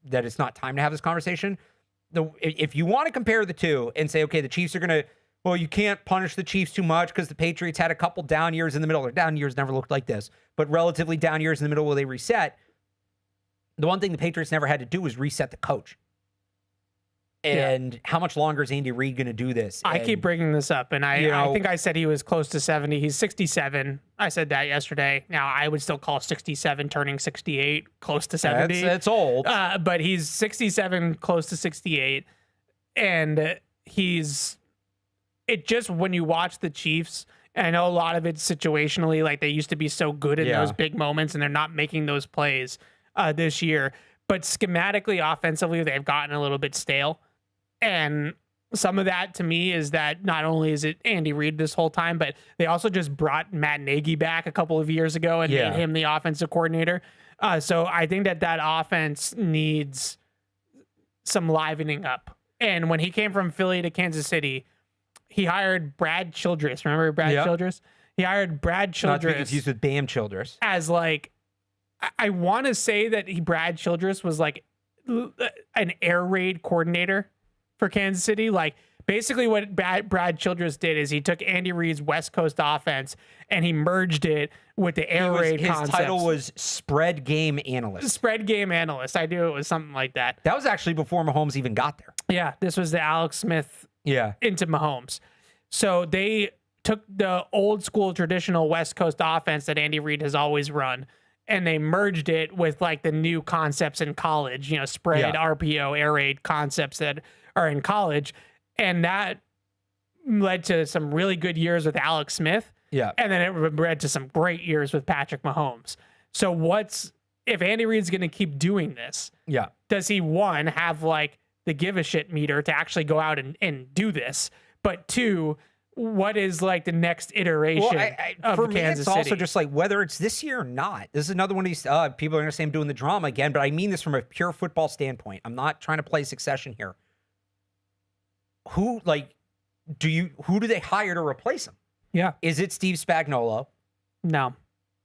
E: that it's not time to have this conversation. If you want to compare the two and say, okay, the Chiefs are going to, well, you can't punish the Chiefs too much because the Patriots had a couple down years in the middle. Their down years never looked like this, but relatively down years in the middle where they reset. The one thing the Patriots never had to do was reset the coach. And how much longer is Andy Reid going to do this?
C: I keep bringing this up, and I think I said he was close to 70. He's 67. I said that yesterday. Now, I would still call 67 turning 68 close to 70.
E: It's old.
C: But he's 67, close to 68. And it just, when you watch the Chiefs, and I know a lot of it's situationally, like they used to be so good in those big moments, and they're not making those plays this year. But schematically, offensively, they've gotten a little bit stale. And some of that to me is that not only is it Andy Reid this whole time, but they also just brought Matt Nagy back a couple of years ago and made him the offensive coordinator. So I think that offense needs some livening up. And when he came from Philly to Kansas City, he hired Brad Childress. Remember Brad Childress? He hired Brad Childress.
E: Not to be confused with Bam Childress.
C: As I want to say that Brad Childress was an air raid coordinator for Kansas City. Basically what Brad Childress did is he took Andy Reid's West Coast offense and he merged it with the air raid concepts.
E: His title was spread game analyst.
C: Spread game analyst. I knew it was something like that.
E: That was actually before Mahomes even got there.
C: Yeah, this was the Alex Smith into Mahomes. So they took the old school traditional West Coast offense that Andy Reid has always run, and they merged it with the new concepts in college, spread, RPO, air raid concepts that are in college. And that led to some really good years with Alex Smith.
E: Yeah.
C: And then it led to some great years with Patrick Mahomes. So if Andy Reid's going to keep doing this, does he, one, have the give a shit meter to actually go out and do this? But 2, what is the next iteration of
E: for me,
C: Kansas
E: it's
C: City?
E: also just whether it's this year or not. This is another one of these people are going to say I'm doing the drama again, but I mean this from a pure football standpoint. I'm not trying to play succession here. Who do they hire to replace him?
C: Yeah.
E: Is it Steve Spagnuolo?
C: No.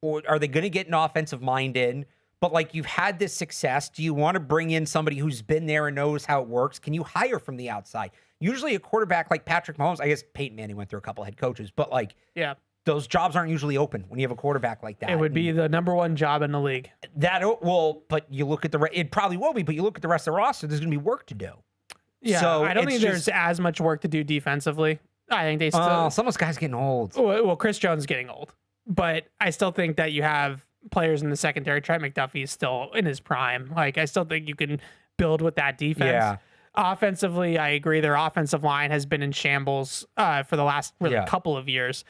E: Or are they going to get an offensive mind in, but like you've had this success. Do you want to bring in somebody who's been there and knows how it works? Can you hire from the outside? Usually a quarterback like Patrick Mahomes, I guess Peyton Manning went through a couple of head coaches, but like those jobs aren't usually open when you have a quarterback like that.
C: It would be the number one job in the league.
E: But you look at it probably will be, but you look at the rest of the roster, there's going to be work to do.
C: Yeah,
E: so
C: I don't think there's as much work to do defensively. I think they still...
E: some of those guys getting old.
C: Well, Chris Jones is getting old. But I still think that you have players in the secondary. Trent McDuffie is still in his prime. Like, I still think you can build with that defense.
E: Yeah.
C: Offensively, I agree. Their offensive line has been in shambles for the last couple of years,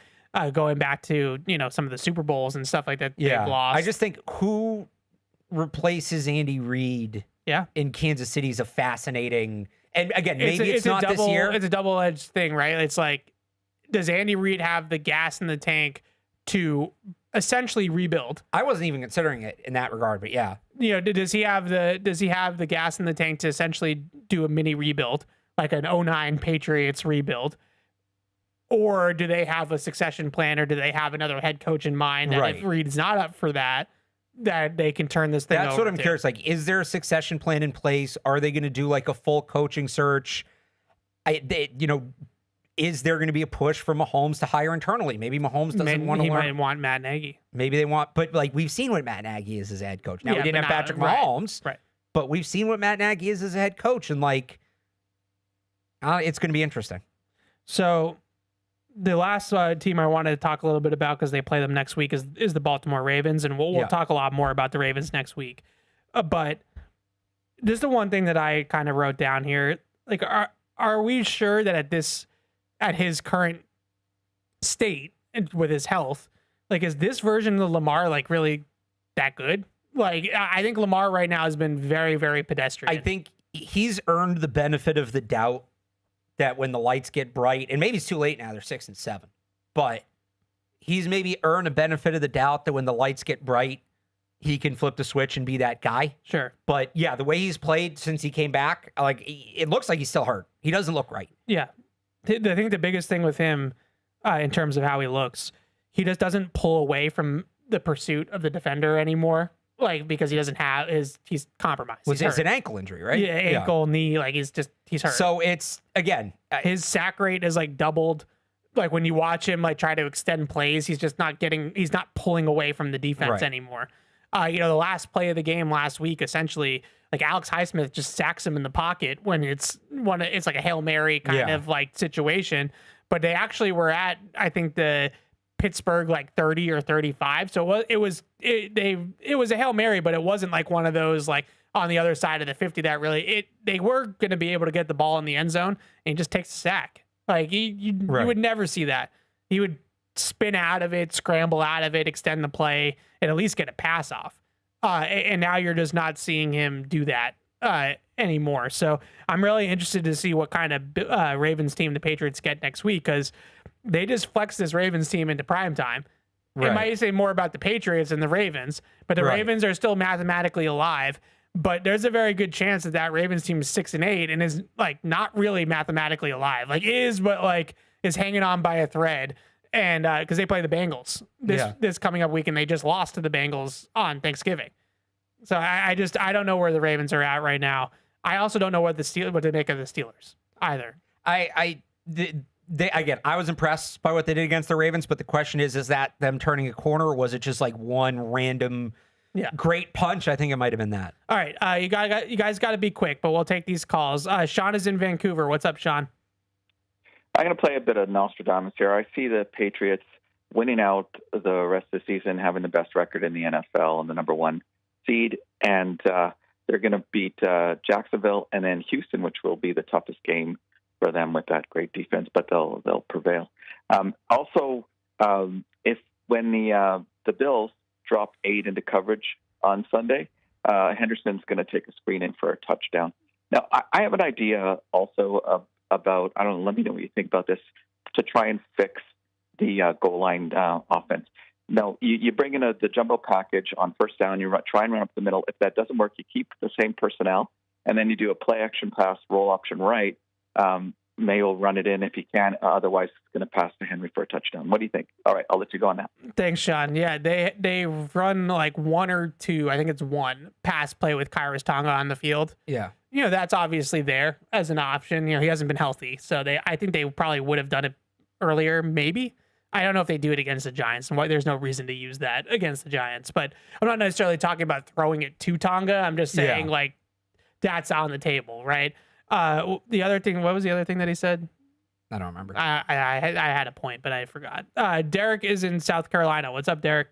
C: going back to, some of the Super Bowls and stuff like that they've lost.
E: I just think who replaces Andy Reid in Kansas City is a fascinating... And again, maybe it's not this year.
C: It's a double-edged thing, right? It's like, does Andy Reid have the gas in the tank to essentially rebuild?
E: I wasn't even considering it in that regard, but yeah.
C: Does he have the gas in the tank to essentially do a mini rebuild, like an 2009 Patriots rebuild? Or do they have a succession plan, or do they have another head coach in mind that if Reid's not up for that they can turn this thing over?
E: That's what I'm curious. Like, is there a succession plan in place? Are they going to do like a full coaching search? Is there going to be a push for Mahomes to hire internally? Maybe Mahomes doesn't want to learn.
C: He might want Matt Nagy.
E: Maybe they want, but like we've seen what Matt Nagy is as a head coach. Now we didn't have Patrick Mahomes,
C: right?
E: But we've seen what Matt Nagy is as a head coach, and like, it's going to be interesting.
C: So, the last team I wanted to talk a little bit about, because they play them next week, is the Baltimore Ravens, and we'll talk a lot more about the Ravens next week. But this is the one thing that I kind of wrote down here. Like, are we sure that at his current state and with his health, like, is this version of Lamar like really that good? Like, I think Lamar right now has been very, very pedestrian.
E: I think he's earned the benefit of the doubt that when the lights get bright, and maybe it's too late now, they're 6-7, but he's maybe earned a benefit of the doubt that when the lights get bright, he can flip the switch and be that guy.
C: Sure.
E: But yeah, the way he's played since he came back, like, it looks like he's still hurt. He doesn't look right.
C: Yeah. I think the biggest thing with him, in terms of how he looks, he just doesn't pull away from the pursuit of the defender anymore. Like, because he doesn't have he's compromised.
E: It's an ankle injury, right?
C: Yeah, ankle, knee, like he's hurt.
E: So it's, again,
C: his sack rate is like doubled. Like, when you watch him like try to extend plays, he's not pulling away from the defense anymore. The last play of the game last week, essentially, like, Alex Highsmith just sacks him in the pocket when it's like a Hail Mary kind of like situation. But they actually were at, I think, the Pittsburgh like 30 or 35. So it was a Hail Mary, but it wasn't like one of those like on the other side of the 50 that really they were going to be able to get the ball in the end zone, and he just takes a sack. Like, you would never see that. He would spin out of it, scramble out of it, extend the play, and at least get a pass off. And now you're just not seeing him do that anymore. So I'm really interested to see what kind of Ravens team the Patriots get next week, because they just flexed this Ravens team into prime time. It might say more about the Patriots than the Ravens, but the Ravens are still mathematically alive. But there's a very good chance that Ravens team is 6-8 and is like not really mathematically alive. Like, but like is hanging on by a thread. And because they play the Bengals this coming up week, and they just lost to the Bengals on Thanksgiving. So I don't know where the Ravens are at right now. I also don't know what to make of the Steelers either.
E: I was impressed by what they did against the Ravens, but the question is that them turning a corner, or was it just like one random great punch? I think it might have been that.
C: All right, you guys got to be quick, but we'll take these calls. Sean is in Vancouver. What's up, Sean?
N: I'm going to play a bit of Nostradamus here. I see the Patriots winning out the rest of the season, having the best record in the NFL and the number one seed, and they're going to beat Jacksonville and then Houston, which will be the toughest game for them with that great defense, but they'll prevail. Also, if when the Bills drop 8 into coverage on Sunday, Henderson's going to take a screen in for a touchdown. Now, I have an idea also about, I don't know, let me know what you think about this, to try and fix the goal line offense. Now, you bring in the jumbo package on first down, you try and run up the middle. If that doesn't work, you keep the same personnel, and then you do a play action pass, roll option right. Mayo run it in if he can. Otherwise, it's going to pass to Henry for a touchdown. What do you think? All right, I'll let you go on that.
C: Thanks, Sean. Yeah, they run like one or two, I think it's one pass play with Kairos Tonga on the field.
E: Yeah.
C: That's obviously there as an option. He hasn't been healthy, so I think they probably would have done it earlier, maybe. I don't know if they do it against the Giants, and why there's no reason to use that against the Giants. But I'm not necessarily talking about throwing it to Tonga. I'm just saying, like, that's on the table, right? The other thing, what was the other thing that he said?
E: I don't remember.
C: I had a point, but I forgot. Derek is in South Carolina. What's up, Derek?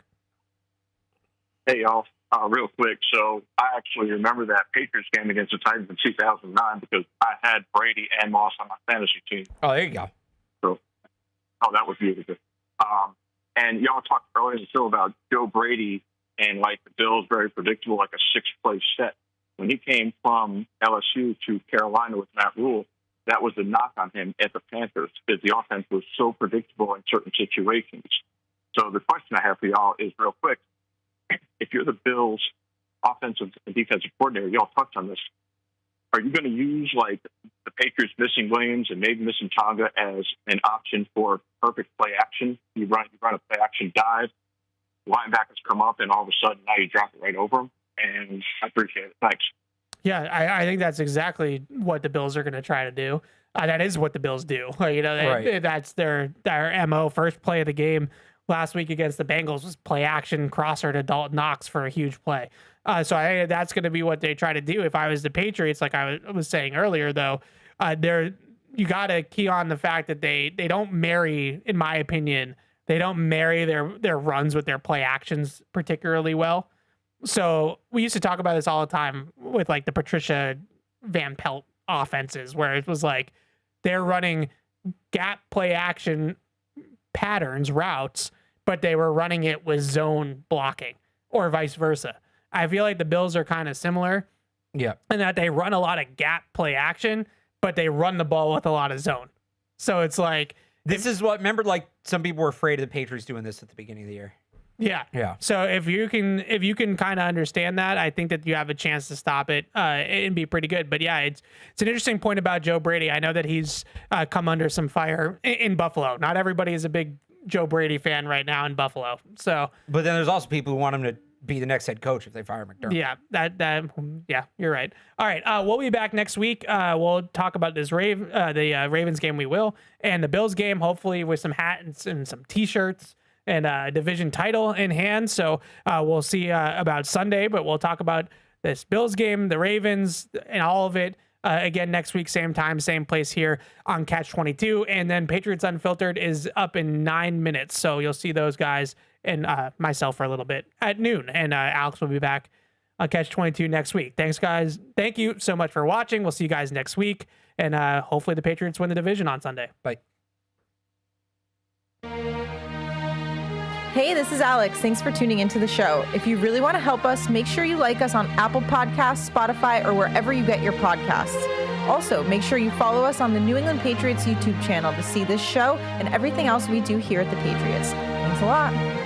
O: Hey, y'all. Real quick. So I actually remember that Patriots game against the Titans in 2009 because I had Brady and Moss on my fantasy team.
E: Oh, there you go.
O: So, that was beautiful. And y'all talked earlier in the show about Joe Brady and like the Bills, very predictable, like a 6-play set. When he came from LSU to Carolina with Matt Rule, that was the knock on him at the Panthers, because the offense was so predictable in certain situations. So the question I have for y'all is real quick. If you're the Bills' offensive and defensive coordinator, y'all touched on this, are you going to use like the Patriots missing Williams and maybe missing Tonga as an option for perfect play action? You run a play action dive, linebackers come up, and all of a sudden now you drop it right over them. And I appreciate it. Thanks.
C: Yeah, I think that's exactly what the Bills are going to try to do. That is what the Bills do. That's their MO. First play of the game last week against the Bengals was play action crosser to Dalton Knox for a huge play. So I think that's going to be what they try to do. If I was the Patriots, like I was saying earlier, though, you got to key on the fact that they don't marry, in my opinion, they don't marry their runs with their play actions particularly well. So we used to talk about this all the time with like the Patricia Van Pelt offenses, where it was like they're running gap play action patterns, routes, but they were running it with zone blocking or vice versa. I feel like the Bills are kind of similar.
E: Yeah.
C: And that they run a lot of gap play action, but they run the ball with a lot of zone. So it's like,
E: this is what, remember, like some people were afraid of the Patriots doing this at the beginning of the year.
C: Yeah.
E: Yeah.
C: So if you can kind of understand that, I think that you have a chance to stop it and be pretty good. But yeah, it's an interesting point about Joe Brady. I know that he's come under some fire in Buffalo. Not everybody is a big Joe Brady fan right now in Buffalo. So,
E: but then there's also people who want him to be the next head coach if they fire McDermott.
C: Yeah, yeah, you're right. All right, we'll be back next week. We'll talk about this the Ravens game. We will, and the Bills game, hopefully with some hats and some T-shirts and a division title in hand. So we'll see about Sunday, but we'll talk about this Bills game, the Ravens, and all of it again next week, same time, same place here on Catch-22. And then Patriots Unfiltered is up in 9 minutes. So you'll see those guys and myself for a little bit at noon. And Alex will be back on Catch-22 next week. Thanks, guys. Thank you so much for watching. We'll see you guys next week. And hopefully the Patriots win the division on Sunday.
E: Bye.
P: Hey, this is Alex. Thanks for tuning into the show. If you really want to help us, make sure you like us on Apple Podcasts, Spotify, or wherever you get your podcasts. Also, make sure you follow us on the New England Patriots YouTube channel to see this show and everything else we do here at the Patriots. Thanks a lot.